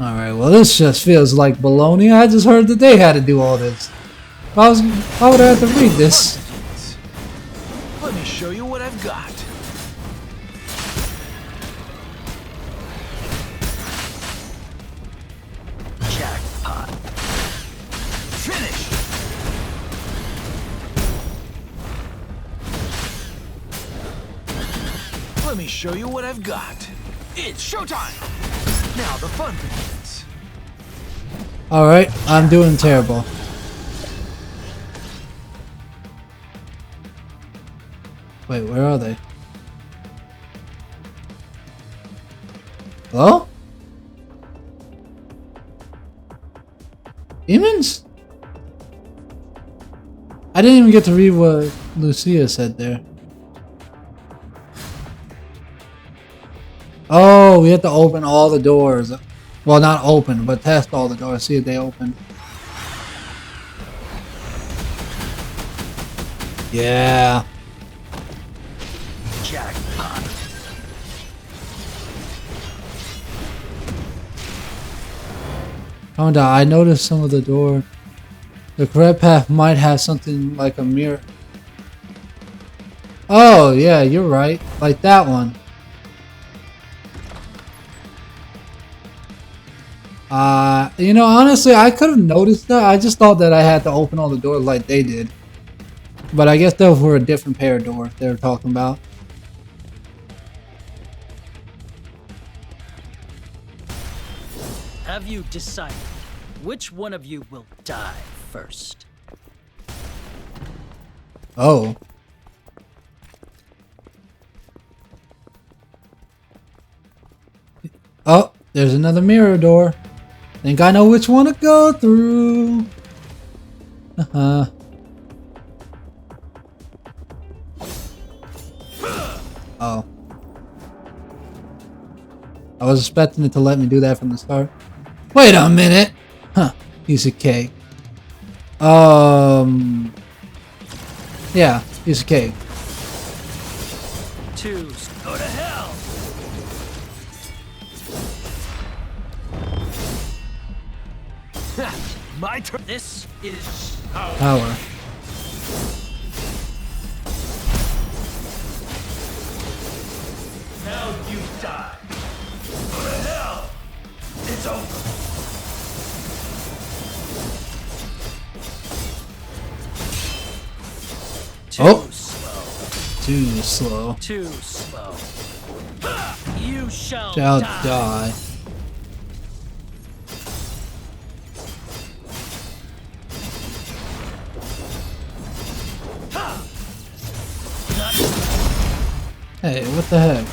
A: Alright, well this just feels like baloney. I just heard that they had to do all this. Why would I have to read this?
D: Let me show you what I've got. Jackpot. Finish. Let me show you what I've got. It's showtime. Now the fun begins.
A: Alright, I'm doing terrible. Wait, where are they? Hello? Demons? I didn't even get to read what Lucia said there. Oh, we have to open all the doors. Well, not open, but test all the doors. See if they open. Yeah.
D: Jackpot.
A: Oh, no, I noticed some of the door. The correct path might have something like a mirror. Oh, yeah, you're right. Like that one. You know, honestly, I could have noticed that. I just thought that I had to open all the doors like they did. But I guess those were a different pair of doors they were talking about.
B: Have you decided which one of you will die first?
A: Oh. Oh, there's another mirror door. Think I know which one to go through. Oh. I was expecting it to let me do that from the start. Wait a minute. Huh. Piece of cake. Yeah, piece of cake.
B: Twos, go to hell!
D: My turn.
B: This is power.
A: Power.
B: Now you die. Go to hell! It's over.
A: Oh.
D: slow.
A: Too slow.
D: Too slow. You shall
A: Shall
D: die.
A: die. Hey, what the heck?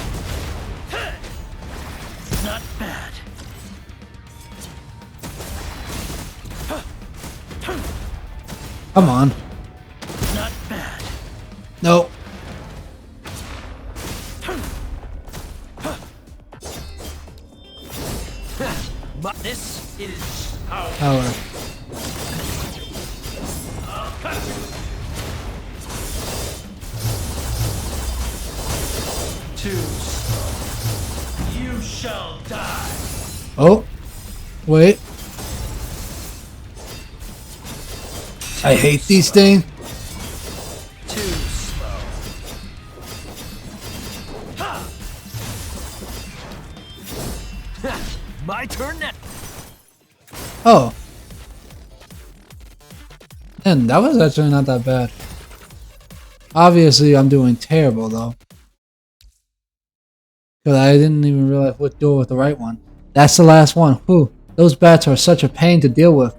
D: Not bad.
A: Come on.
D: Not bad.
A: Nope.
D: But this is how.
A: Power.
D: Too slow. You shall die.
A: Oh. Wait. I hate these things.
D: Too slow. My turn now.
A: Oh. And that was actually not that bad. Obviously, I'm doing terrible though. Because I didn't even realize what door was the right one. That's the last one. Whew. Those bats are such a pain to deal with.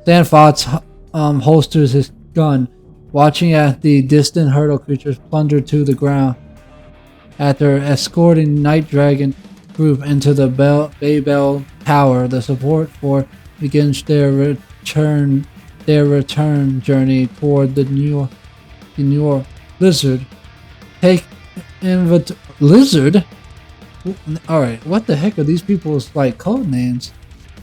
A: Sandfox holsters his gun, watching as the distant hurdle creatures plunder to the ground. After escorting Night Dragon group into the Baybell Tower, the support force begins their return journey toward the New York Lizard. Take Lizard? Alright, what the heck are these people's like code names?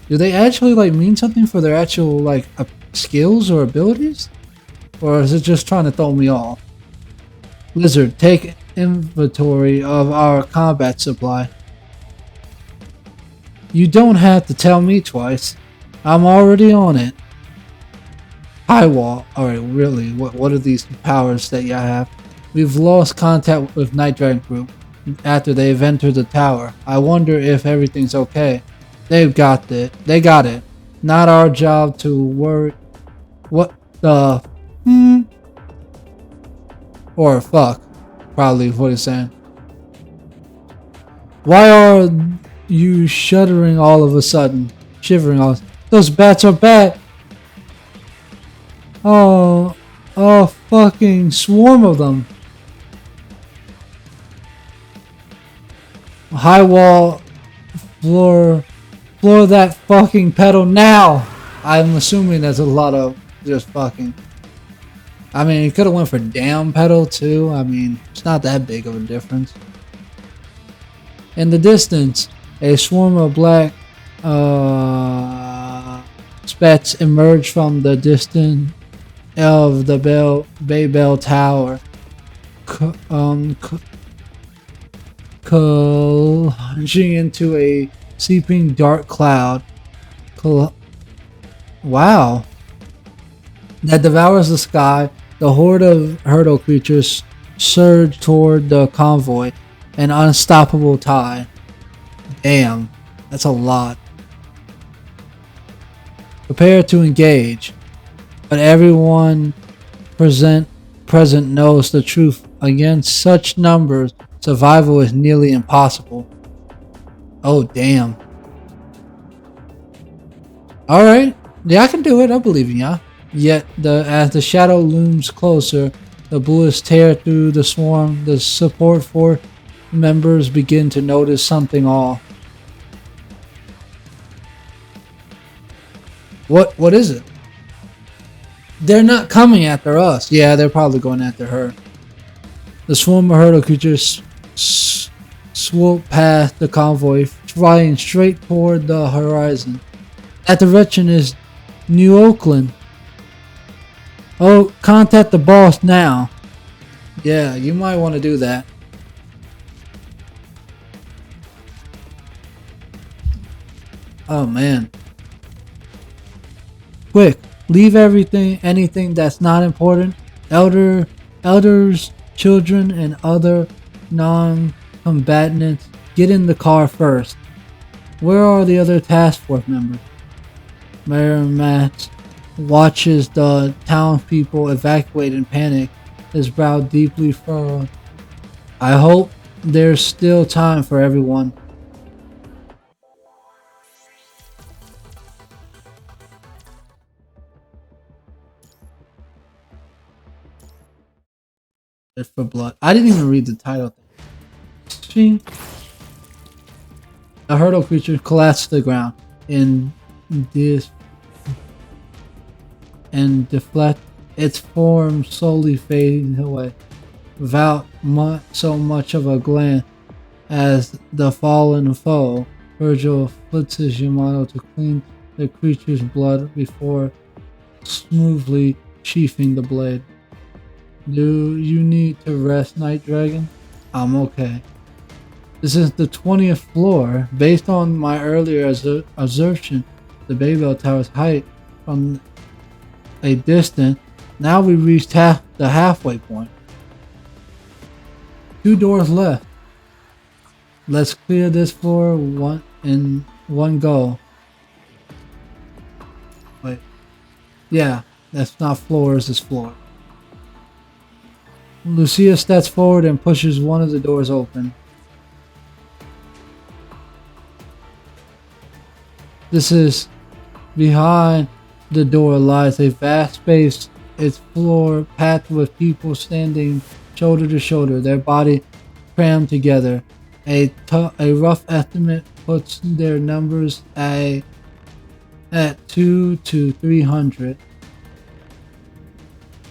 A: Do they actually like mean something for their actual like skills or abilities? Or is it just trying to throw me off? Lizard, take inventory of our combat supply. You don't have to tell me twice. I'm already on it. High wall. Alright, really? What are these powers that y'all have? We've lost contact with Night Dragon Group after they've entered the tower. I wonder if everything's okay. They've got it. They got it. Not our job to worry. What the? Or fuck. Probably what he's saying. Why are you shuddering all of a sudden? Shivering all. Those bats are bad. Oh, a fucking swarm of them. High wall, floor that fucking pedal now. I'm assuming there's a lot of just fucking. I mean, you could have went for down pedal too. I mean, it's not that big of a difference. In the distance, a swarm of black specks emerge from the distance of the Baybell Tower, collaging into a seeping dark cloud. Wow. That devours the sky. The horde of hurdle creatures surge toward the convoy, an unstoppable tide. Damn, that's a lot. Prepare to engage. But everyone present knows the truth. Against such numbers, survival is nearly impossible. Oh, damn. Alright. Yeah, I can do it. I believe in ya. Yet, as the shadow looms closer, the bullets tear through the swarm. The support force members begin to notice something off. What is it? They're not coming after us. Yeah, they're probably going after her. The swarm of hurdle creatures swoop past the convoy, flying straight toward the horizon. That direction is New Oakland. Oh, contact the boss now. Yeah, you might want to do that. Oh man. Quick, leave anything that's not important. Elders, children, and other non-combatants, get in the car first. Where are the other task force members? Mayor Matt watches the townspeople evacuate in panic. his brow deeply furrowed. I hope there's still time for everyone. Fit for blood. I didn't even read the title. Shing. The hurdle creature collapsed to the ground and this and deflect. Its form slowly fading away, without so much of a glance as the fallen foe. Virgil flips his Yamato to clean the creature's blood before smoothly sheathing the blade. Do you need to rest, Night Dragon? I'm okay. This is the 20th floor. Based on my earlier assertion, the Babel Tower's height from a distance, now we reached the halfway point. 2 doors left. Let's clear this floor in one go. Wait. Yeah, that's not floors, it's floor. Lucia steps forward and pushes one of the doors open. This is behind the door lies a vast space, its floor packed with people standing shoulder to shoulder, their body crammed together. A rough estimate puts their numbers at 200 to 300.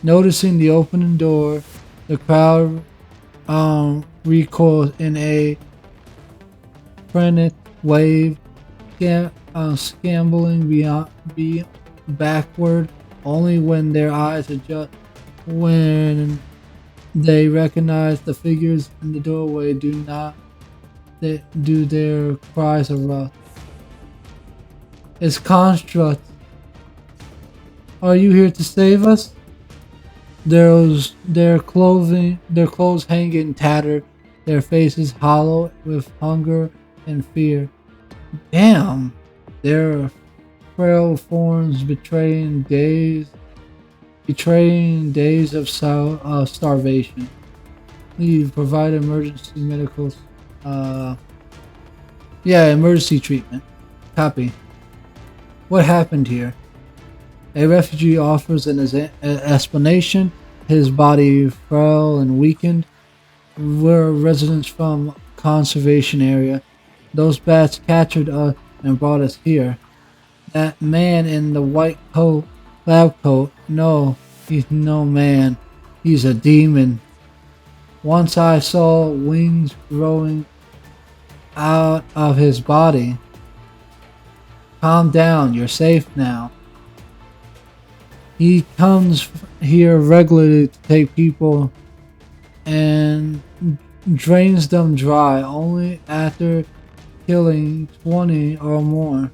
A: Noticing the opening door, the crowd recoils in a frantic wave, scrambling backward. Only when their eyes adjust, when they recognize the figures in the doorway, do their cries erupt. It's construct. Are you here to save us? Their clothes hanging tattered, their faces hollow with hunger and fear. Damn, their frail forms betraying days of starvation. We provide emergency medical, emergency treatment. Copy. What happened here? A refugee offers an explanation. His body frail and weakened. We're residents from conservation area. Those bats captured us and brought us here. That man in the white coat, lab coat, no, he's no man. He's a demon. Once I saw wings growing out of his body. Calm down, you're safe now. He comes here regularly to take people and drains them dry only after killing 20 or more.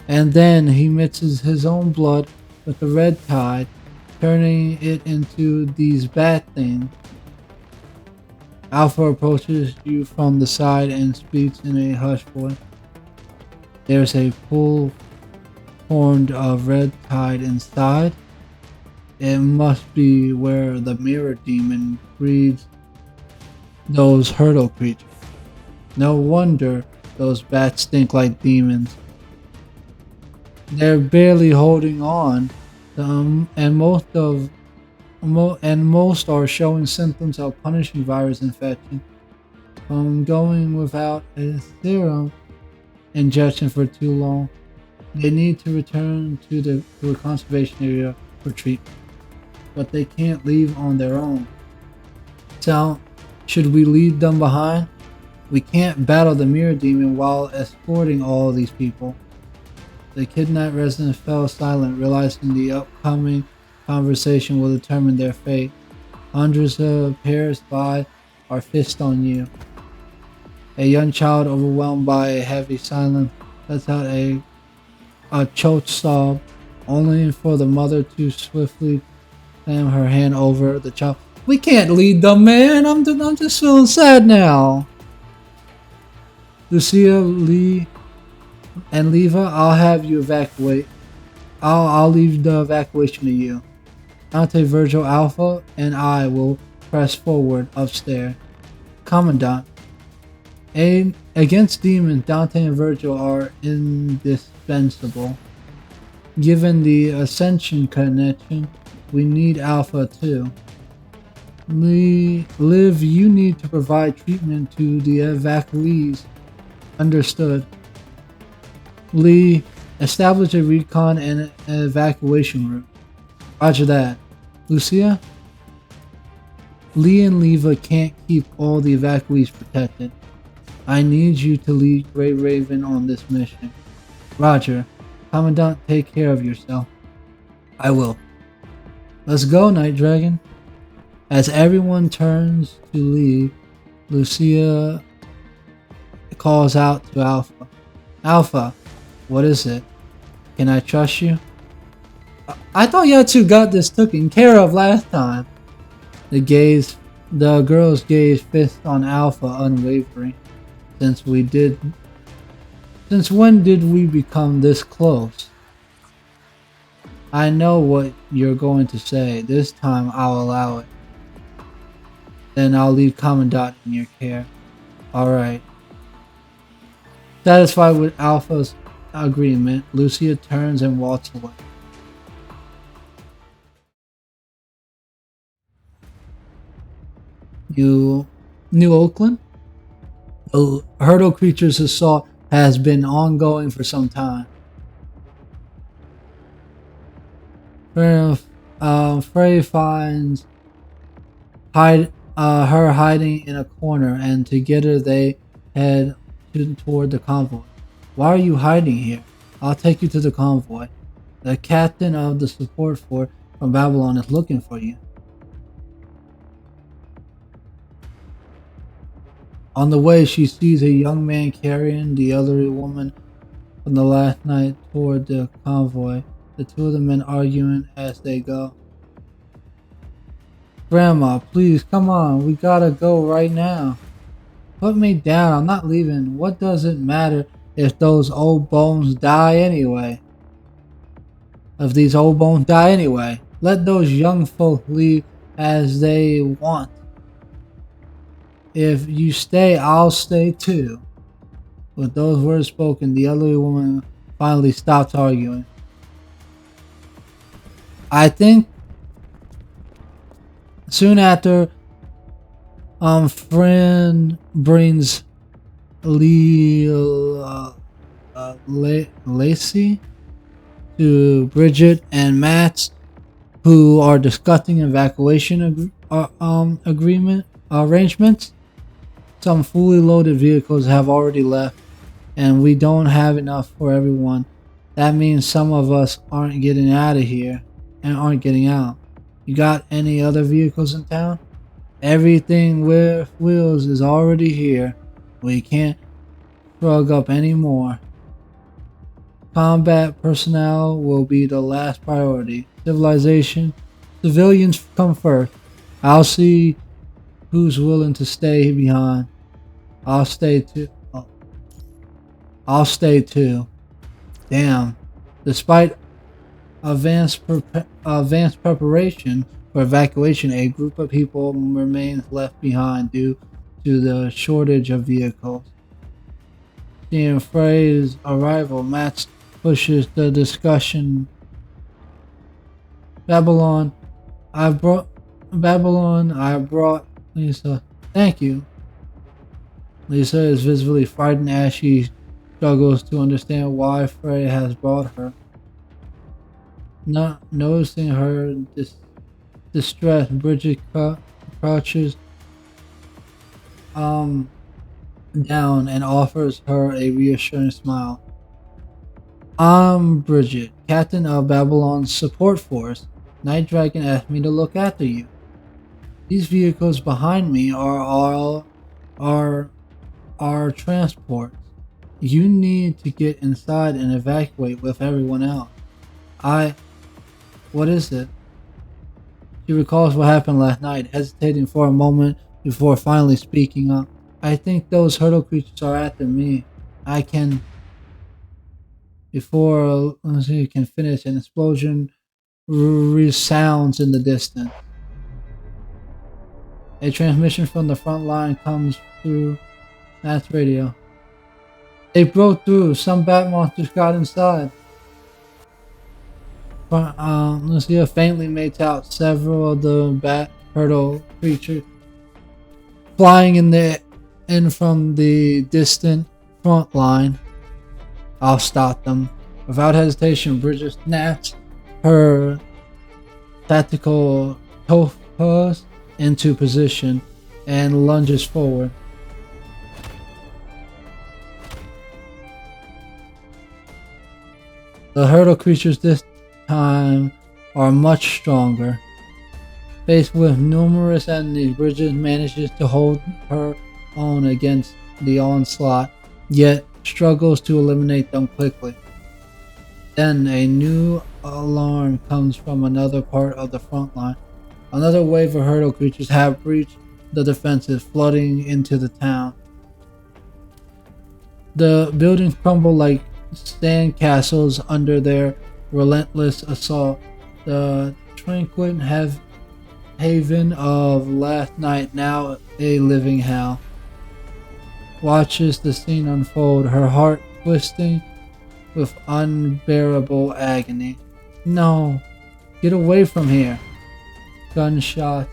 A: And then he mixes his own blood with the red tide, turning it into these bat things. Alpha approaches you from the side and speaks in a hushed voice. There's a pool formed of red tide inside. It must be where the mirror demon breeds those hurdle creatures. No wonder those bats stink like demons. They're barely holding on, and most are showing symptoms of punishing virus infection from going without a serum injection for too long. They need to return to a conservation area for treatment, but they can't leave on their own. So, should we leave them behind? We can't battle the mirror demon while escorting all these people. The kidnapped residents fell silent, realizing the upcoming conversation will determine their fate. Hundreds of passers-by are fixed on you. A young child, overwhelmed by a heavy silence, lets out a choked sob, only for the mother to swiftly slam her hand over the child. We can't lead them, man. I'm just feeling sad now. Lucia, Lee, and Leva, I'll have you evacuate. I'll leave the evacuation to you. Dante, Virgil, Alpha, and I will press forward upstairs. Commandant, against demons, Dante and Virgil are indispensable. Given the Ascension connection, we need Alpha too. Liv, you need to provide treatment to the evacuees. Understood. Lee, establish a recon and evacuation route. Roger that. Lucia? Lee and Leva can't keep all the evacuees protected. I need you to lead Grey Raven on this mission. Roger. Commandant, take care of yourself. I will. Let's go, Night Dragon. As everyone turns to leave, Lucia calls out to Alpha. Alpha, what is it? Can I trust you? I thought y'all two got this taken care of last time. The girl's gaze fixed on Alpha, unwavering. Since when did we become this close? I know what you're going to say. This time I'll allow it. Then I'll leave Commandant in your care. Alright. Satisfied with Alpha's agreement, Lucia turns and walks away. New Oakland? The hurdle creature's assault has been ongoing for some time. Frey finds her hiding in a corner, and together they head toward the convoy. Why are you hiding here? I'll take you to the convoy. The captain of the support fort from Babylon is looking for you. On the way, she sees a young man carrying the elderly woman from the last night toward the convoy. The two of the men arguing as they go. Grandma, please, come on. We gotta go right now. Put me down. I'm not leaving. What does it matter if those old bones die anyway? Let those young folk leave as they want. If you stay, I'll stay too. With those words spoken, the elderly woman finally stops arguing. I think soon after, Friend brings Lacey to Bridget and Matt's, who are discussing evacuation arrangements. Some fully loaded vehicles have already left, and we don't have enough for everyone. That means some of us aren't getting out of here and aren't getting out. You got any other vehicles in town? Everything with wheels is already here. We can't shrug up anymore. Combat personnel will be the last priority. Civilians come first. I'll see who's willing to stay behind. I'll stay too. Damn. Despite advanced preparation for evacuation, a group of people remains left behind due to the shortage of vehicles. Seeing Frey's arrival, Matt pushes the discussion. Babylon, I brought Lisa. Thank you. Lisa is visibly frightened as she struggles to understand why Frey has brought her. Not noticing her distress, Bridget crouches down and offers her a reassuring smile. I'm Bridget, captain of Babylon's support force. Night Dragon asked me to look after you. These vehicles behind me are all our transports. You need to get inside and evacuate with everyone else. What is it? She recalls what happened last night, hesitating for a moment before finally speaking up. I think those hurdle creatures are after me. Before Lindsay can finish, an explosion resounds in the distance. A transmission from the front line comes through Nat's radio. They broke through. Some bat monsters got inside. Lucia faintly makes out several of the bat hurdle creatures flying in from the distant front line. I'll stop them. Without hesitation, Bridget snaps her tactical topaz into position and lunges forward. The hurdle creatures this time are much stronger. Faced with numerous enemies, Bridget manages to hold her own against the onslaught, yet struggles to eliminate them quickly. Then a new alarm comes from another part of the front line. Another wave of hurdle creatures have breached the defenses, flooding into the town. The buildings crumble like sand castles under their relentless assault. The tranquil haven of last night, now a living hell, watches the scene unfold, her heart twisting with unbearable agony. No, get away from here. Gunshots.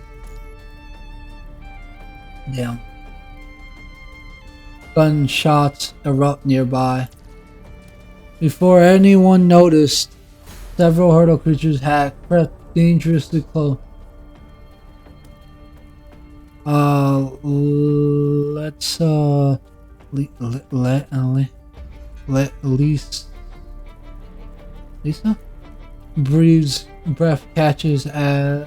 A: Damn. Gunshots erupt nearby. Before anyone noticed, several hurdle creatures had crept dangerously close. Let's Lisa breathes, breath catches as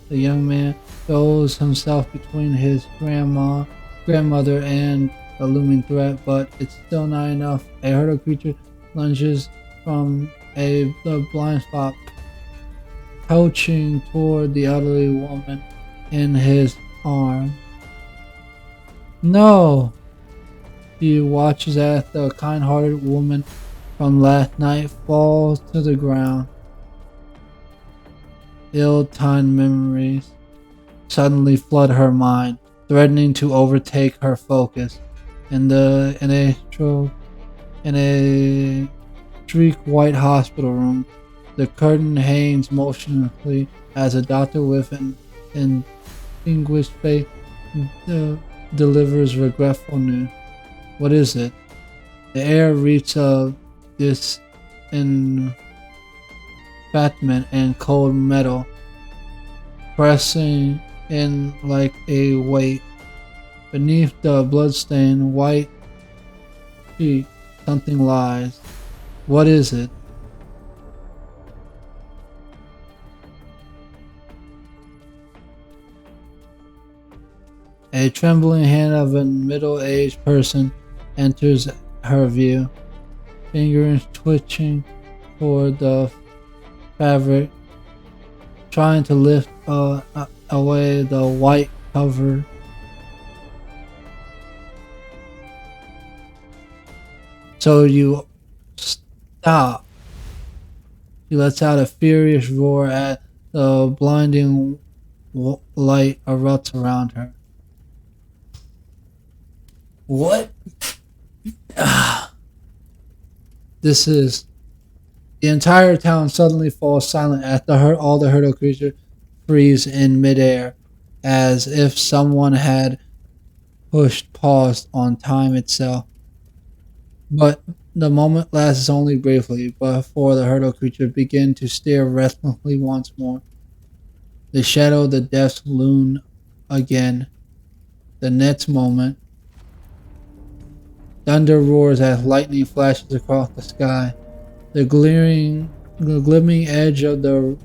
A: the young man throws himself between his grandmother and a looming threat, but it's still not enough. A hurdle creature lunges from the blind spot, crouching toward the elderly woman in his arms. No! She watches as the kind-hearted woman from last night falls to the ground. Ill-timed memories suddenly flood her mind, threatening to overtake her focus. In a streak white hospital room, the curtain hangs motionlessly as a doctor with an extinguished face delivers regretful news. What is it? The air reeks of disinfectant and cold metal, pressing in like a weight. Beneath the bloodstained white sheet, something lies. What is it? A trembling hand of a middle-aged person enters her view, fingers twitching toward the fabric, trying to lift away the white cover. So you stop. She lets out a furious roar as the blinding light erupts around her. What? This is... The entire town suddenly falls silent as all the hurdle creatures freeze in midair, as if someone had pushed pause on time itself. But the moment lasts only briefly before the hurdle creatures begin to stare restlessly once more. The shadow of the deaths loom again. The next moment, thunder roars as lightning flashes across the sky. The gleaming edge of the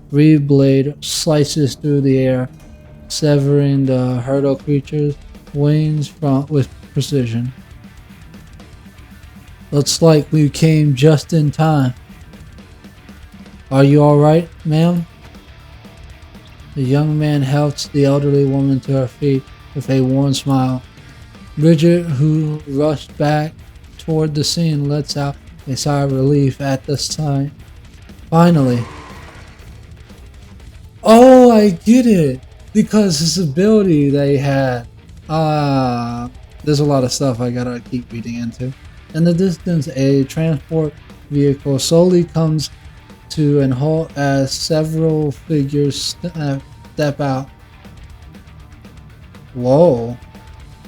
A: reed blade slices through the air, severing the hurdle creature's wings with precision. Looks like we came just in time. Are you alright, ma'am? The young man helps the elderly woman to her feet with a warm smile. Bridget, who rushed back toward the scene, lets out A sigh of relief at this time. Finally. Oh, I get it! Because his ability they had. There's a lot of stuff I gotta keep reading into. In the distance, a transport vehicle slowly comes to an halt as several figures step out. Whoa.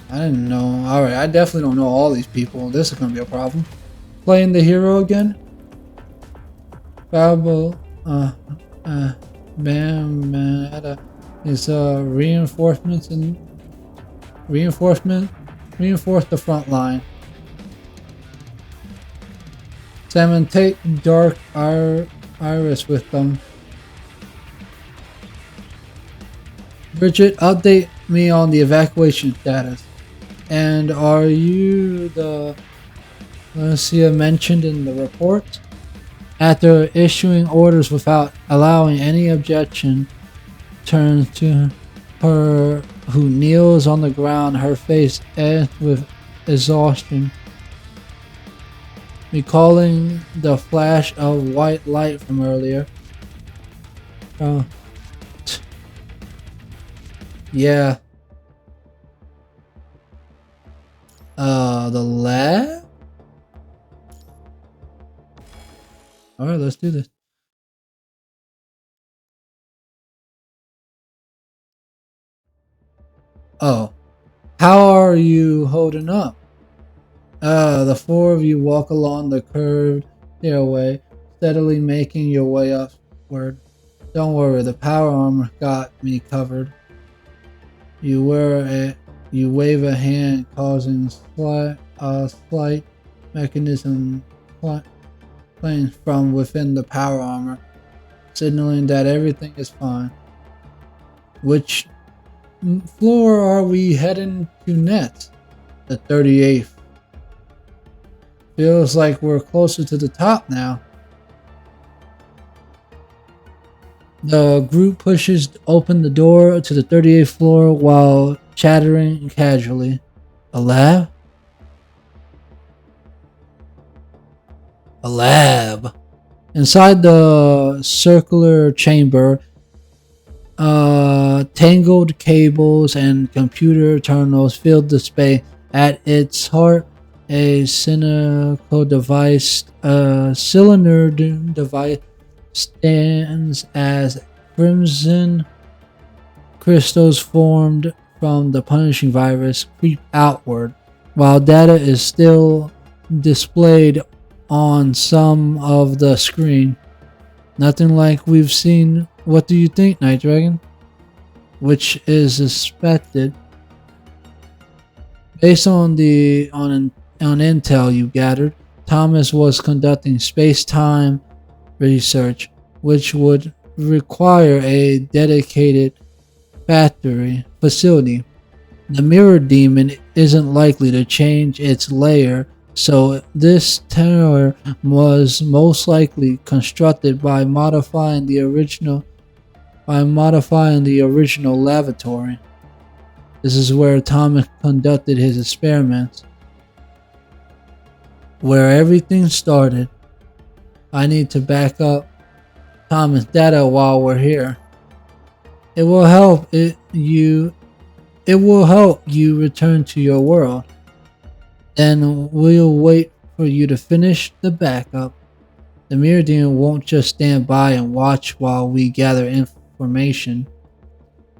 A: I didn't know. Alright, I definitely don't know all these people. This is gonna be a problem. Playing the hero again? Babel, Bam, is reinforcements and reinforce the front line. Salmon, take Dark Iris with them. Bridget, update me on the evacuation status. And are you the Lucia mentioned in the report? After issuing orders without allowing any objection, turns to her who kneels on the ground, her face edged with exhaustion. Recalling the flash of white light from earlier. Oh. Yeah. The lab? Alright, let's do this. Oh. How are you holding up? The four of you walk along the curved stairway, steadily making your way upward. Don't worry, the power armor got me covered. You wave a hand, causing a slight mechanism playing from within the power armor, signaling that everything is fine. Which floor are we heading to next? The 38th. Feels like we're closer to the top now. The group pushes open the door to the 38th floor while chattering casually. A lab? A lab. Inside the circular chamber, tangled cables and computer terminals filled the space. At its heart, a cylinder device stands as crimson crystals formed from the punishing virus creep outward, while data is still displayed on some of the screen. Nothing like we've seen. What do you think, Night Dragon? Which is expected. Based on intel you gathered, Thomas was conducting space-time research, which would require a dedicated facility. The mirror demon isn't likely to change its layer, so this tower was most likely constructed by modifying the original lavatory. This is where Thomas conducted his experiments. Where everything started. I need to back up Thomas' data while we're here. It will help you return to your world. Then we'll wait for you to finish the backup. The mirror demon won't just stand by and watch while we gather information.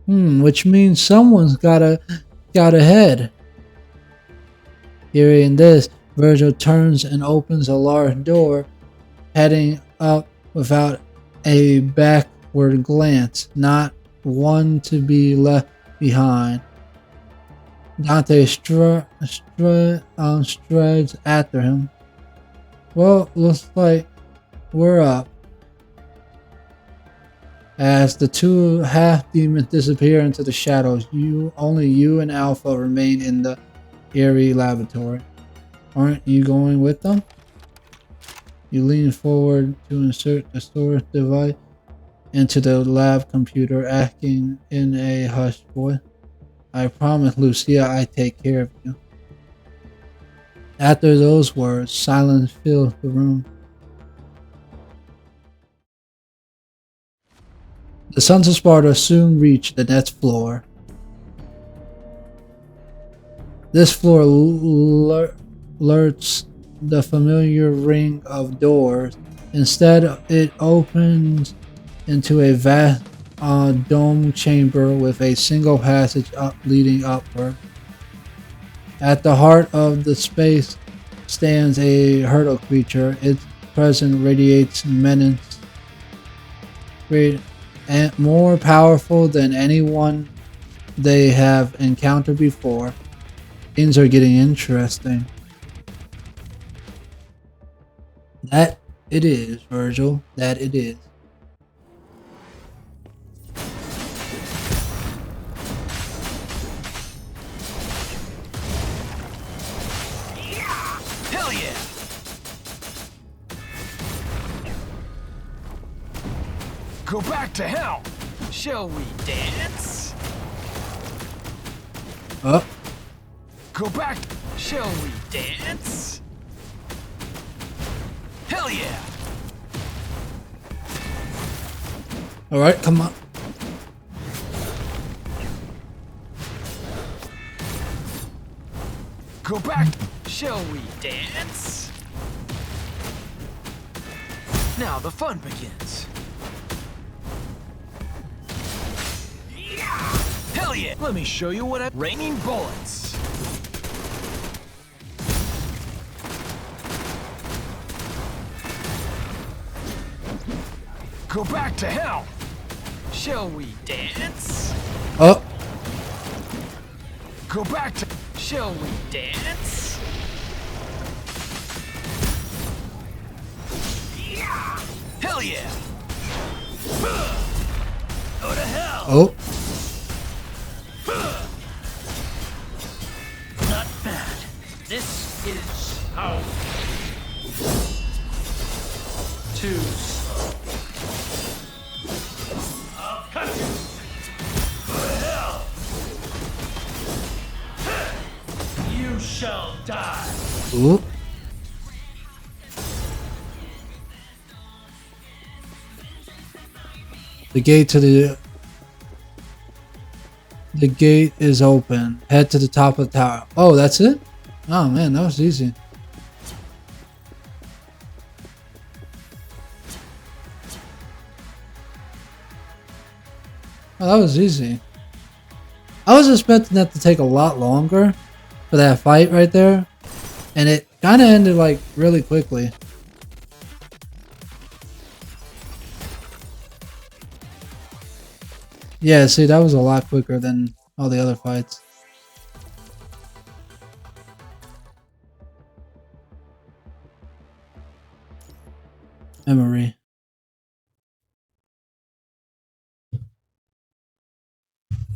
A: Which means someone's got ahead. Hearing this, Virgil turns and opens a large door, heading up without a backward glance, not one to be left behind. Dante strides after him. Well, looks like we're up. As the two half-demons disappear into the shadows, only you and Alpha remain in the eerie laboratory. Aren't you going with them? You lean forward to insert the storage device into the lab computer, asking in a hushed voice. I promise, Lucia, I take care of you. After those words, silence filled the room. The Sons of Sparta soon reached the next floor. This floor lurks the familiar ring of doors. Instead, it opens into a vast dome chamber with a single passage leading upward. At the heart of the space stands a hurdle creature. Its presence radiates menace, and more powerful than anyone they have encountered before. Things are getting interesting. That it is, Virgil. That it is.
D: Hell yeah! Go back to hell! Shall we dance?
A: Oh,
D: Go back! Shall we dance? Hell yeah!
A: alright, come on.
D: Go back! Shall we dance? Now the fun begins. Hell yeah! Let me show you what raining bullets. Go back to hell! Shall we dance?
A: Oh,
D: Go back to... Shall we dance? Hell yeah!
B: Go to hell!
A: oh.
B: Not bad. This is how to I'll cut you. Go to hell. You shall die.
A: Ooh. The gate is open. Head to the top of the tower. Oh, that's it? Oh man, that was easy. Oh, that was easy. I was expecting that to take a lot longer for that fight right there. And it kind of ended like really quickly. Yeah, see, that was a lot quicker than all the other fights. Memory.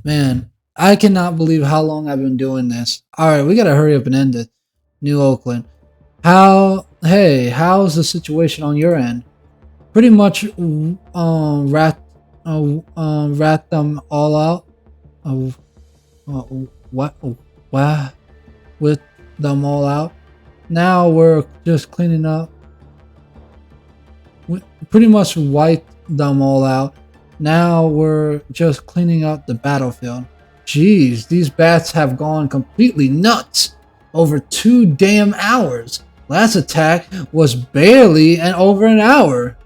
A: Man, I cannot believe how long I've been doing this. Alright, we gotta hurry up and end it. New Oakland. How's the situation on your end? Pretty much rat them all out. What? With them all out. Now we're just cleaning up. We pretty much wiped them all out. Now we're just cleaning up the battlefield. Jeez, these bats have gone completely nuts. Over 2 damn hours. Last attack was barely over an hour.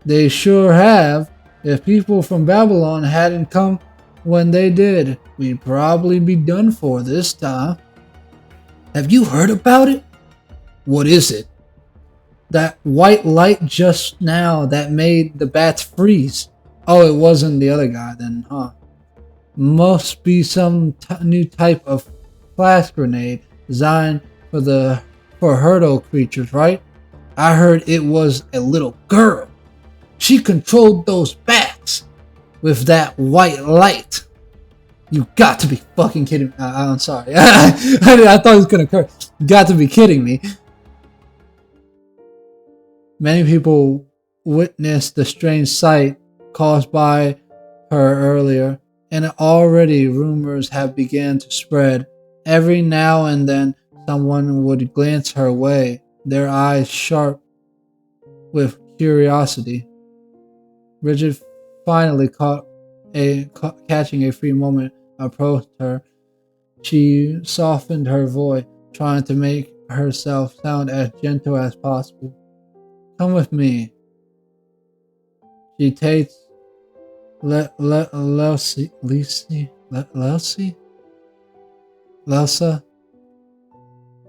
A: They sure have. If people from Babylon hadn't come when they did, we'd probably be done for this time. Have you heard about it? What is it? That white light just now that made the bats freeze. Oh, it wasn't the other guy then, huh? Must be some new type of flash grenade designed for hurdle creatures, right? I heard it was a little girl. She controlled those bats with that white light. You got to be fucking kidding me. I'm sorry. I thought it was gonna curse. You got to be kidding me. Many people witnessed the strange sight caused by her earlier, and already rumors have begun to spread. Every now and then, someone would glance her way, their eyes sharp with curiosity. Bridget finally catching a free moment, approached her. She softened her voice, trying to make herself sound as gentle as possible. Come with me. She takes Lelsa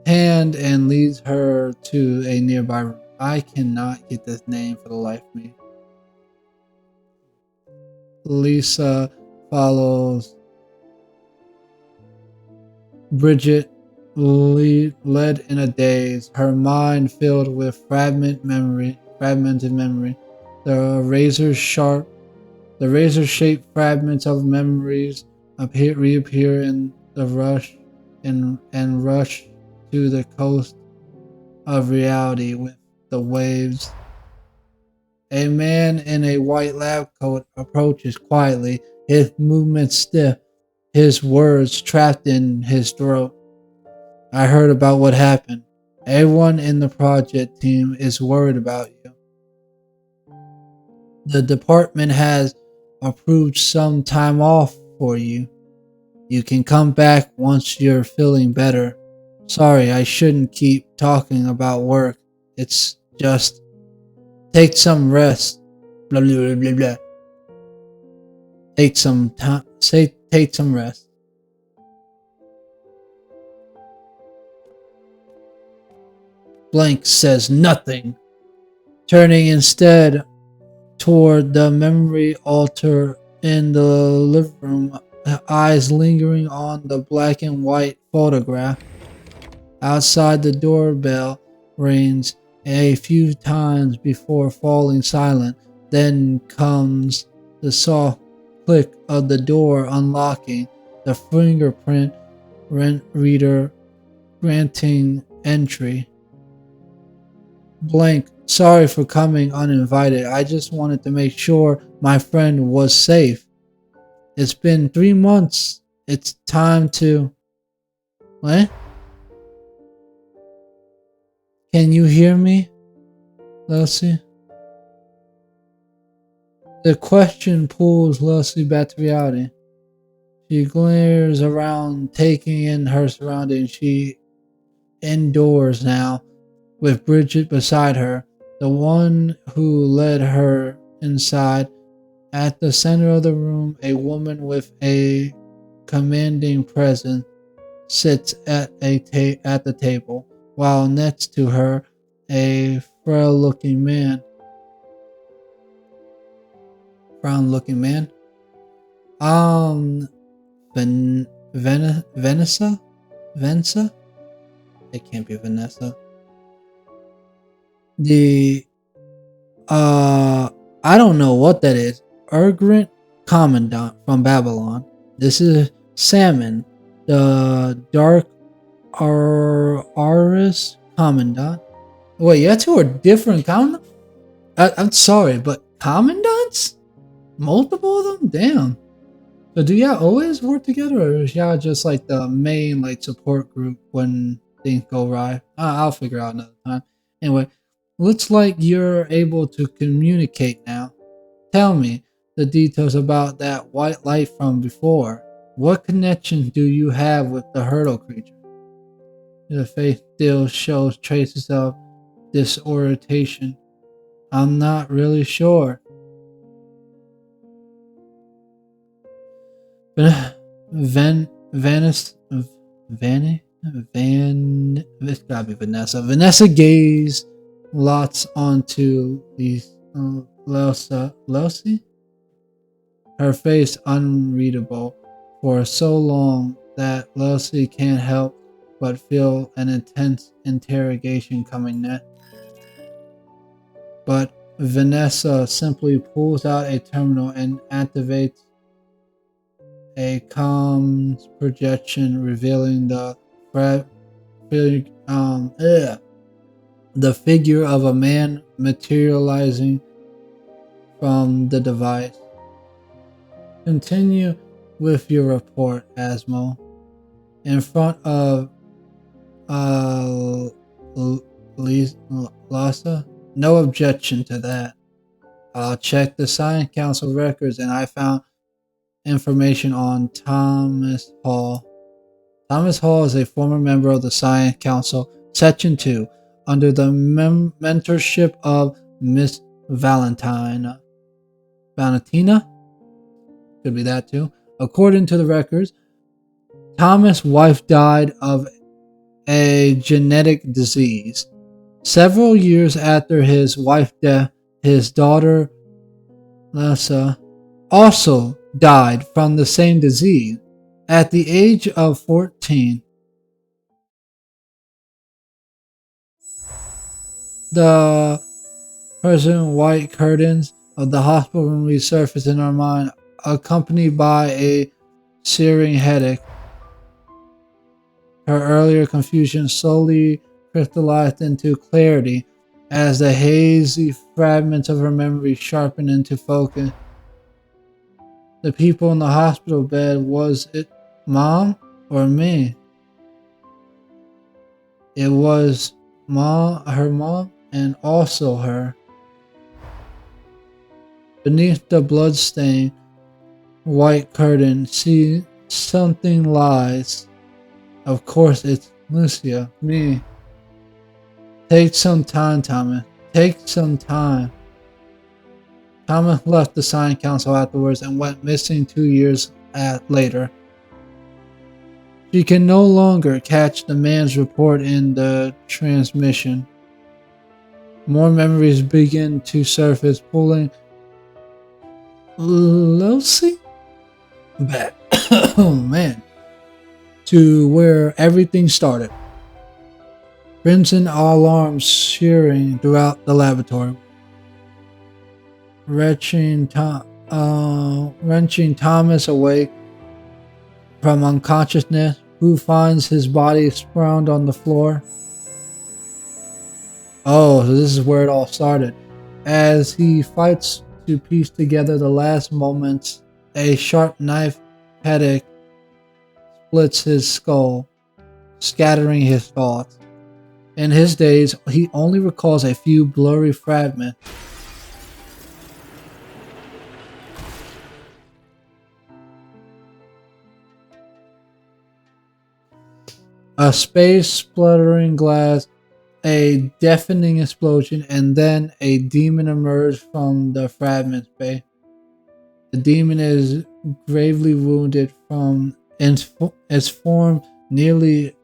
A: hand and leads her to a nearby room. I cannot get this name for the life of me. Lisa follows Bridget, led in a daze, her mind filled with fragmented memory. The razor-shaped fragments of memories reappear in the rush and rush to the coast of reality with the waves. A man in a white lab coat approaches quietly, his movements stiff, his words trapped in his throat. I heard about what happened. Everyone in the project team is worried about you. The department has approved some time off for you. You can come back once you're feeling better. Sorry, I shouldn't keep talking about work. It's just take some rest. Blah blah blah blah. Take some time. Take some rest. Blank says nothing, turning instead toward the memory altar in the living room, eyes lingering on the black and white photograph. Outside, the doorbell rings a few times before falling silent. Then comes the soft click of the door unlocking, the fingerprint reader granting entry. Blank, sorry for coming uninvited. I just wanted to make sure my friend was safe. It's been 3 months. It's time to... What? Can you hear me, Leslie? The question pulls Leslie back to reality. She glares around, taking in her surroundings. She indoors now, with Bridget beside her, the one who led her inside. At the center of the room, a woman with a commanding presence sits at the table, while next to her, a frail-looking man. Vanessa? It can't be Vanessa. I don't know what that is. Urgrant Commandant from Babylon. This is Salmon, the Dark Aris Commandant. Wait, you two are different commandants? I'm sorry, but commandants? Multiple of them? Damn. So do y'all always work together, or is y'all just like the main like support group when things go awry? I'll figure out another time. Anyway, looks like you're able to communicate now. Tell me the details about that white light from before. What connection do you have with the hurdle creature? The face still shows traces of disorientation. I'm not really sure. It's gotta be Vanessa. Vanessa gazed lots onto these Lelsie? Her face unreadable for so long that Lelsie can't help but feel an intense interrogation coming next. But Vanessa simply pulls out a terminal and activates a comms projection revealing the figure of a man materializing from the device. Continue with your report, Asmo. In front of Uh, Lhasa? No objection to that. I'll check the Science Council records and I found information on Thomas Hall. Thomas Hall is a former member of the Science Council, Section 2, under the mentorship of Miss Valentina. Could be that too. According to the records, Thomas' wife died of a genetic disease. Several years after his wife's death, his daughter, Lhasa, also died from the same disease. At the age of 14, the present white curtains of the hospital room resurfaced in our mind, accompanied by a searing headache. Her earlier confusion slowly crystallized into clarity as the hazy fragments of her memory sharpened into focus. The people in the hospital bed, was it Mom or me? It was her mom, and also her. Beneath the bloodstained white curtain, see something lies. Of course, it's Lucia, me. Take some time, Thomas. Take some time. Thomas left the Science Council afterwards and went missing 2 years later. She can no longer catch the man's report in the transmission. More memories begin to surface, pulling Lucy back. Oh man. To where everything started. Crimson alarms shearing throughout the laboratory. Wrenching Thomas awake from unconsciousness, who finds his body sprawled on the floor. Oh, so this is where it all started. As he fights to piece together the last moments, a sharp knife headache splits his skull, scattering his thoughts. In his days, he only recalls a few blurry fragments. A space spluttering glass, a deafening explosion, and then a demon emerged from the fragment bay. The demon is gravely wounded from its form nearly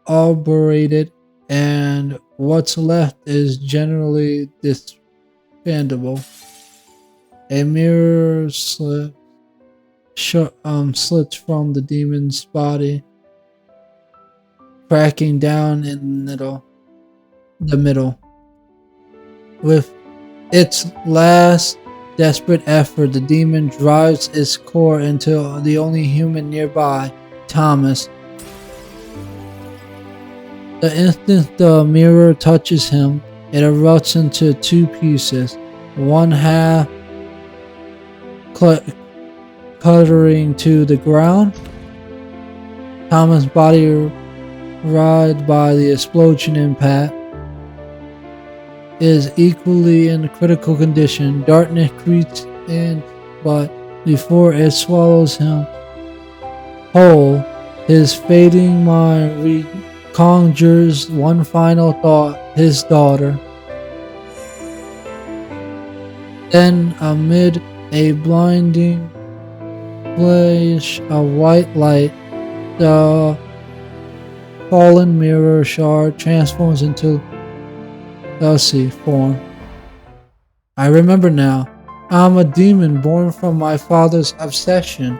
A: obliterated, and what's left is generally disbandable. A mirror slits from the demon's body, cracking down in the middle. With its last desperate effort, the demon drives its core into the only human nearby, Thomas. The instant the mirror touches him, it erupts into two pieces, one half clattering to the ground. Thomas' body ride by the explosion impact is equally in critical condition. Darkness creeps in, but before it swallows him whole, his fading mind conjures one final thought: his daughter. Then, amid a blinding flash of white light, the fallen mirror shard transforms into Lucy form. I remember now. I'm a demon born from my father's obsession.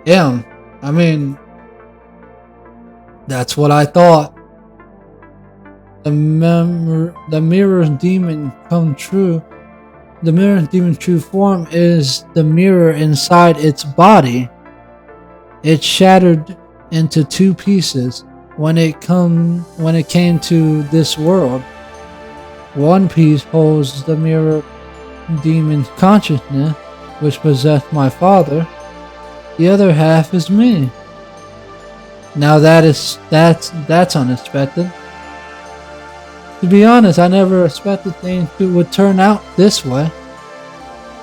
A: Yeah, I mean, that's what I thought. The mirror's demon come true. The mirror's demon's true form is the mirror inside its body. It shattered into two pieces when it came to this world. One piece holds the mirror demon's consciousness, which possessed my father. The other half is me. Now that's unexpected. To be honest, I never expected things would turn out this way.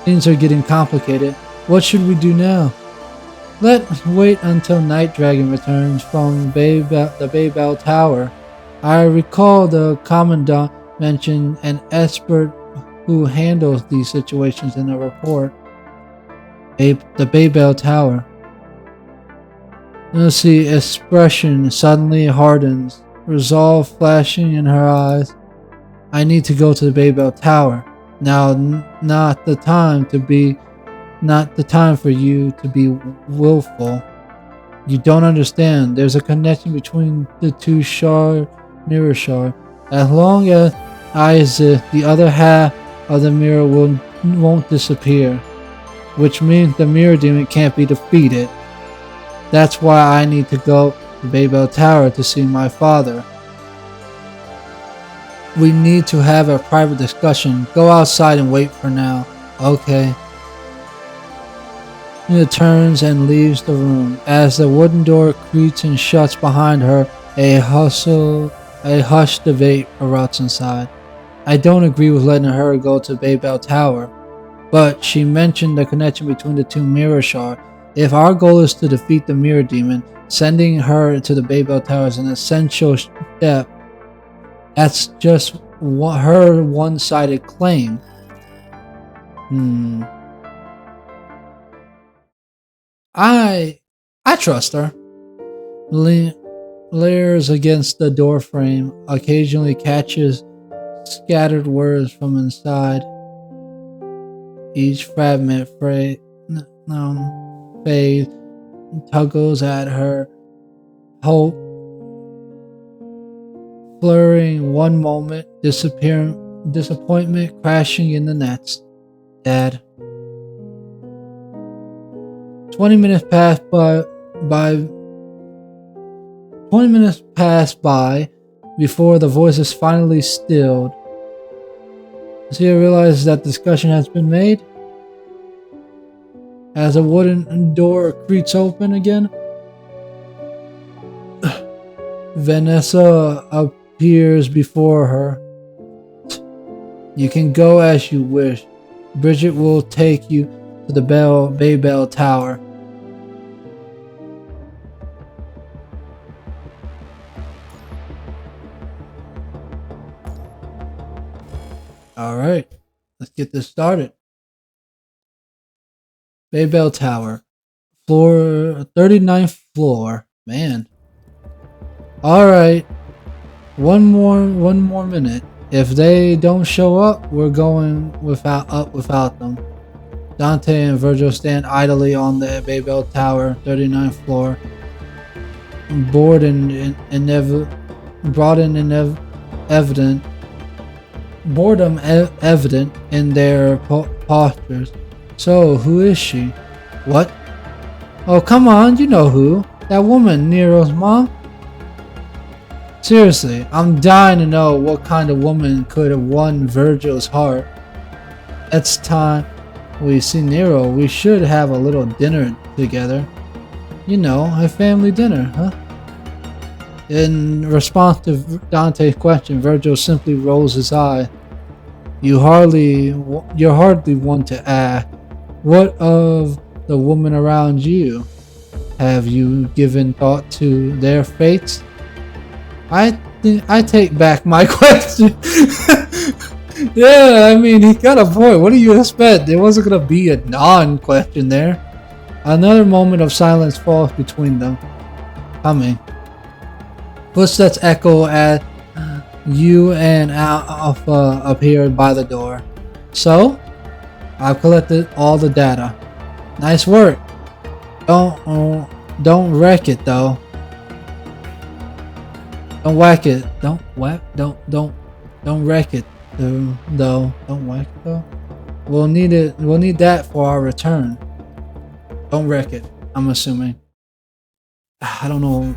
A: Things are getting complicated. What should we do now? Let's wait until Night Dragon returns from the Baybell Tower. I recall the Commandant mentioned an expert who handles these situations in a report. The Baybell Tower. Let's see, expression suddenly hardens, resolve flashing in her eyes. I need to go to the Baybell Tower. Now, not the time for you to be willful. You don't understand. There's a connection between the two mirror shard. As long as I exist, the other half of the mirror won't disappear, which means the mirror demon can't be defeated. That's why I need to go to Baybell Tower to see my father. We need to have a private discussion. Go outside and wait for now. Okay. She turns and leaves the room. As the wooden door creaks and shuts behind her, a hushed debate erupts inside. I don't agree with letting her go to Baybell Tower, but she mentioned the connection between the two mirror shards. If our goal is to defeat the mirror demon, sending her to the Baybell Tower is an essential step. That's just her one-sided claim. I trust her. Leers against the doorframe, occasionally catches scattered words from inside. Each fragment fades, tuggles at her hope, flurrying one moment, disappointment crashing in the next. Dad. 20 minutes pass by before the voice is finally stilled. Sia realizes that discussion has been made. As a wooden door creaks open again, Vanessa appears before her. You can go as you wish. Bridget will take you to the Baybell Tower. Alright, let's get this started. Baybell Tower. 39th floor. Man. Alright. One more minute. If they don't show up, we're going without them. Dante and Virgil stand idly on the Baybell Tower, 39th floor. Boredom evident in their postures. So, who is she? What? Oh, come on, you know who. That woman, Nero's mom. Seriously, I'm dying to know what kind of woman could have won Virgil's heart. It's time we see Nero. We should have a little dinner together. You know, a family dinner, huh? In response to Dante's question, Virgil simply rolls his eye. You're hardly one to ask. What of the women around you? Have you given thought to their fates? I take back my question. Yeah, I mean, he got a point. What do you expect? There wasn't gonna be a non-question there. Another moment of silence falls between them. Coming. Footsteps echo as you and Alpha appeared by the door. So, I've collected all the data. Nice work. Don't wreck it though. Don't whack it. Don't wreck it though. Don't whack it though. We'll need that for our return. Don't wreck it, I'm assuming. I don't know.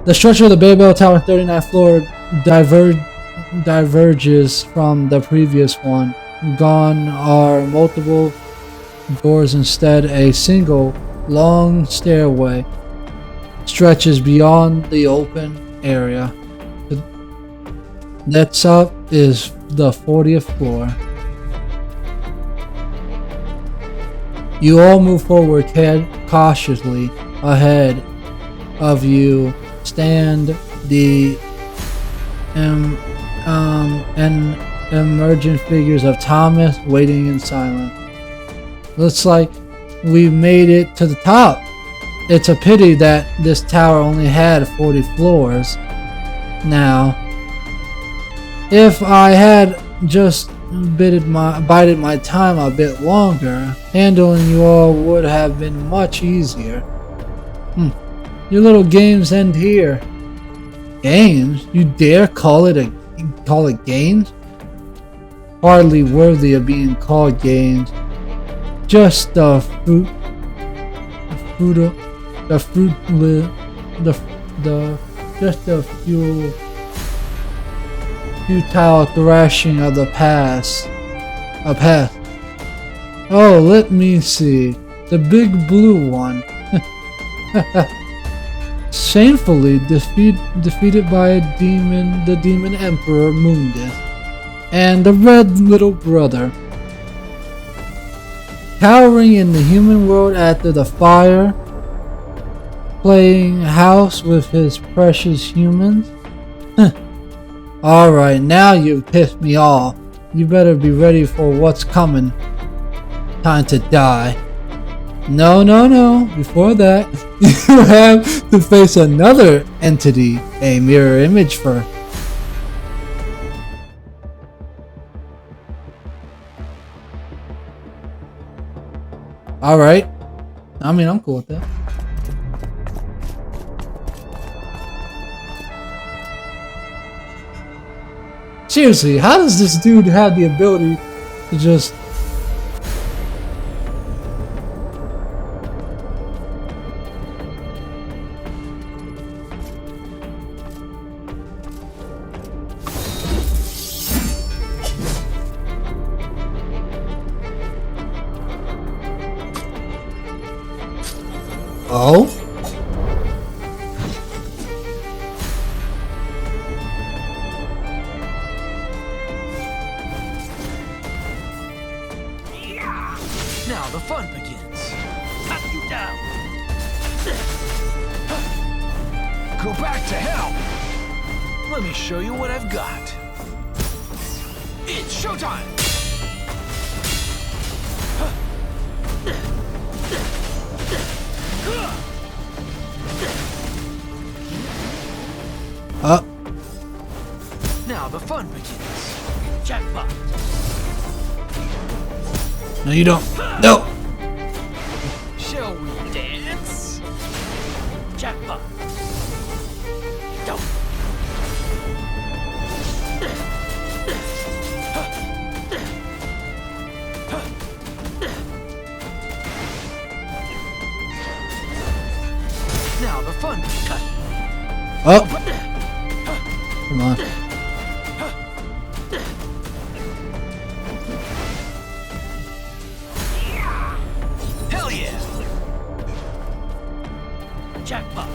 A: The structure of the Baybell Tower 39th floor diverges from the previous one. Gone are multiple doors. Instead, a single long stairway stretches beyond the open area. Next up is the 40th floor. You all move forward cautiously. Ahead of you stand the emergent figures of Thomas waiting in silence. Looks like we made it to the top. It's a pity that this tower only had 40 floors. Now, if I had just bided my time a bit longer, handling you all would have been much easier. Your little games end here. Games? You dare call it games? Hardly worthy of being called games. Just futile thrashing of the past. A past. Oh, let me see. The big blue one. Shamefully defeated by a demon, the demon emperor Mundus, and the red little brother. Cowering in the human world after the fire, playing house with his precious humans. Alright, now you've pissed me off. You better be ready for what's coming. Time to die. No. Before that, you have to face another entity, a mirror image first. Alright. I mean, I'm cool with that. Seriously, how does this dude have the ability to just... Oh?
D: Now the fun begins.
B: Cut you down.
D: Go back to hell. Let me show you what I've got. It's showtime. Now the fun begins.
B: Jackpot.
A: No, you don't. No!
D: Shall we dance?
B: Jackpot. Don't.
D: Now the fun begins.
A: Oh! Come on.
D: Hell yeah!
B: Jackpot.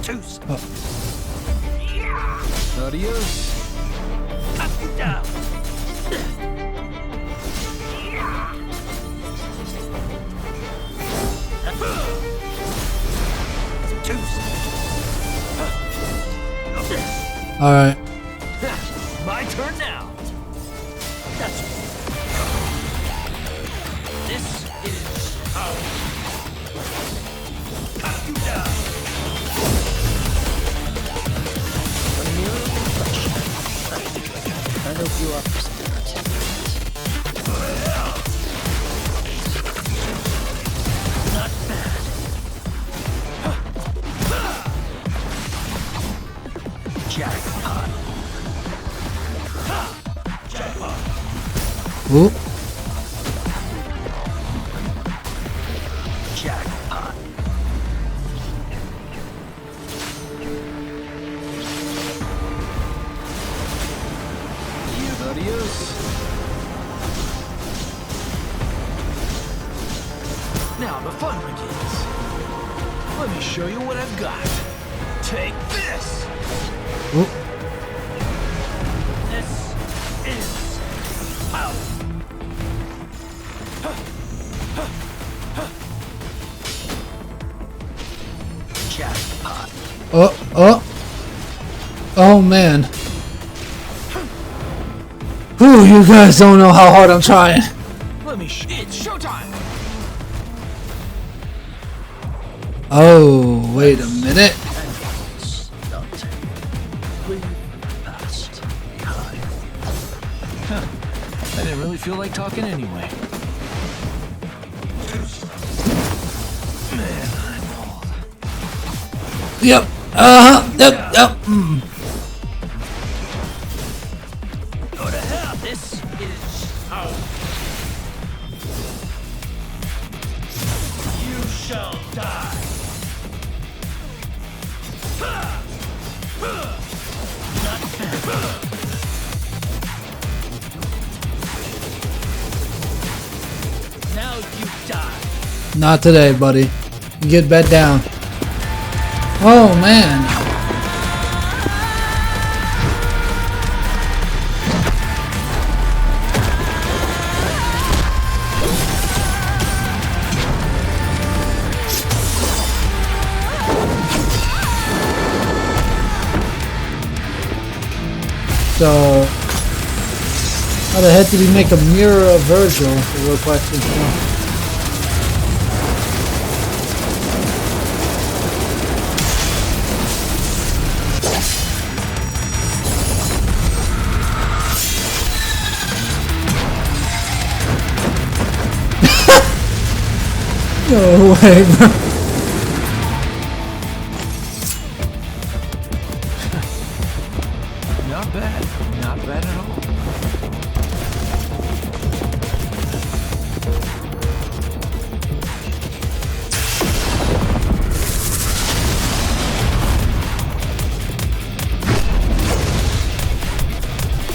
B: Two's.
D: Adios.
B: Cut you down. Two's.
A: Alright.
D: My turn now.
B: That's this is how. Cut you down.
E: A mirror reflection. I hope you offer some
B: Not bad. Jackpot. Jackpot.
A: Ooh.
B: Jackpot.
D: Adios. Now the fun begins. Let me show you what I've got. Take this!
A: Oop.
B: This is power. Jackpot.
A: Oh man. Whew, you guys don't know how hard I'm trying.
D: Let me it's showtime!
A: Oh, wait a minute.
D: I didn't really feel like talking anyway. Man, I'm old.
A: Yep. Yep.
B: Go to hell. This is power. You shall die. Now you die.
A: Not today, buddy. Get back down. Oh man. So, how the heck did he make a mirror of Virgil? The real question. No way, bro.
D: Not bad. Not bad at all.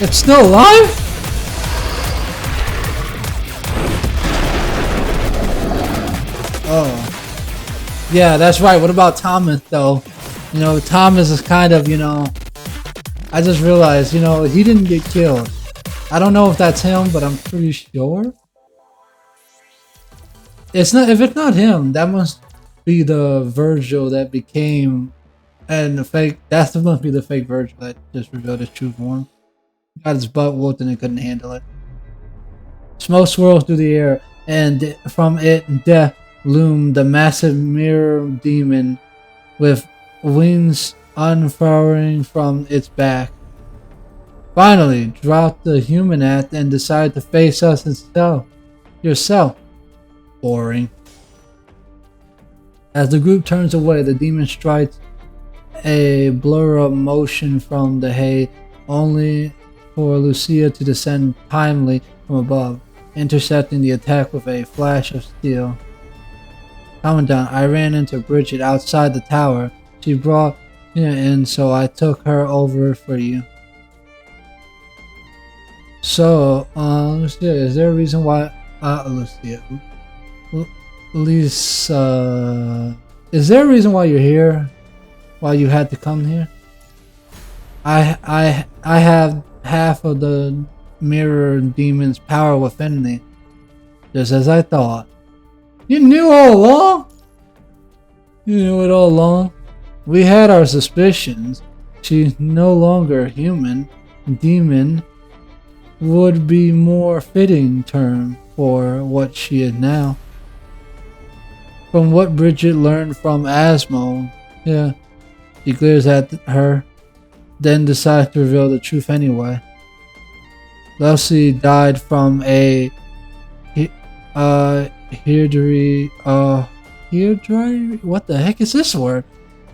A: It's still alive? Oh. Yeah, that's right. What about Thomas, though? You know, Thomas is kind of, I just realized, he didn't get killed. I don't know if that's him, but I'm pretty sure. It's not. If it's not him, that must be the Virgil that became, and the fake. That must be the fake Virgil that just revealed his true form. Got his butt whooped and he couldn't handle it. Smoke swirls through the air, and from it, death loomed the massive mirror demon, with wings unfurling from its back. Finally, drop the human act and decide to face us instead. Yourself. Boring. As the group turns away, the demon strikes a blur of motion from the hay, only for Lucia to descend timely from above, intercepting the attack with a flash of steel. Commandant, I ran into Bridget outside the tower. She brought me in, so I took her over for you. So, Lucia, is there a reason why... Lisa... Is there a reason why you're here? Why you had to come here? I have half of the mirror demon's power within me. Just as I thought. You knew all along? You knew it all along? We had our suspicions. She's no longer human. Demon would be more fitting term for what she is now. From what Bridget learned from Asmo, yeah, she glares at her, then decides to reveal the truth anyway. Lucy died from a what the heck is this word?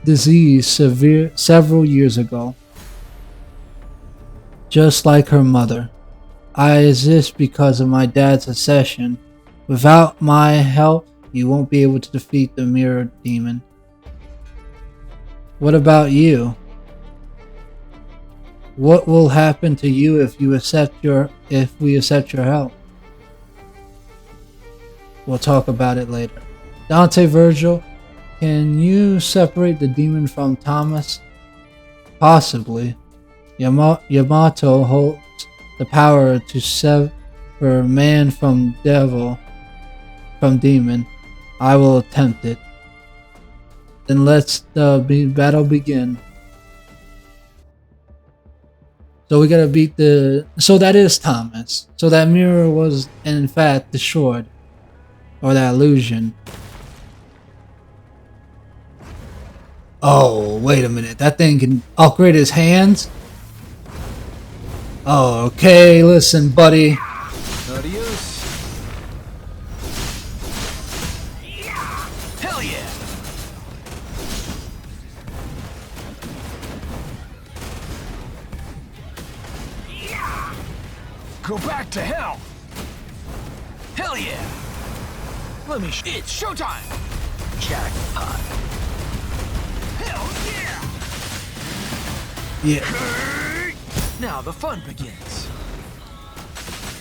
A: Disease several years ago. Just like her mother. I exist because of my dad's accession. Without my help, you won't be able to defeat the mirror demon. What about you? What will happen to you if we accept your help? We'll talk about it later. Dante Virgil, can you separate the demon from Thomas? Possibly. Yamato holds the power to sever man from demon. I will attempt it. Then let's the battle begin. So we gotta beat the. So that is Thomas. So that mirror was in fact destroyed, or that illusion. Oh, wait a minute. That thing can upgrade his hands? Oh, okay. Listen, buddy.
D: Adios. Hell yeah! Go back to hell! Hell yeah! Let me it's showtime! Jackpot! Hell yeah!
A: Yeah.
D: Now the fun begins.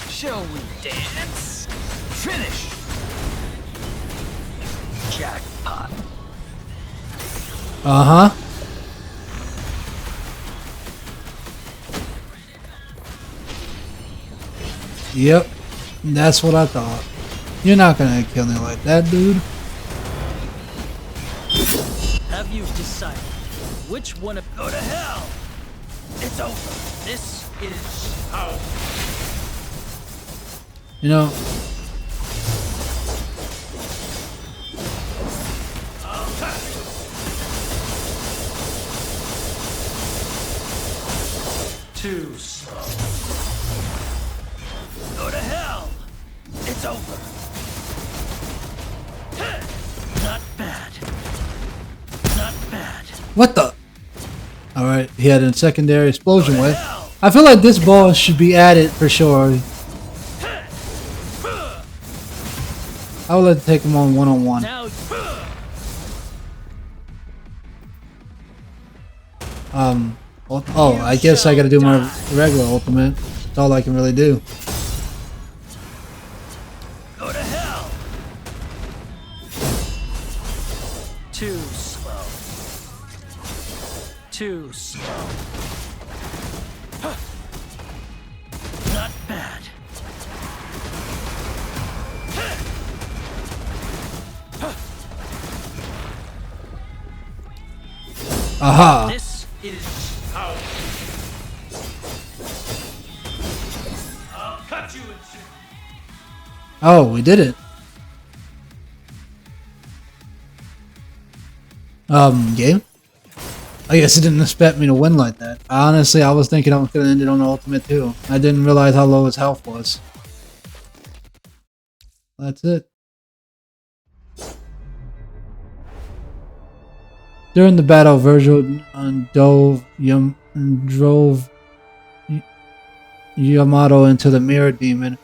D: Shall we dance? Finish! Jackpot!
A: Uh-huh. Yep. That's what I thought. You're not gonna kill me like that, dude.
E: Have you decided which one of
B: Go to hell! It's over.
E: this is how?
A: You know,
E: Too slow.
B: Go to hell! It's over.
E: Not bad. Not bad.
A: what the? Alright, he had a secondary explosion with. I feel like this ball should be added for sure. I would like to take him on one-on-one.
E: Now
A: Oh, I guess I gotta do my regular ultimate. That's all I can really do.
B: Go to hell!
E: too slow. Too slow. Not bad.
A: Aha!
E: This is how.
B: I'll cut you in two.
A: Oh, we did it. Game? I guess it didn't expect me to win like that. Honestly, I was thinking I was gonna end it on the ultimate too. I didn't realize how low his health was. That's it. During the battle, Virgil drove Yamato into the mirror demon,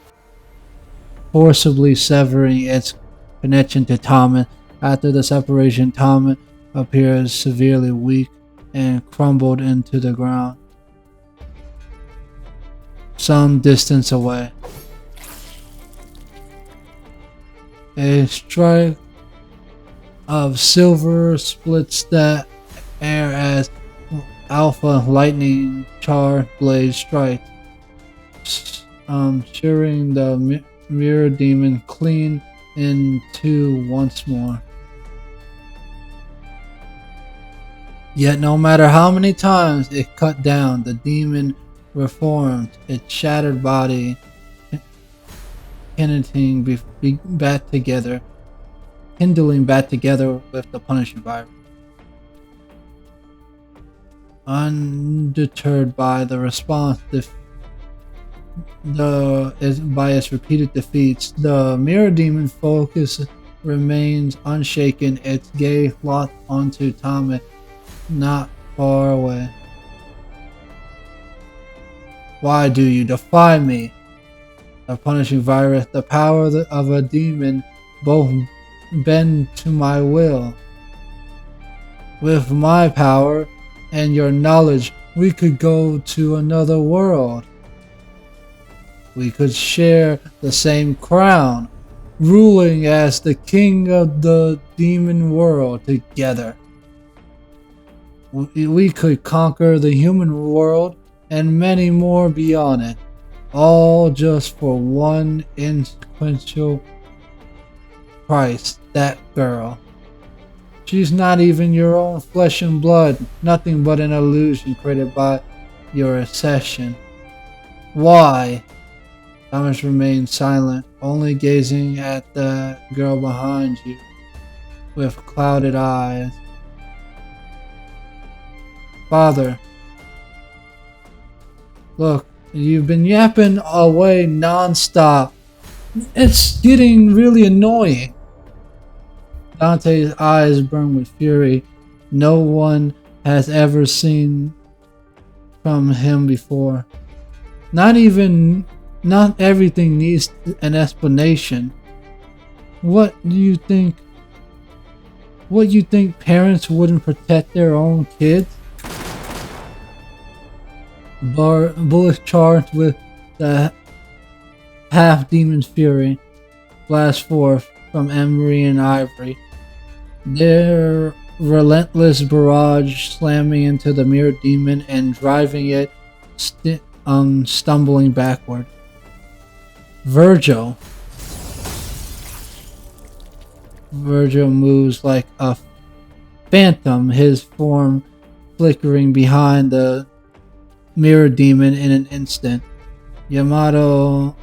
A: forcibly severing its connection to Thomas. After the separation, Thomas appears severely weak and crumbled into the ground. Some distance away, a strike of silver splits the air as alpha lightning charged blade strikes, shearing the mirror demon clean in two once more. Yet no matter how many times it cut down, the demon reformed, its shattered body kindling back together with the punishing virus. Undeterred by the response by its repeated defeats, the mirror demon focus remains unshaken, its gaze locked onto Thomas not far away. Why do you defy me? The punishing virus, the power of a demon, both bend to my will. With my power and your knowledge, we could go to another world. We could share the same crown. ruling as the king of the demon world together. We could conquer the human world and many more beyond it, all just for one inconsequential price, that girl. She's not even your own flesh and blood, nothing but an illusion created by your obsession. Why? Thomas remained silent, only gazing at the girl behind you with clouded eyes. Father, look, you've been yapping away non-stop. It's getting really annoying. Dante's eyes burn with fury. No one has ever seen from him before. Not everything needs an explanation. What you think parents wouldn't protect their own kids? Bullets charged with the half-demon's fury blast forth from Emery and Ivory. Their relentless barrage slamming into the mirror demon and driving it stumbling backward. Virgil moves like a phantom, his form flickering behind the mirror demon in an instant. Yamato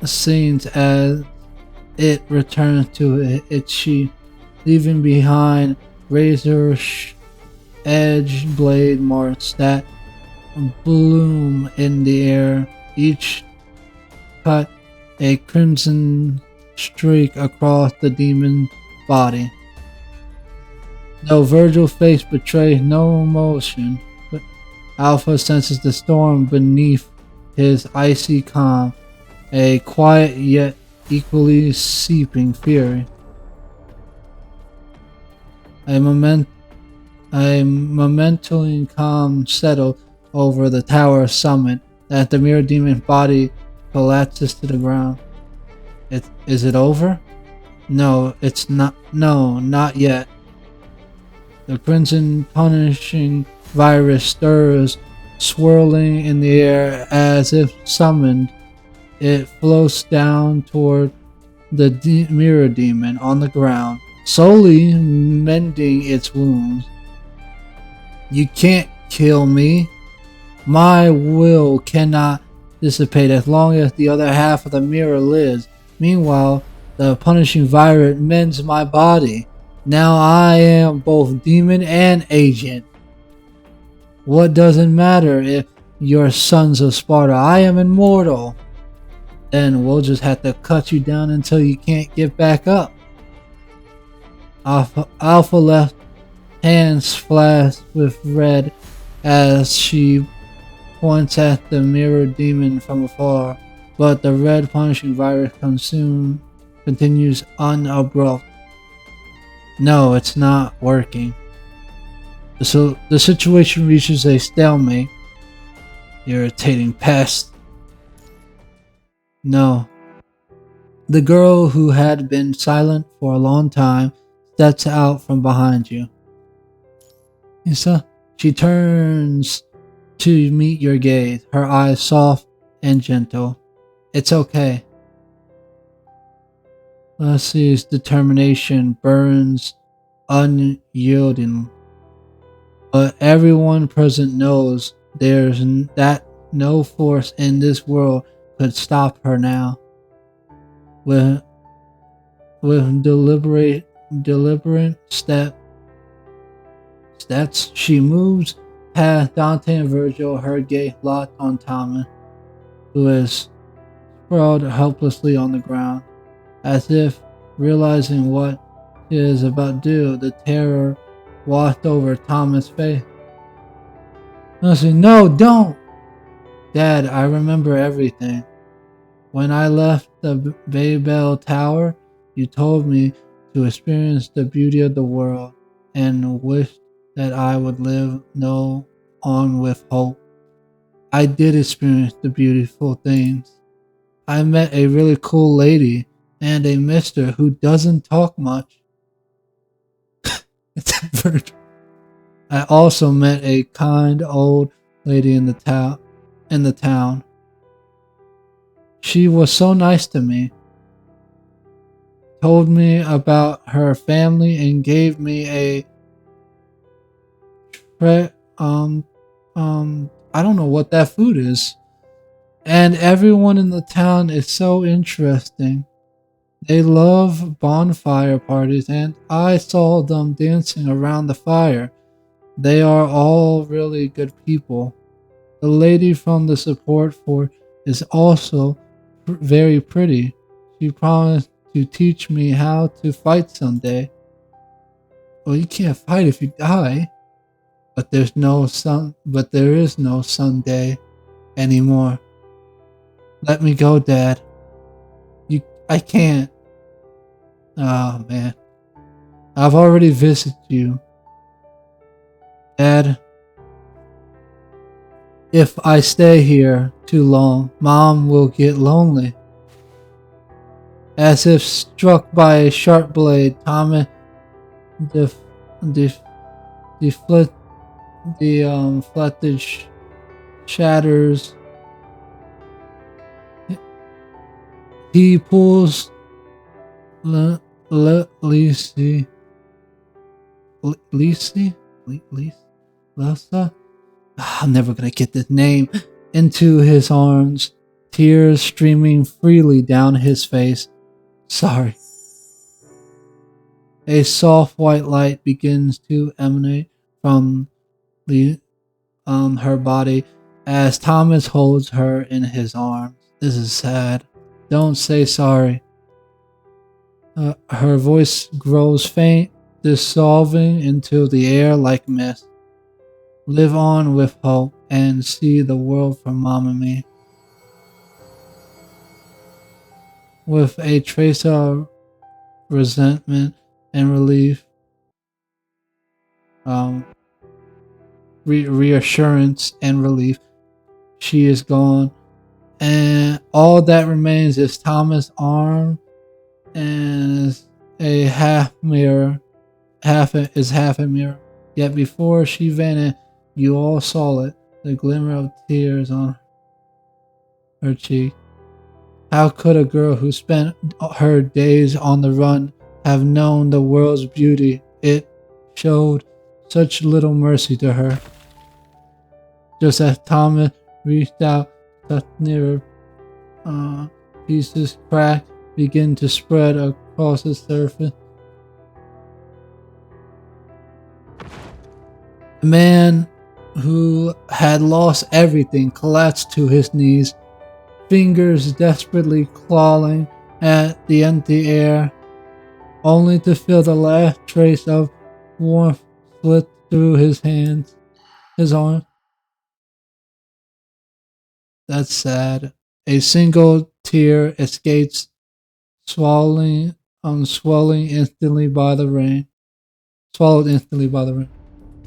A: scenes as it returns to its sheath, leaving behind razor edge blade marks that bloom in the air, each cut a crimson streak across the demon's body. Though Virgil's face betrays no emotion, Alpha senses the storm beneath his icy calm, a quiet yet equally seeping fury. A momentary calm settled over the tower summit as the mirror demon's body collapses to the ground. Is it over? No, it's not. No, not yet. The crimson punishing virus stirs, swirling in the air as if summoned. It floats down toward the mirror demon on the ground, slowly mending its wounds. You can't kill me. My will cannot dissipate as long as the other half of the mirror lives. Meanwhile, the punishing virus mends my body. Now I am both demon and agent. What does it matter if you're sons of Sparta? I am immortal. Then we'll just have to cut you down until you can't get back up. Alpha left hands flash with red as she points at the mirror demon from afar, but the red punishing virus continues unabrupt. No, it's not working. So the situation reaches a stalemate. Irritating pest. No. The girl who had been silent for a long time steps out from behind you. Isa, she turns to meet your gaze, her eyes soft and gentle. It's okay. Leslie's determination burns unyielding, but everyone present knows there's that no force in this world could stop her now. With deliberate steps, she moves past Dante and Virgil, her gaze locked on Thomas, who is sprawled helplessly on the ground. As if realizing what he is about to do, the terror washed over Thomas' face. Leslie, no, don't! Dad, I remember everything. When I left the Babel Tower, you told me to experience the beauty of the world and wished that I would live on with hope. I did experience the beautiful things. I met a really cool lady. and a mister who doesn't talk much. It's a bird. I also met a kind old lady in the town. She was so nice to me. Told me about her family and gave me a I don't know what that food is. And everyone in the town is so interesting. They love bonfire parties, and I saw them dancing around the fire. They are all really good people. The lady from the support fort is also very pretty. She promised to teach me how to fight someday. Well, you can't fight if you die. But there is no Sunday anymore. Let me go, Dad. I can't. Oh, man. I've already visited you. Dad, if I stay here too long, Mom will get lonely. As if struck by a sharp blade, Thomas flettage shatters. He pulls Lisa I'm never gonna get this name into his arms, tears streaming freely down his face. Sorry. A soft white light begins to emanate from her body as Thomas holds her in his arms. This is sad. Don't say sorry. Her voice grows faint, dissolving into the air like mist. Live on with hope and see the world for Mom and me. With a trace of resentment and relief, reassurance and relief, she is gone, and all that remains is Thomas' arm and a half a mirror. Yet before she vanished, you all saw it, the glimmer of tears on her cheek. How could a girl who spent her days on the run have known the world's beauty? It showed such little mercy to her. Just as Thomas reached out, touched nearer, pieces cracked, begin to spread across the surface. The man who had lost everything collapsed to his knees, fingers desperately clawing at the empty air, only to feel the last trace of warmth slip through his arms. That's sad. A single tear escapes, swallowed instantly by the rain.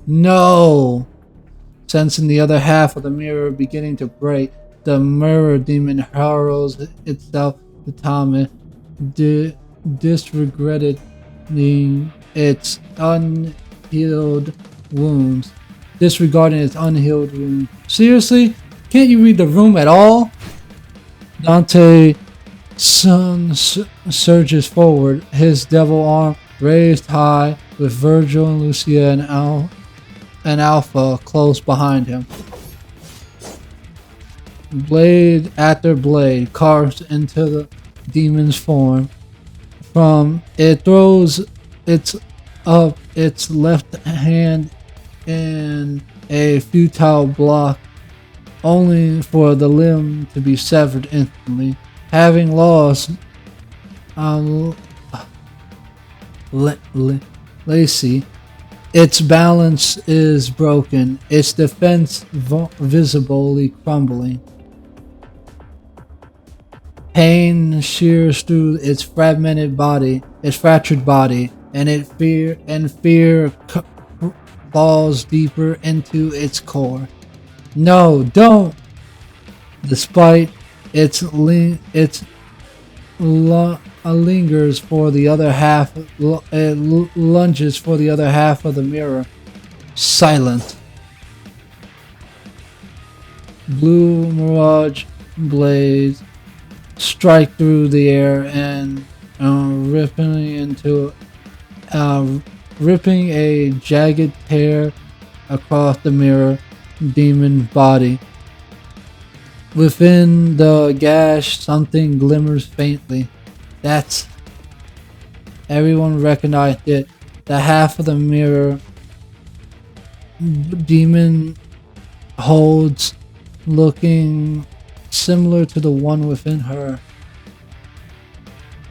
A: No! Sensing the other half of the mirror beginning to break, the mirror demon hurls itself to Thomas, disregarding its unhealed wounds. Seriously? Can't you read the room at all? Dante surges forward, his devil arm raised high, with Virgil and Lucia and Alpha close behind him. Blade after blade carves into the demon's form. It throws its left hand in a futile block, only for the limb to be severed instantly. Having lost Lacey, its balance is broken, its defense visibly crumbling. Pain shears through its fractured body, and fear falls deeper into its core. No, don't! Despite its lingers for the other half. It lunges for the other half of the mirror. Silent. Blue mirage blades strike through the air and ripping a jagged tear across the mirror demon body. Within the gash, something glimmers faintly. That's... Everyone recognized it. The half of the mirror demon holds, looking similar to the one within her.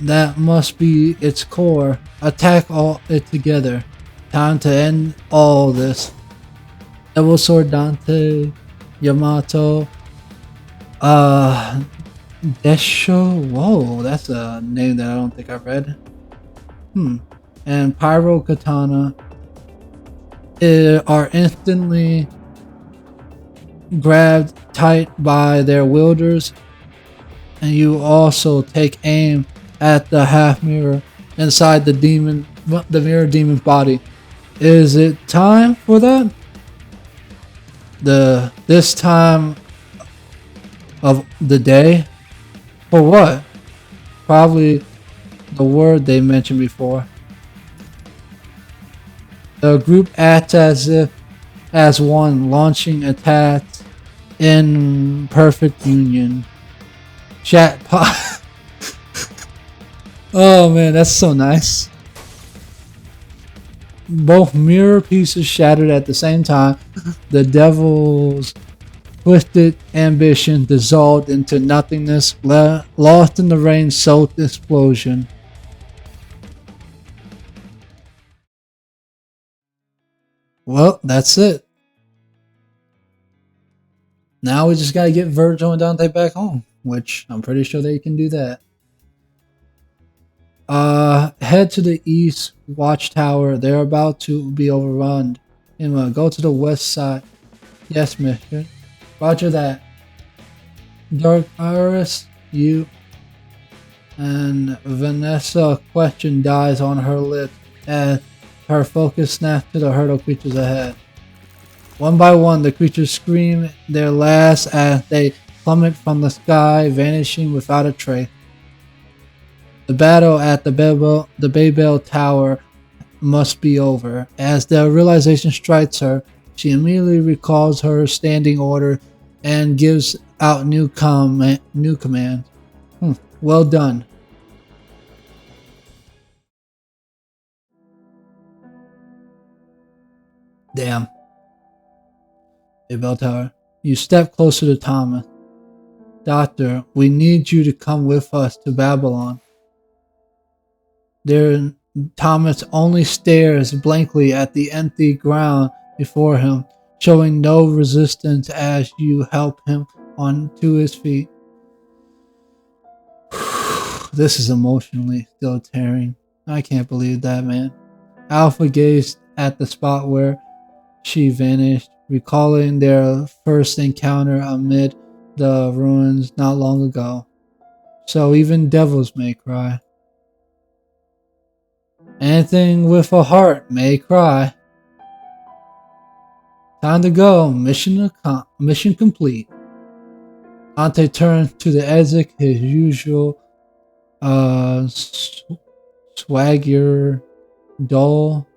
A: That must be its core. Attack all it together. Time to end all this. Devil Sword Dante, Yamato, Desho. Whoa, that's a name that I don't think I've read. And Pyro Katana are instantly grabbed tight by their wielders, and you also take aim at the half mirror inside the mirror demon's body. Is it time for that? This time of the day? For what? Probably the word they mentioned before. The group acts as one, launching attacks in perfect union. Chat pot. Oh man, that's so nice. Both mirror pieces shattered at the same time. The devil's twisted ambition dissolved into nothingness, lost in the rain-soaked explosion. Well, that's it. Now we just gotta get Virgil and Dante back home, which I'm pretty sure they can do that. Head to the east watchtower. They're about to be overrun. Emma, go to the west side. Yes, mister. Roger that. Dark Iris, you. And Vanessa question dies on her lips as her focus snaps to the hurdle creatures ahead. One by one, the creatures scream their last as they plummet from the sky, vanishing without a trace. The battle at the Babel Tower must be over. As the realization strikes her, she immediately recalls her standing order and gives out new commands. Well done. Damn. Babel Tower. You step closer to Thomas. Doctor, we need you to come with us to Babylon. There, Thomas only stares blankly at the empty ground before him, showing no resistance as you help him onto his feet. This is emotionally still tearing. I can't believe that, man. Alpha gazed at the spot where she vanished, recalling their first encounter amid the ruins not long ago. So even devils may cry. Anything with a heart may cry. Time to go. Mission complete. Dante turns to the exit, his usual swagger, dull.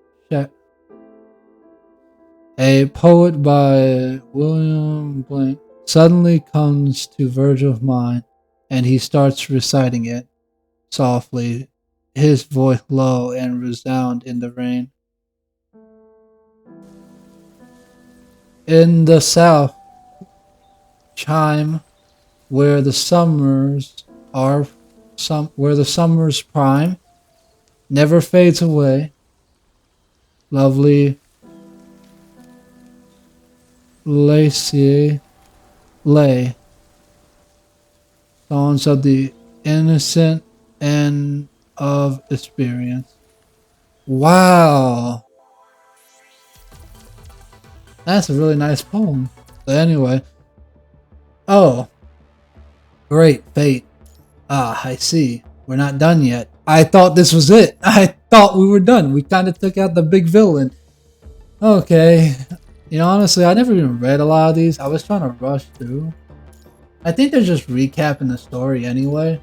A: A poet by William Blank suddenly comes to Virgil's mind, and he starts reciting it softly, his voice low and resound in the rain. In the south, chime where the summers prime never fades away. Lovely Lacy lay songs of the innocent and of experience. Wow, that's a really nice poem. But anyway, oh, great fate. Ah, I see. We're not done yet. I thought this was it. I thought we were done. We kind of took out the big villain. Okay. You know, honestly, I never even read a lot of these. I was trying to rush through. I think they're just recapping the story anyway.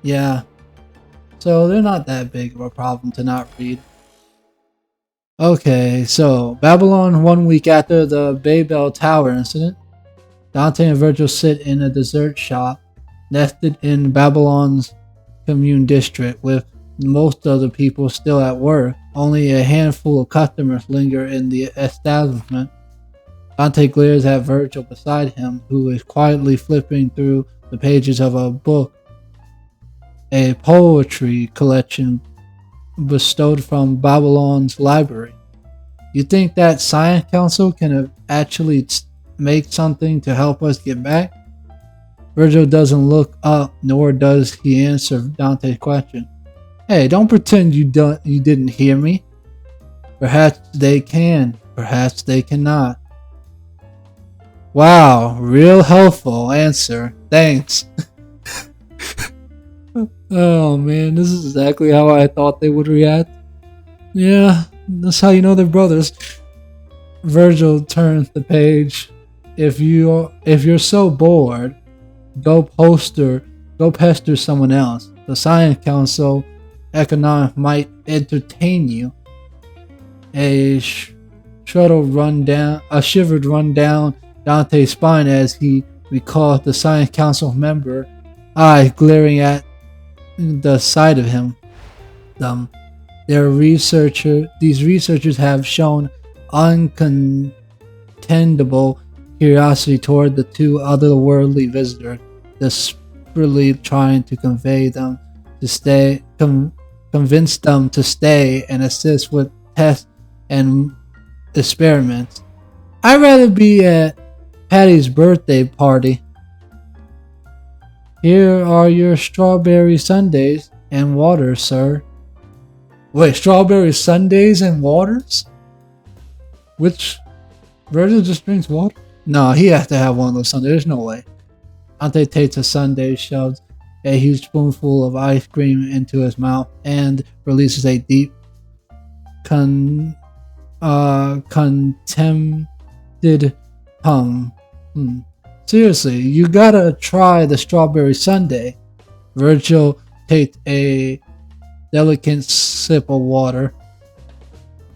A: Yeah. So they're not that big of a problem to not read. Okay, so Babylon 1 week after the Babel Tower incident. Dante and Virgil sit in a dessert shop nested in Babylon's commune district with most of the people still at work. Only a handful of customers linger in the establishment. Dante glares at Virgil beside him, who is quietly flipping through the pages of a book, a poetry collection bestowed from Babylon's library. You think that Science Council can actually make something to help us get back? Virgil doesn't look up, nor does he answer Dante's question. Hey, don't pretend you didn't hear me. Perhaps they can, perhaps they cannot. Wow, real helpful answer. Thanks. Oh man, this is exactly how I thought they would react. Yeah, that's how you know they're brothers. Virgil turns the page. If you're so bored, go pester someone else. The Science Council economic might entertain you. A shivered run down Dante's spine as he recalls the Science Council member, eyes glaring at the sight of him. These researchers have shown uncontendable curiosity toward the two otherworldly visitors, desperately trying to convince them to stay and assist with tests and experiments. I'd rather be at Patty's birthday party. Here are your strawberry sundaes and water, sir. Wait, strawberry sundaes and waters? Which Virgil just drinks water? No, he has to have one of those sundaes. There's no way. Dante takes a sundae, shoves a huge spoonful of ice cream into his mouth, and releases a deep, contemplated hum. Seriously, you gotta try the strawberry sundae. Virgil takes a delicate sip of water.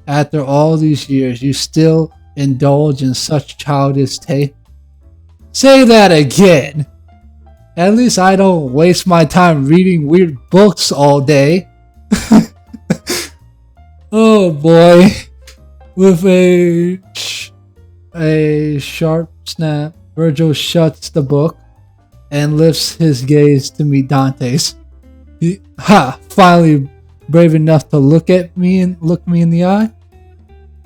A: After all these years, you still indulge in such childish taste? Say that again! At least I don't waste my time reading weird books all day. Oh boy. With a sharp snap, Virgil shuts the book and lifts his gaze to meet Dante's. Finally brave enough to look me in the eye.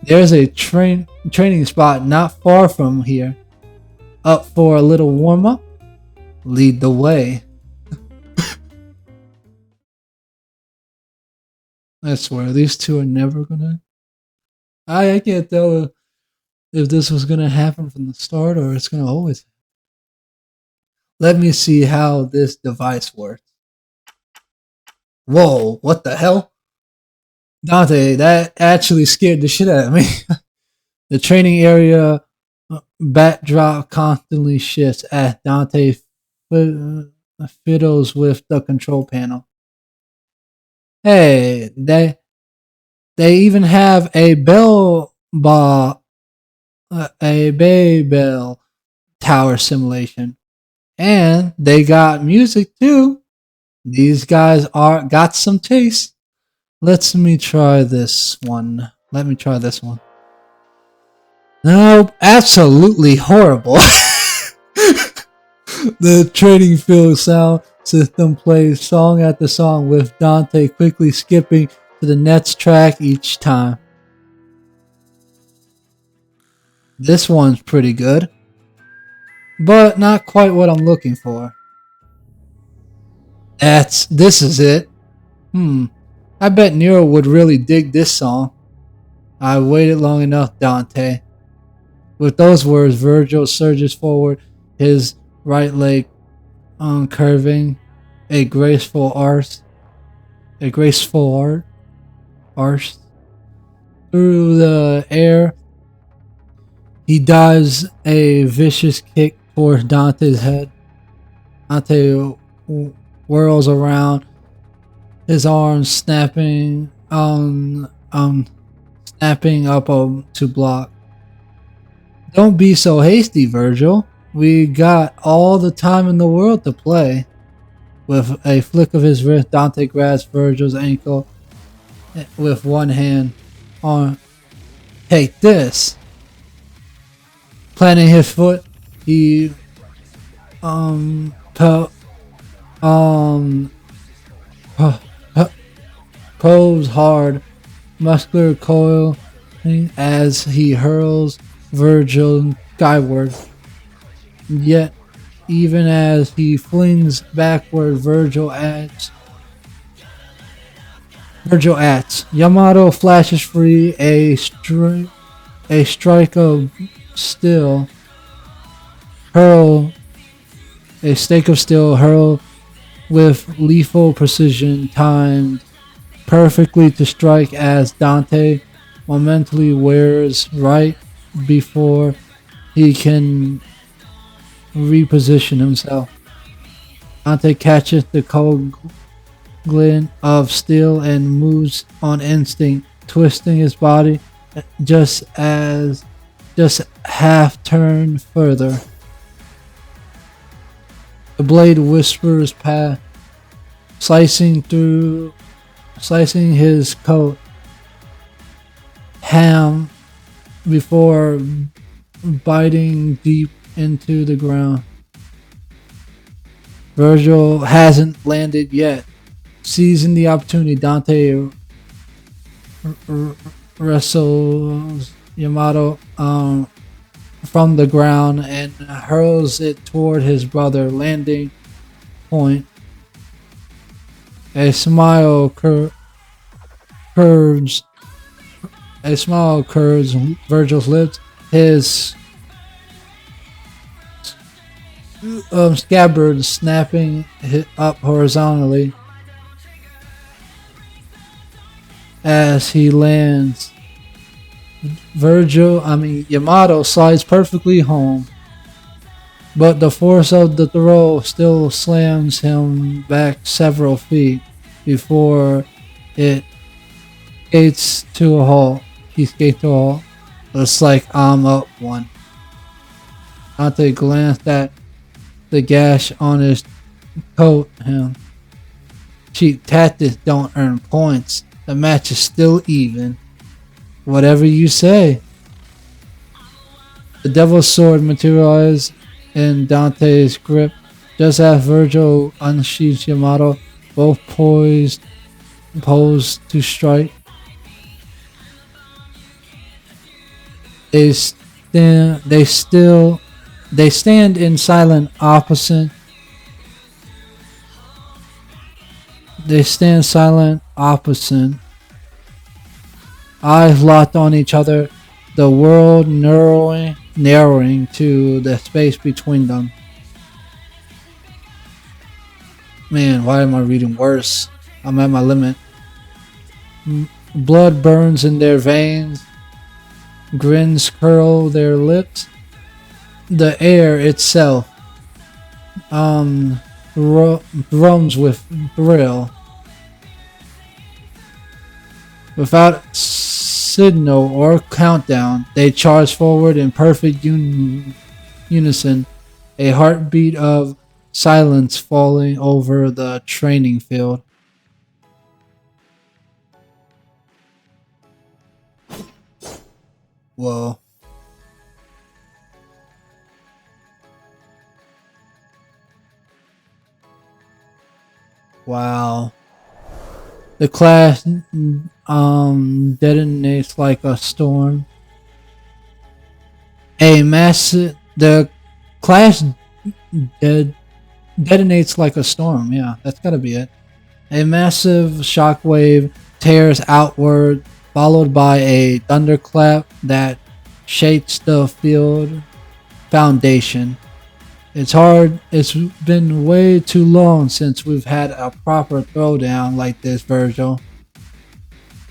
A: There's a training spot not far from here. Up for a little warm-up? Lead the way. I swear, these two are never gonna... I can't tell if this was gonna happen from the start or it's gonna always happen. Let me see how this device works. Whoa, what the hell? Dante, that actually scared the shit out of me. The training area backdrop constantly shifts as Dante fiddles with the control panel. Hey, they even have a Babel Tower simulation, and they got music too. These guys got some taste. Let me try this one. Nope, absolutely horrible. The training field sound system plays song after song, with Dante quickly skipping to the next track each time. This one's pretty good, but not quite what I'm looking for. This is it. I bet Nero would really dig this song. I waited long enough, Dante. With those words, Virgil surges forward, his right leg uncurving. a graceful arc, a graceful arc through the air. He dives a vicious kick towards Dante's head. Dante whirls around, his arms snapping snapping up to block. Don't be so hasty, Virgil. We got all the time in the world to play. With a flick of his wrist, Dante grabs Virgil's ankle with one hand on. Take this. Planting his foot, he probes hard, muscular coil as he hurls Virgil skyward. Yet, even as he flings backward, Virgil acts. Yamato flashes free, a strike of steel. A stake of steel hurled with lethal precision, timed perfectly to strike as Dante momentarily wears right before he can reposition himself. Dante catches the cold glint of steel and moves on instinct, twisting his body just half turn further. The blade whispers past, slicing his coat ham before biting deep into the ground. Virgil hasn't landed yet. Seizing the opportunity, Dante wrestles Yamato from the ground and hurls it toward his brother, landing point. A smile curves Virgil's lips. His scabbard snapping up horizontally as he lands. Yamato slides perfectly home, but the force of the throw still slams him back several feet before it skates to a halt. He skates to a halt. Looks like I'm up one. Dante glanced at the gash on his coat. Cheap tactics don't earn points. The match is still even. Whatever you say. The Devil's Sword materialized in Dante's grip just as Virgil unsheathes Yamato, both posed to strike. They stand in silent opposition. Eyes locked on each other, the world narrowing to the space between them. Man, why am I reading worse? I'm at my limit. Blood burns in their veins. Grins curl their lips. The air itself thrums with thrill. Without signal or countdown, they charge forward in perfect unison, a heartbeat of silence falling over the training field. Whoa. Wow. The class detonates like a storm. The class detonates like a storm. Yeah, that's gotta be it. A massive shockwave tears outward, followed by a thunderclap that shakes the field foundation. It's hard. It's been way too long since we've had a proper throwdown like this, Virgil.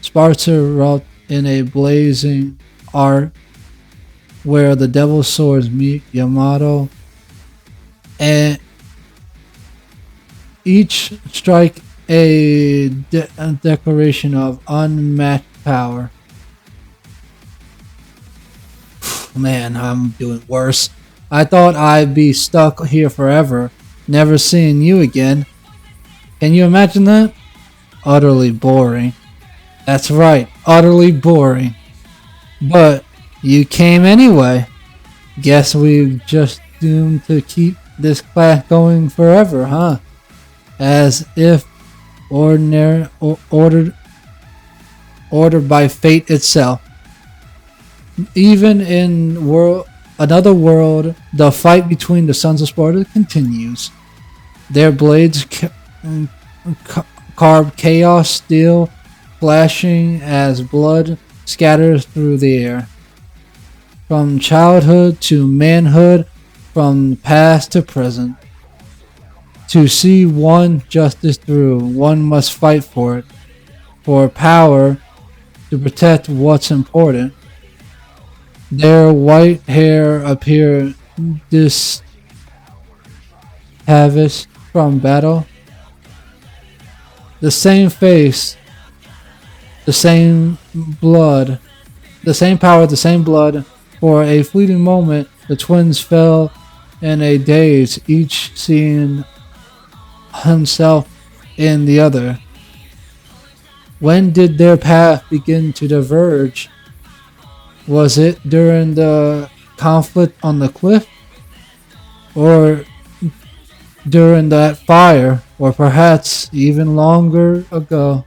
A: Sparks erupt in a blazing arc where the Devil's Swords meet Yamato, and each strike a declaration of unmatched power. Man, I'm doing worse. I thought I'd be stuck here forever, never seeing you again. Can you imagine that? Utterly boring. That's right, utterly boring. But you came anyway. Guess we're just doomed to keep this class going forever, huh? As if ordered by fate itself. Even in another world, the fight between the Sons of Sparta continues. Their blades carve chaos, steel flashing as blood scatters through the air. From childhood to manhood, from past to present. To see one justice through, one must fight for it. For power, to protect what's important. Their white hair appear dishaved from battle. The same face, the same blood, the same power, the same blood. For a fleeting moment, the twins fell in a daze, each seeing himself in the other. When did their path begin to diverge? Was it during the conflict on the cliff? Or during that fire? Or perhaps even longer ago?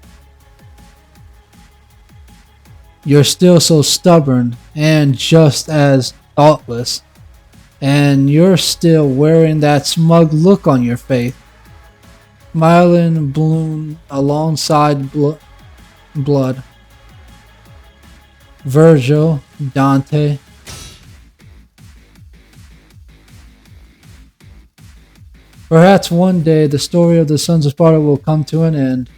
A: You're still so stubborn and just as thoughtless. And you're still wearing that smug look on your face. Smiling bloom alongside blood. Virgil, Dante. Perhaps one day the story of the Sons of Sparta will come to an end.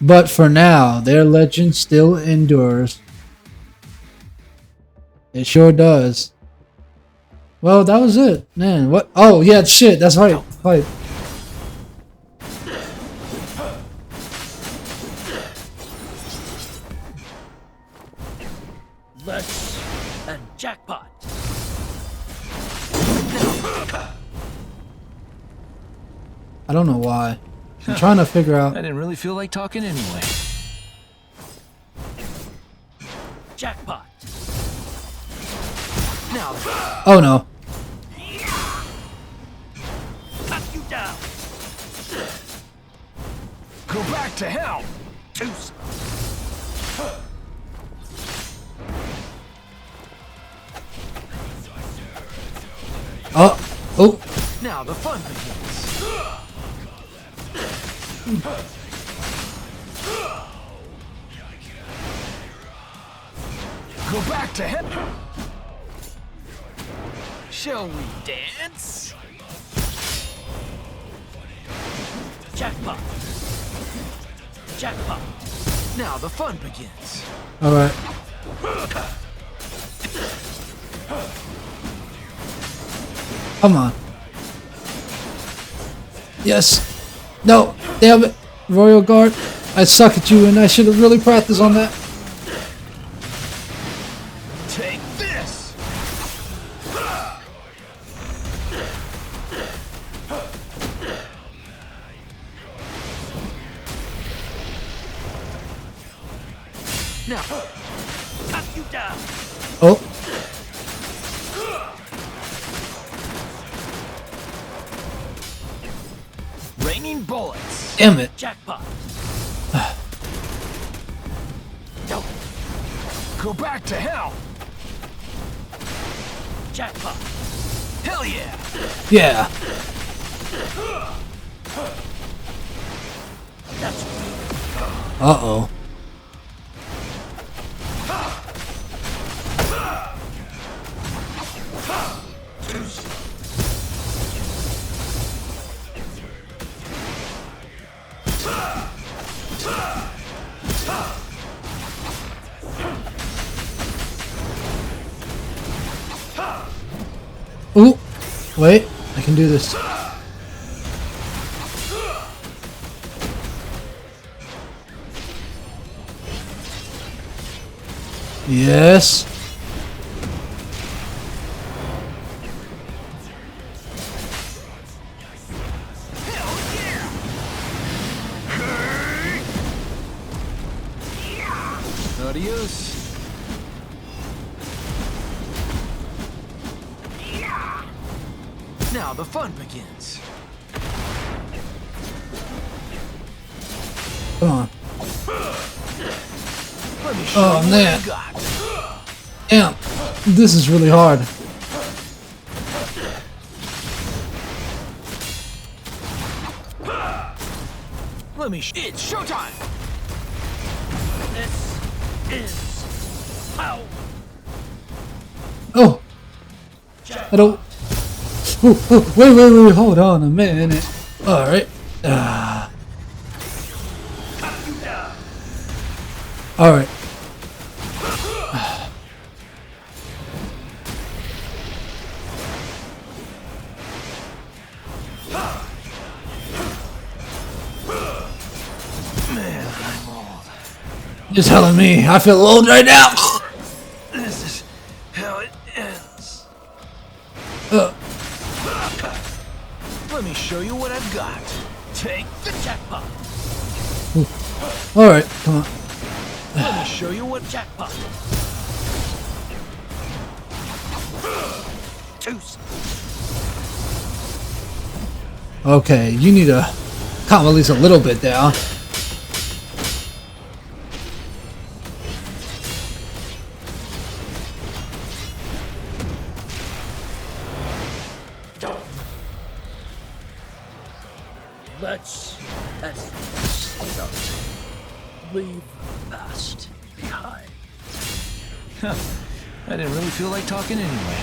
A: But for now, their legend still endures. It sure does. Well, that was it. Man, what? Oh, yeah, shit, that's right. Fight.
E: Let's and jackpot.
A: I don't know why. I'm trying to figure out.
D: I didn't really feel like talking anyway.
E: Jackpot.
D: Now,
A: Oh no.
E: Cut you down.
D: go back to hell.
E: Too slow.
A: Oh.
D: Now the fun begins. Go back to hell. Shall we dance?
E: Jackpot. Jackpot.
D: Now the fun begins.
A: Alright. Come on. Yes. No. Damn it. Royal Guard. I suck at you and I should have really practiced on that.
D: Take this. Now,
E: Cut you down.
A: Oh.
D: raining bullets.
A: Damn it.
E: Jackpot.
D: Go back to hell.
E: Jackpot.
D: Hell yeah.
A: Yeah.
E: That's
A: Uh-oh. Wait, I can do this. Yes.
D: Adios. Now the fun begins.
A: Come on.
D: Let me show
A: Oh,
D: you
A: man.
D: what I got.
A: Damn. This is really hard.
D: It's showtime.
E: This is power.
A: Oh. I don't. Wait. Hold on a minute. All right. All right.
D: Man, I'm old.
A: You're telling me I feel old right now.
D: This is how it ends. Let me show you what I've got. Take the jackpot.
A: All right. Come on.
D: Let me show you what jackpot. Toast.
A: Okay. You need to calm at least a little bit down.
E: Let's start. Leave the past behind.
D: I didn't really feel like talking anyway.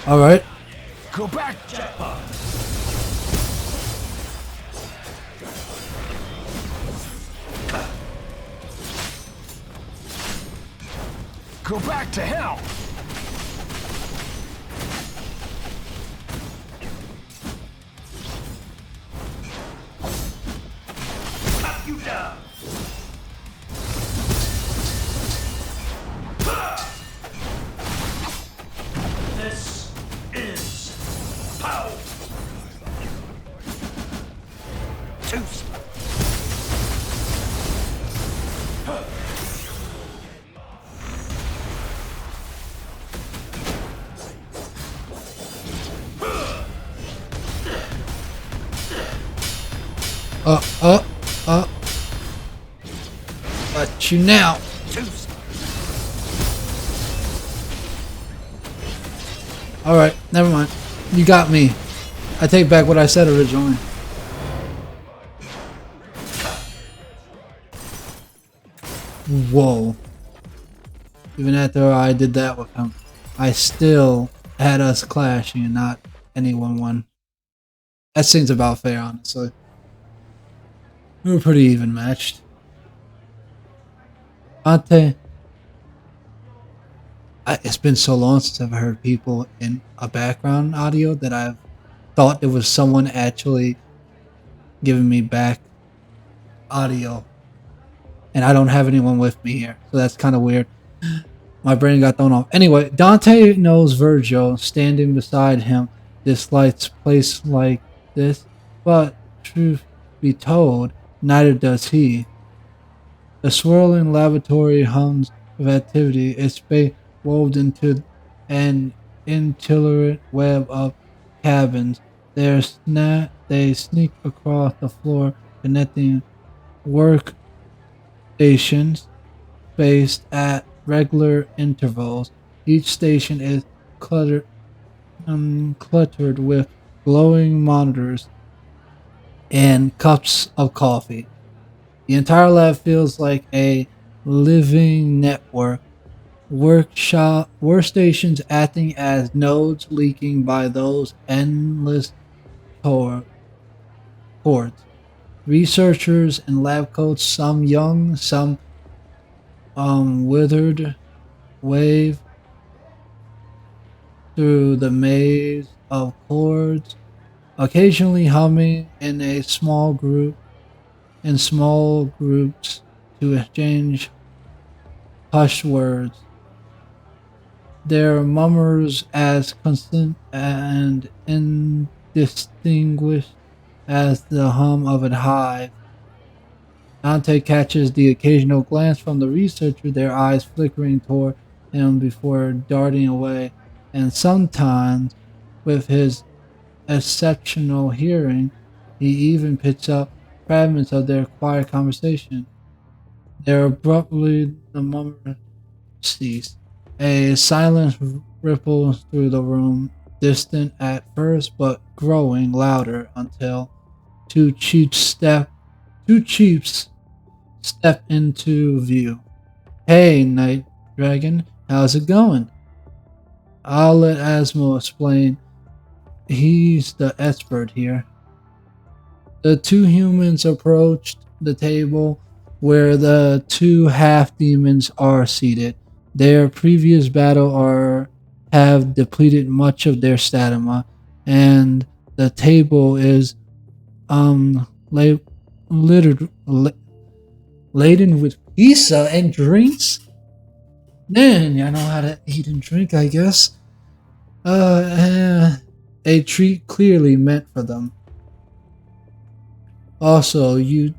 A: All right.
D: Go back, jackpot. Go back to hell.
B: Knock you down. This is power. Toast.
A: Got you now. All right. Never mind. You got me. I take back what I said originally. Whoa. Even after I did that with him, I still had us clashing and not anyone won. That seems about fair, honestly. We were pretty even matched. Ante. It's been so long since I've heard people in a background audio that I've thought there was someone actually giving me back audio. And I don't have anyone with me here, so that's kind of weird. My brain got thrown off. Anyway, Dante knows Virgil standing beside him dislikes place like this, but truth be told, neither does he. The swirling laboratory hums of activity is space woven into an intricate web of cabins. They sneak across the floor, connecting workstations spaced at regular intervals. Each station is cluttered with glowing monitors and cups of coffee. The entire lab feels like a living network. Workstations acting as nodes leaking by those endless cords. Researchers in lab coats, some young, some withered, wave through the maze of cords, occasionally humming in small groups to exchange hushed words. Their murmurs as constant and indistinguished as the hum of a hive. Dante catches the occasional glance from the researcher, their eyes flickering toward him before darting away, and sometimes, with his exceptional hearing, he even picks up fragments of their quiet conversation. There abruptly the murmur ceased. A silence ripples through the room, distant at first but growing louder until two two chiefs step into view. Hey, Night Dragon, how's it going? I'll let Asmo explain. He's the expert here. The two humans approached the table where the two half demons are seated. Their previous battle are have depleted much of their stamina, and the table is la- littered, laden with pizza and drinks. Man, y'all know how to eat and drink, I guess. A treat clearly meant for them. Also, you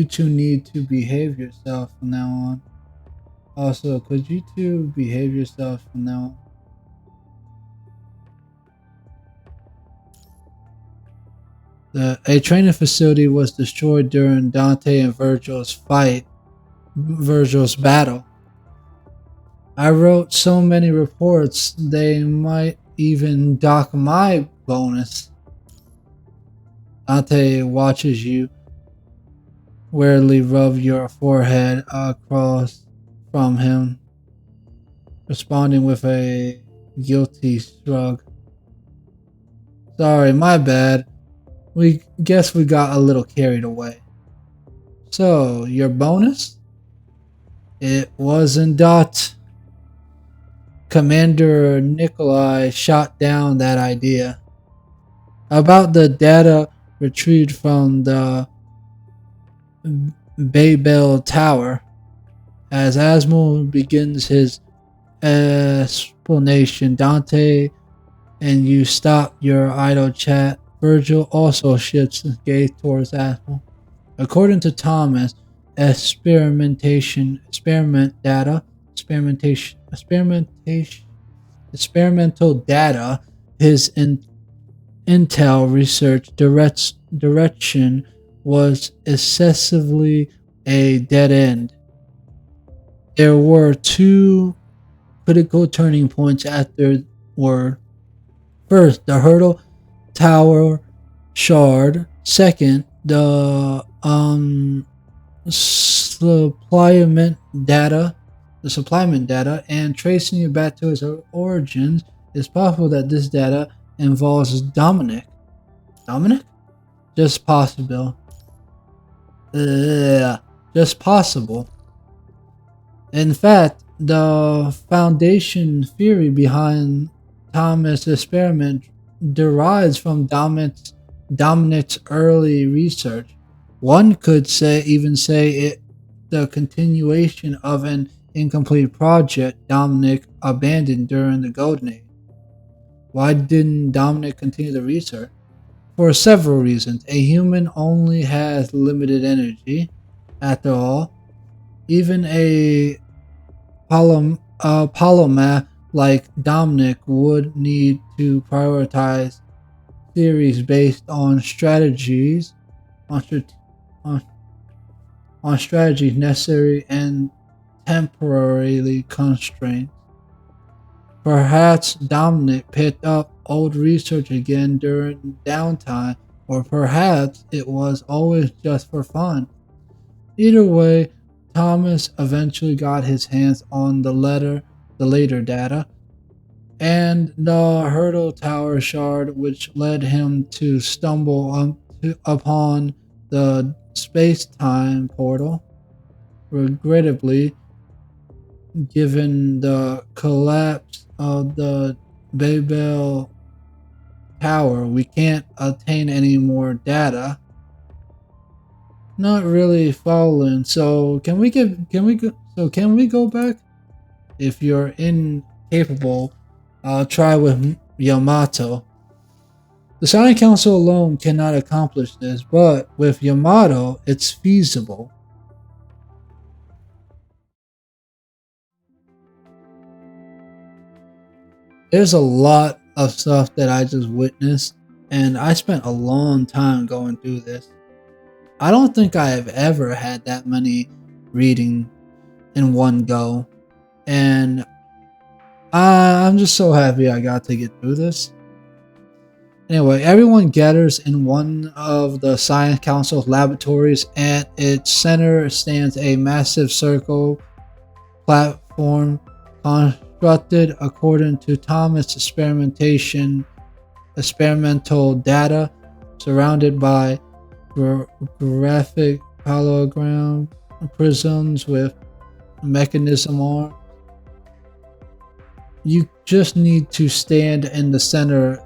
A: two need to behave yourself from now on. Also, could you two behave yourself from now on? A training facility was destroyed during Dante and Virgil's battle. I wrote so many reports they might even dock my bonus. Dante watches you warily rub your forehead across from him, responding with a guilty shrug. Sorry, my bad. We guess we got a little carried away. So, your bonus? It wasn't dot. Commander Nikolai shot down that idea. About the data retrieved from the Babel Tower. As Asmo begins his explanation, Dante and you stop your idle chat. Virgil also shifts his gaze towards Asmo. According to Thomas, experimental data, his intel research direction was excessively a dead end. There were two critical turning points afterward. First, the Hurdle Tower shard. Second, the supplement data, and tracing it back to its origins. It's possible that this data involves Dominic. Dominic? Just possible. Just possible. In fact, the foundation theory behind Thomas' experiment derives from Dominic's early research. One could even say it the continuation of an incomplete project Dominic abandoned during the Golden Age. Why didn't Dominic continue the research? For several reasons. A human only has limited energy. After all, even a polymath like Dominic would need to prioritize theories based on strategies necessary and temporarily constrained. Perhaps Dominic picked up old research again during downtime, or perhaps it was always just for fun. Either way, Thomas eventually got his hands on the later data, and the Hurdle Tower shard, which led him to stumble upon the space-time portal. Regrettably, given the collapse of the Babel Tower, we can't obtain any more data. Not really following. So can we go back? If you're incapable, I'll try with Yamato. The Silent Council alone cannot accomplish this, but with Yamato, it's feasible. There's a lot of stuff that I just witnessed, and I spent a long time going through this. I don't think I have ever had that many reading in one go, and I'm just so happy I got to get through this. Anyway, everyone gathers in one of the Science Council's laboratories. At its center stands a massive circle platform constructed according to Thomas' experimental data, surrounded by graphic hologram prisms with mechanism arms. You just need to stand in the center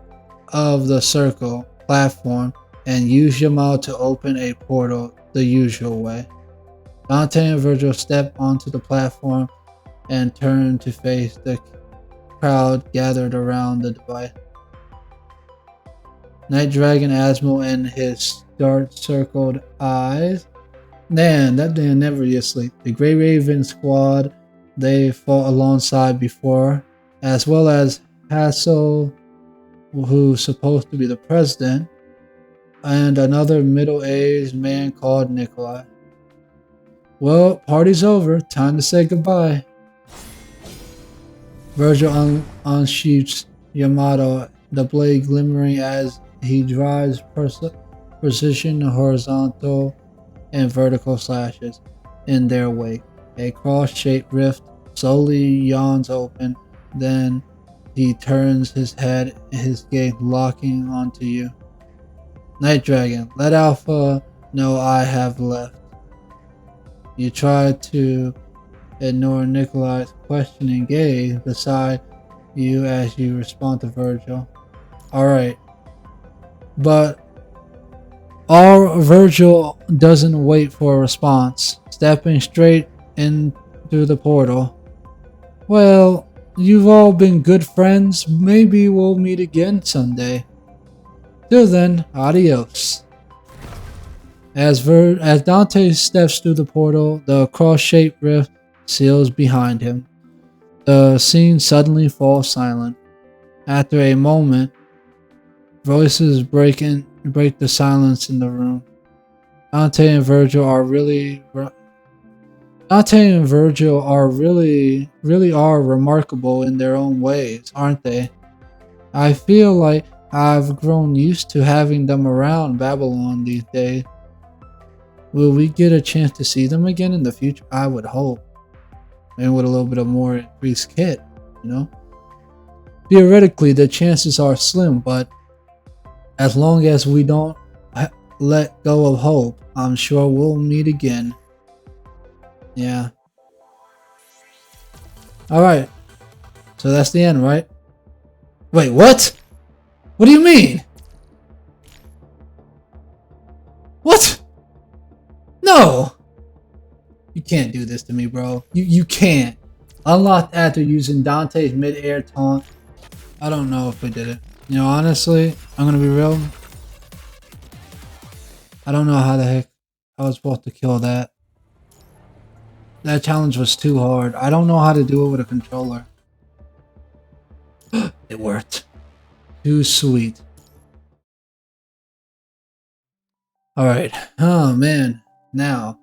A: of the circle platform and use your mouth to open a portal the usual way. Dante and Virgil step onto the platform and turn to face the crowd gathered around the device. Night Dragon Asmo and his dark-circled eyes. Man, that man never gets sleep. The Grey Raven squad they fought alongside before, as well as Hassel, who's supposed to be the president, and another middle-aged man called Nikolai. Well, party's over. Time to say goodbye. Virgil unsheaths Yamato, the blade glimmering as he drives precision horizontal and vertical slashes in their wake. A cross-shaped rift slowly yawns open, then he turns his head, his gaze locking onto you. Night Dragon, let Alpha know I have left. You try to ignore Nikolai's questioning gaze beside you as you respond to Virgil. Alright. But Virgil doesn't wait for a response, stepping straight in through the portal. Well, you've all been good friends. Maybe we'll meet again someday. Till then, adios. As Dante steps through the portal, the cross-shaped rift seals behind him. The scene suddenly falls silent. After a moment, voices break the silence in the room. Dante and Virgil are really remarkable in their own ways, aren't they? I feel like I've grown used to having them around Babylon these days. Will we get a chance to see them again in the future? I would hope. And with a little bit of more increased kit, you know? Theoretically, the chances are slim, but as long as we don't let go of hope, I'm sure we'll meet again. Yeah. Alright. So that's the end, right? Wait, what? What do you mean? What? No! You can't do this to me, bro. You can't. Unlocked after using Dante's mid-air taunt. I don't know if we did it. You know, honestly, I'm gonna be real. I don't know how the heck I was supposed to kill that. That challenge was too hard. I don't know how to do it with a controller. It worked. Too sweet. Alright. Oh man. Now.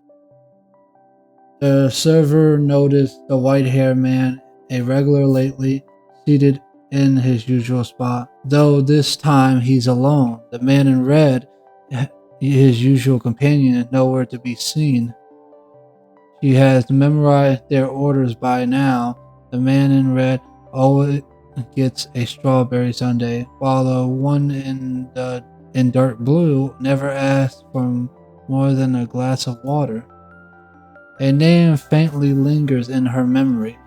A: The server noticed the white-haired man, a regular lately, seated in his usual spot. Though this time he's alone. The man in red, his usual companion, is nowhere to be seen. She has memorized their orders by now. The man in red always gets a strawberry sundae, while the one in dark blue never asks for more than a glass of water. A name faintly lingers in her memory.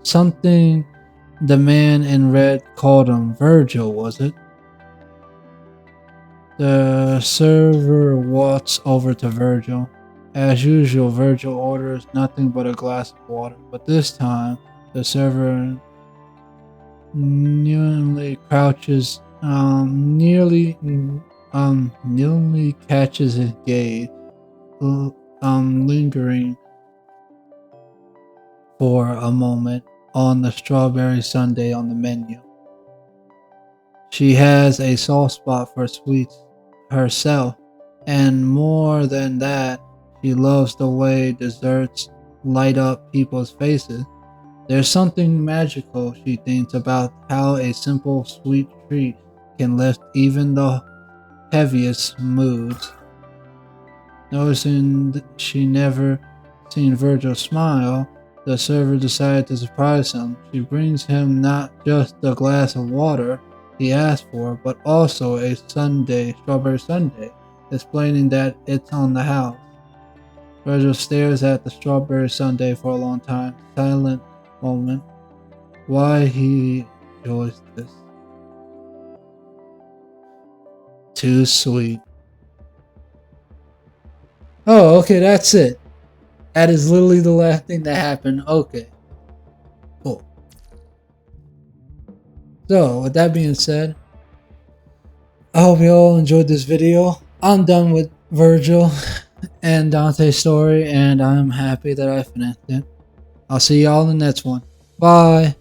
A: Something the man in red called him. Virgil, was it? The server walks over to Virgil. As usual, Virgil orders nothing but a glass of water, but this time the server nearly crouches, nearly catches his gaze, lingering for a moment on the strawberry sundae on the menu. She has a soft spot for sweets herself, and more than that, she loves the way desserts light up people's faces. There's something magical, she thinks, about how a simple sweet treat can lift even the heaviest moods. Noticing she never seen Virgil smile, the server decided to surprise him. She brings him not just the glass of water he asked for, but also a strawberry sundae, explaining that it's on the house. Virgil stares at the strawberry sundae for a long time, silent moment. Why he enjoys this. Too sweet. Oh, okay, that's it. That is literally the last thing that happened. Okay. Cool. So, with that being said, I hope you all enjoyed this video. I'm done with Virgil and Dante's story, and I'm happy that I finished it. I'll see y'all in the next one. Bye.